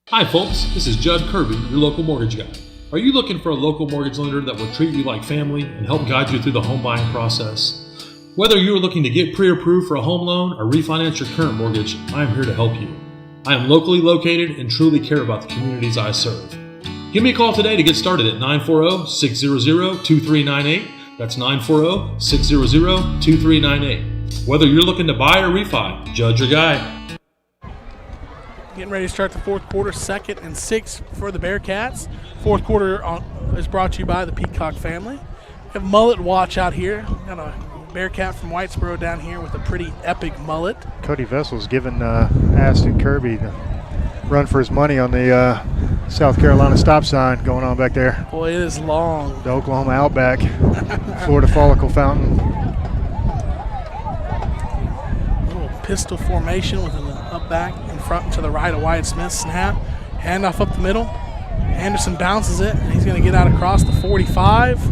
Hi folks, this is Judd Kirby, your local mortgage guy. Are you looking for a local mortgage lender that will treat you like family and help guide you through the home buying process? Whether you are looking to get pre-approved for a home loan or refinance your current mortgage, I am here to help you. I am locally located and truly care about the communities I serve. Give me a call today to get started at 940-600-2398. That's 940-600-2398. Whether you're looking to buy or refi, Judd's your guy. Getting ready to start the 4th quarter, 2nd and 6 for the Bearcats. 4th quarter is brought to you by the Peacock family. We have mullet watch out here. Got a Bearcat from Whitesboro down here with a pretty epic mullet. Cody Vessel's giving Aston Kirby the run for his money on the South Carolina stop sign going on back there. Boy, it is long. The Oklahoma Outback, Florida Follicle Fountain. A little pistol formation with an up back in front and to the right of Wyatt Smith. Snap, handoff up the middle. Anderson bounces it, and he's going to get out across the 45.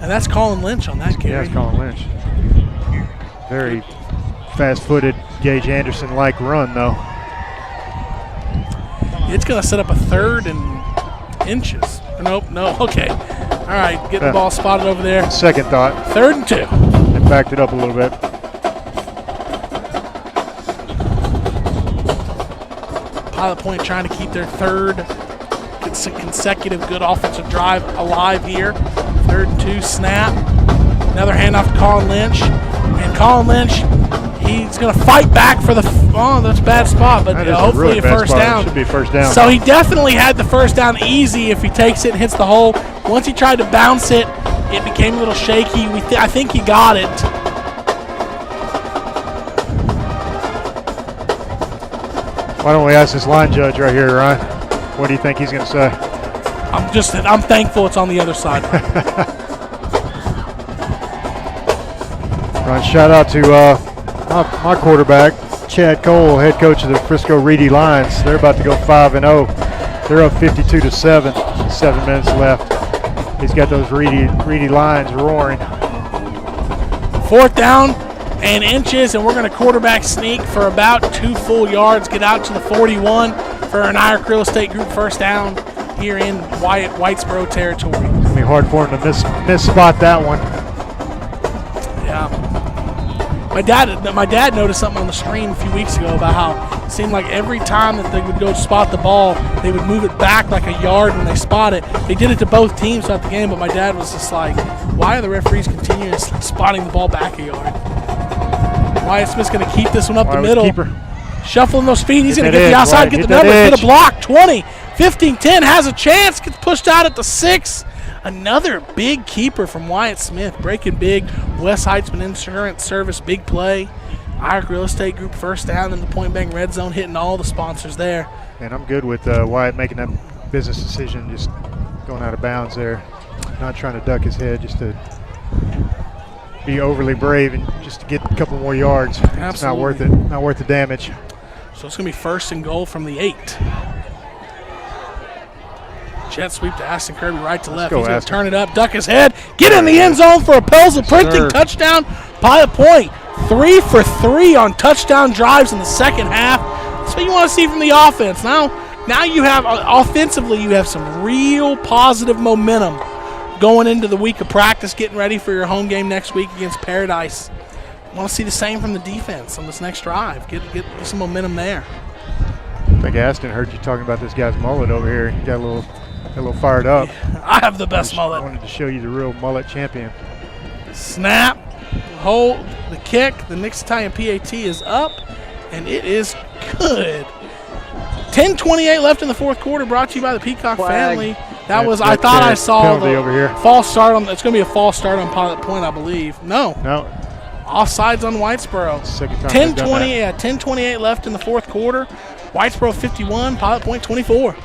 And that's Colin Lynch on that carry. Yeah, that's Colin Lynch. Very fast-footed Gage Anderson-like run, though. It's going to set up a 3rd and inches. Nope, no, okay. All right, get the ball spotted over there. Second thought. 3rd and 2. And backed it up a little bit. Pilot Point trying to keep their 3rd consecutive good offensive drive alive here. 3rd and 2, snap. Another handoff to Colin Lynch. And Colin Lynch, he's going to fight back for the that's a bad spot, but hopefully a first down. Should be first down. So he definitely had the first down easy if he takes it and hits the hole. Once he tried to bounce it, it became a little shaky. I think he got it. Why don't we ask this line judge right here, Ryan? What do you think he's going to say? I'm thankful it's on the other side. Ryan, shout out to my quarterback, Chad Cole, head coach of the Frisco Reedy Lions. They're about to go 5-0. They're up 52-7. 7 minutes left. He's got those Reedy Lions roaring. 4th down and inches, and we're going to quarterback sneak for about 2 full yards, get out to the 41 for an IRIC Real Estate Group first down here in Whitesboro territory. It'll be hard for him to miss spot that one. Yeah. My dad noticed something on the screen a few weeks ago about how it seemed like every time that they would go spot the ball, they would move it back like a yard when they spot it. They did it to both teams throughout the game, but my dad was just like, why are the referees continuously spotting the ball back a yard? Wyatt Smith's going to keep this one up the middle. Shuffling those feet. He's going to get the outside, get the numbers, get a block. 20, 15, 10, has a chance, gets pushed out at the 6. Another big keeper from Wyatt Smith, breaking big. West Heitzman Insurance Service, big play. IRIC Real Estate Group first down in the point blank red zone, hitting all the sponsors there. And I'm good with Wyatt making that business decision, just going out of bounds there. Not trying to duck his head, just to be overly brave and just to get a couple more yards. Absolutely. It's not worth it. Not worth the damage. So it's going to be 1st and goal from the 8. Jet sweep to Aston Kirby right to left. He's going to turn it up, duck his head, get in the end zone for a Pelzel Printing touchdown. Pilot Point 3 for 3 on touchdown drives in the second half. That's what you want to see from the offense. Now you have, offensively, you have some real positive momentum going into the week of practice, getting ready for your home game next week against Paradise. I want to see the same from the defense on this next drive. Get some momentum there. I think Aston heard you talking about this guy's mullet over here. He got a little fired up. Yeah, I have the best mullet. I wanted to show you the real mullet champion. Snap, hold, the kick. The Nix Italian PAT is up, and it is good. 10:28 left in the fourth quarter, brought to you by the Peacock family. I thought I saw the over here. False start on. It's going to be a false start on Pilot Point, I believe. No. Offsides on Whitesboro. 10:28 left in the fourth quarter. Whitesboro 51, Pilot Point 24.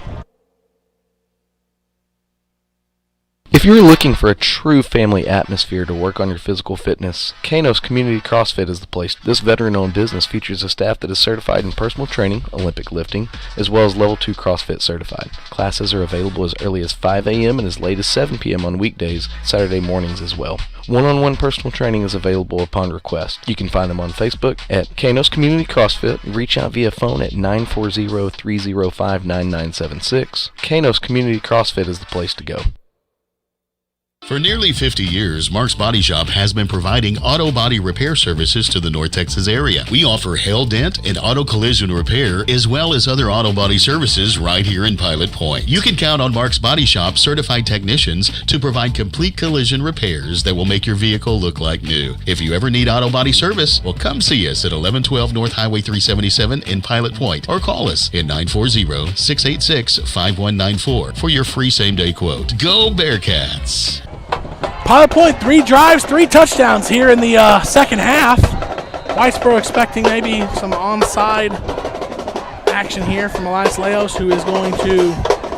If you're looking for a true family atmosphere to work on your physical fitness, Kanos Community CrossFit is the place. This veteran-owned business features a staff that is certified in personal training, Olympic lifting, as well as Level 2 CrossFit certified. Classes are available as early as 5 a.m. and as late as 7 p.m. on weekdays, Saturday mornings as well. One-on-one personal training is available upon request. You can find them on Facebook at Kanos Community CrossFit. Reach out via phone at 940-305-9976. Kanos Community CrossFit is the place to go. For nearly 50 years, Mark's Body Shop has been providing auto body repair services to the North Texas area. We offer hail dent and auto collision repair, as well as other auto body services right here in Pilot Point. You can count on Mark's Body Shop certified technicians to provide complete collision repairs that will make your vehicle look like new. If you ever need auto body service, well, come see us at 1112 North Highway 377 in Pilot Point, or call us at 940-686-5194 for your free same-day quote. Go Bearcats! Pilot Point, 3 drives, 3 touchdowns here in the second half. Whitesboro expecting maybe some onside action here from Elias Leos, who is going to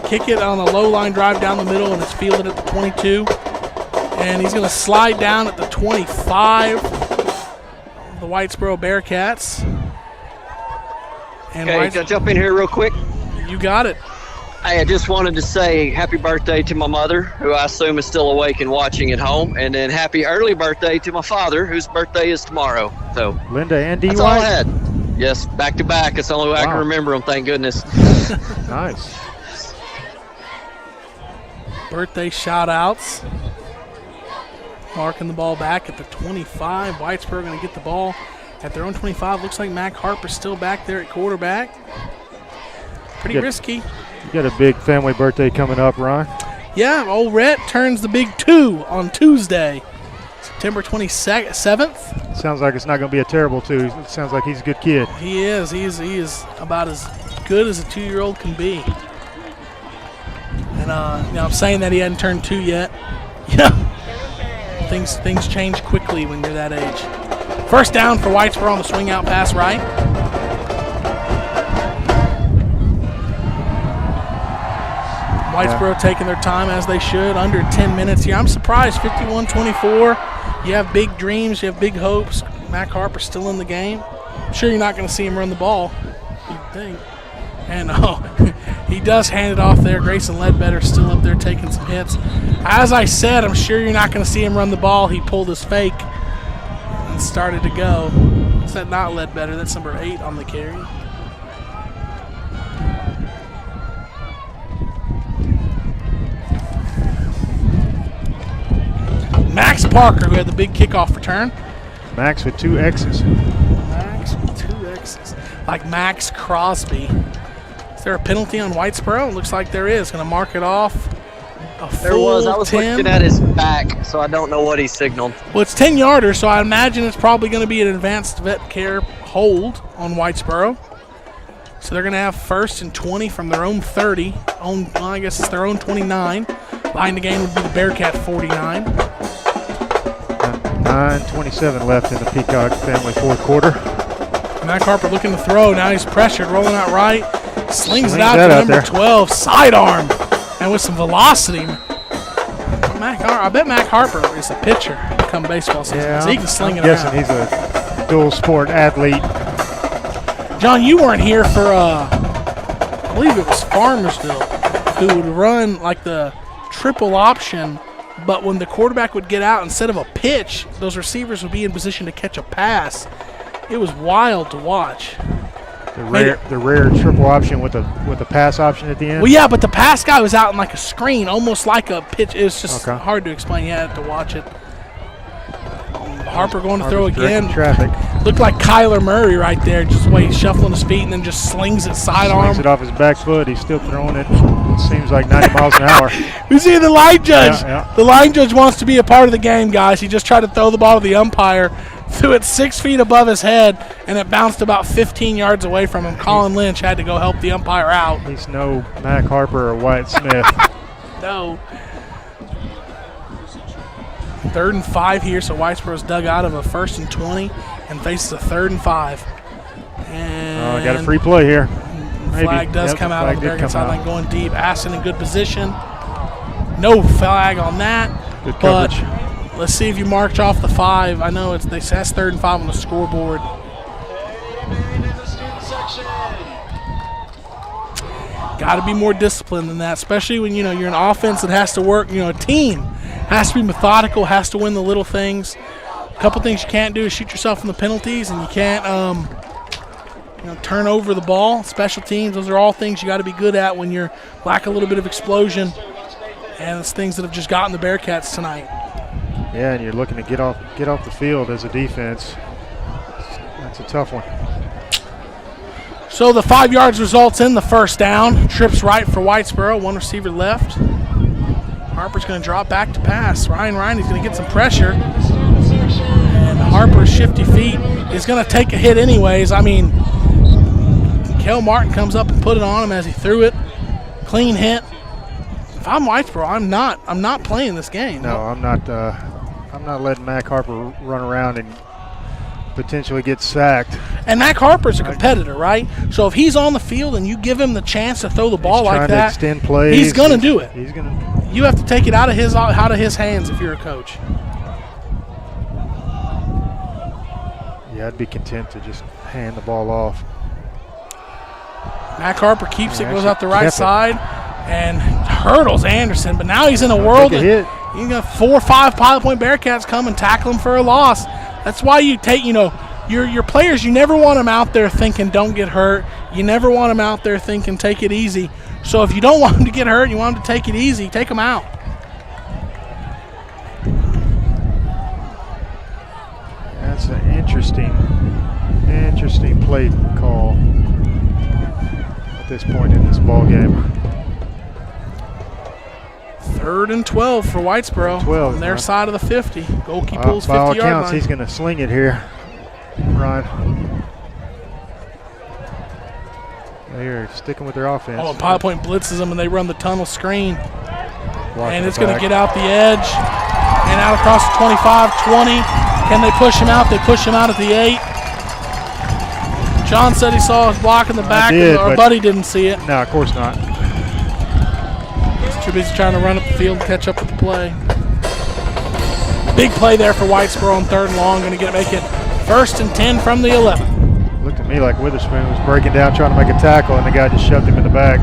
kick it on a low line drive down the middle, and it's fielded at the 22. And he's going to slide down at the 25 of the Whitesboro Bearcats. And can I jump in here real quick? You got it. Hey, I just wanted to say happy birthday to my mother, who I assume is still awake and watching at home, and then happy early birthday to my father, whose birthday is tomorrow. So Linda and D. That's all I had. Yes, back to back. That's the only way I can remember them. Thank goodness. Nice. Birthday shout-outs. Marking the ball back at the 25. Whitesboro going to get the ball at their own 25. Looks like Mac Harper's still back there at quarterback. Pretty risky. You got a big family birthday coming up, Ron. Yeah, old Rhett turns the big 2 on Tuesday, September 27th. Sounds like it's not going to be a terrible 2. It sounds like he's a good kid. He is. He is about as good as a 2-year-old can be. And I'm saying that he hadn't turned 2 yet. Yeah, things change quickly when you're that age. First down for Whitesboro on the swing out pass right. Whitesboro taking their time as they should, under 10 minutes here. I'm surprised, 51-24. You have big dreams, you have big hopes. Mac Harper's still in the game. I'm sure you're not going to see him run the ball, you'd think. And he does hand it off there. Grayson Ledbetter still up there taking some hits. As I said, I'm sure you're not going to see him run the ball. He pulled his fake and started to go. Is that not Ledbetter? That's number 8 on the carry. Max Parker, who had the big kickoff return. Max with 2 X's. Max with 2 X's. Like Max Crosby. Is there a penalty on Whitesboro? It looks like there is. Going to mark it off. There was. I was looking at his back, so I don't know what he signaled. Well, it's 10-yarder, so I imagine it's probably going to be an advanced vet care hold on Whitesboro. So they're going to have 1st and 20 from their own 30. I guess it's their own 29. Line the game would be the Bearcat 49. 9:27 left in the Peacock family fourth quarter. Mac Harper looking to throw. Now he's pressured, rolling out right. Slings it out to number 12. Sidearm. And with some velocity. I bet Mac Harper is a pitcher come baseball season. Yeah, So he can sling I'm it guessing around. he's a dual sport athlete. John, you weren't here for, I believe it was Farmersville, who would run like the triple option, but when the quarterback would get out, instead of a pitch, those receivers would be in position to catch a pass. It was wild to watch. The rare triple option with a pass option at the end. Well, yeah, but the pass guy was out in like a screen, almost like a pitch. It was just hard to explain. You had to watch it. Harper going to throw again. Traffic. Looked like Kyler Murray right there, just the way he's shuffling his feet and then just slings it sidearm. Slings it off his back foot. He's still throwing it. It seems like 90 miles an hour. You see the line judge. Yeah. The line judge wants to be a part of the game, guys. He just tried to throw the ball to the umpire, threw it 6 feet above his head, and it bounced about 15 yards away from him. Colin Lynch had to go help the umpire out. He's no Mac Harper or Wyatt Smith. No. 3rd and 5 here, so Whitesboro's dug out of a 1st and 20 and faces a 3rd and 5. And got a free play here. Flag does come out on the Bearcat sideline going deep. Aston in good position. No flag on that. Good but coverage. Let's see if you march off the 5. I know they say that's 3rd and 5 on the scoreboard. Got to be more disciplined than that, especially when you're an offense that has to work. A team has to be methodical, has to win the little things. A couple things you can't do is shoot yourself in the penalties, and you can't turn over the ball. Special teams, those are all things you got to be good at when you lack a little bit of explosion. And it's things that have just gotten the Bearcats tonight. Yeah, and you're looking to get off the field as a defense. That's a tough one. So the 5 yards results in the first down. Trips right for Whitesboro. One receiver left. Harper's going to drop back to pass. Ryan, he's going to get some pressure. And Harper's shifty feet is going to take a hit anyways. I mean, Kel Martin comes up and put it on him as he threw it. Clean hit. If I'm Whitesboro, I'm not playing this game. No, I'm not letting Mac Harper run around and potentially get sacked. And Mac Harper's a competitor, right? So if he's on the field and you give him the chance to throw the ball like that, extend plays. He's going to do it. He's going to. You have to take it out of his hands if you're a coach. Yeah, I'd be content to just hand the ball off. Mac Harper keeps it, goes out the right side, and hurdles Anderson. But now he's in a world that you got 4 or 5 Pilot Point Bearcats come and tackle him for a loss. That's why you take, your players, you never want them out there thinking don't get hurt. You never want them out there thinking take it easy. So if you don't want them to get hurt, you want them to take it easy, take them out. That's an interesting play call at this point in this ball game. 3rd and 12 for Whitesboro 12 on their side of the 50. Goalkeeper pulls 50 by all yard accounts, line. he's going to sling it here, Ryan. They're sticking with their offense. Oh, and Pilot Point blitzes them, and they run the tunnel screen. And it's going to back. get out the edge and out across the 25, 20. Can they push him out? They push him out at the 8. John said he saw his block in the back, our buddy didn't see it. No, of course not. He's too busy trying to run up the field and catch up with the play. Big play there for Whitesboro on 3rd and long. Going to make it 1st and 10 from the 11. Looked at me like Witherspoon was breaking down trying to make a tackle, and the guy just shoved him in the back.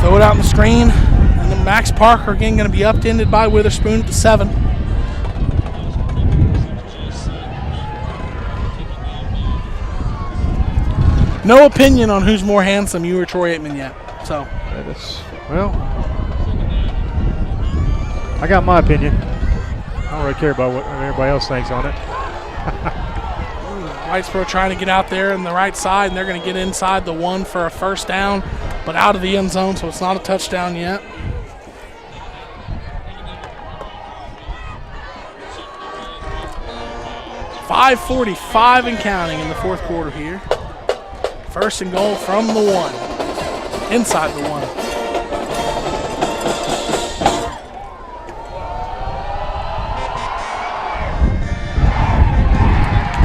Throw it out on the screen. And then Max Parker again going to be upended by Witherspoon at the 7. No opinion on who's more handsome, you or Troy Aikman yet. So, well, I got my opinion. I don't really care about what everybody else thinks on it. Whitesboro trying to get out there on the right side, and they're going to get inside the 1 for a 1st down, but out of the end zone, so it's not a touchdown yet. .545 and counting in the 4th quarter here. 1st and goal from the 1, inside the 1.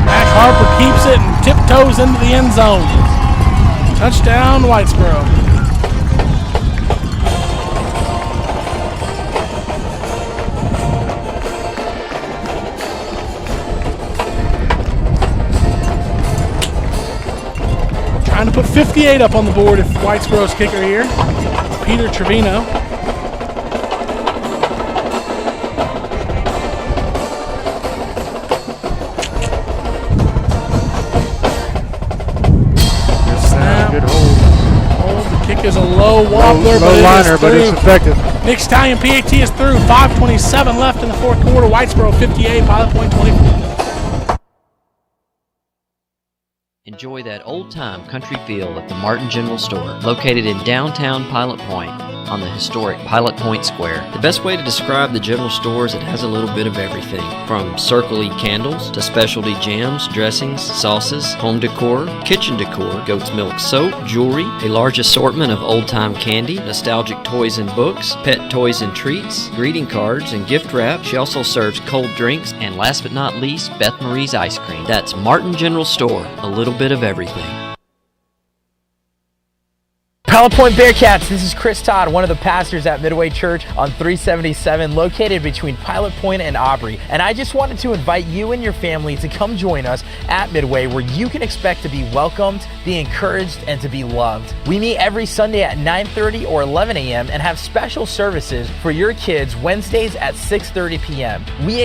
Mac Harper keeps it and tiptoes into the end zone. Touchdown, Whitesboro. Trying to put 58 up on the board if Whitesboro's kicker here. Peter Trevino. Good hold. The kick is a low wobbler, low liner, but it's effective. Nick Stallion, PAT is through. 5:27 left in the fourth quarter. Whitesboro 58, Pilot Point 24. Enjoy that old-time country feel at the Martin General Store, located in downtown Pilot Point on the historic Pilot Point Square. The best way to describe the general store is it has a little bit of everything, from Circle-Y candles to specialty jams, dressings, sauces, home decor, kitchen decor, goat's milk soap, jewelry, a large assortment of old-time candy, nostalgic toys and books, pet toys and treats, greeting cards and gift wrap. She also serves cold drinks, and last but not least, Beth Marie's ice cream. That's Martin General Store, a little bit of everything. Pilot Point Bearcats, this is Chris Todd, one of the pastors at Midway Church on 377, located between Pilot Point and Aubrey. And I just wanted to invite you and your family to come join us at Midway, where you can expect to be welcomed, be encouraged, and to be loved. We meet every Sunday at 9:30 or 11 a.m. and have special services for your kids Wednesdays at 6:30 p.m. We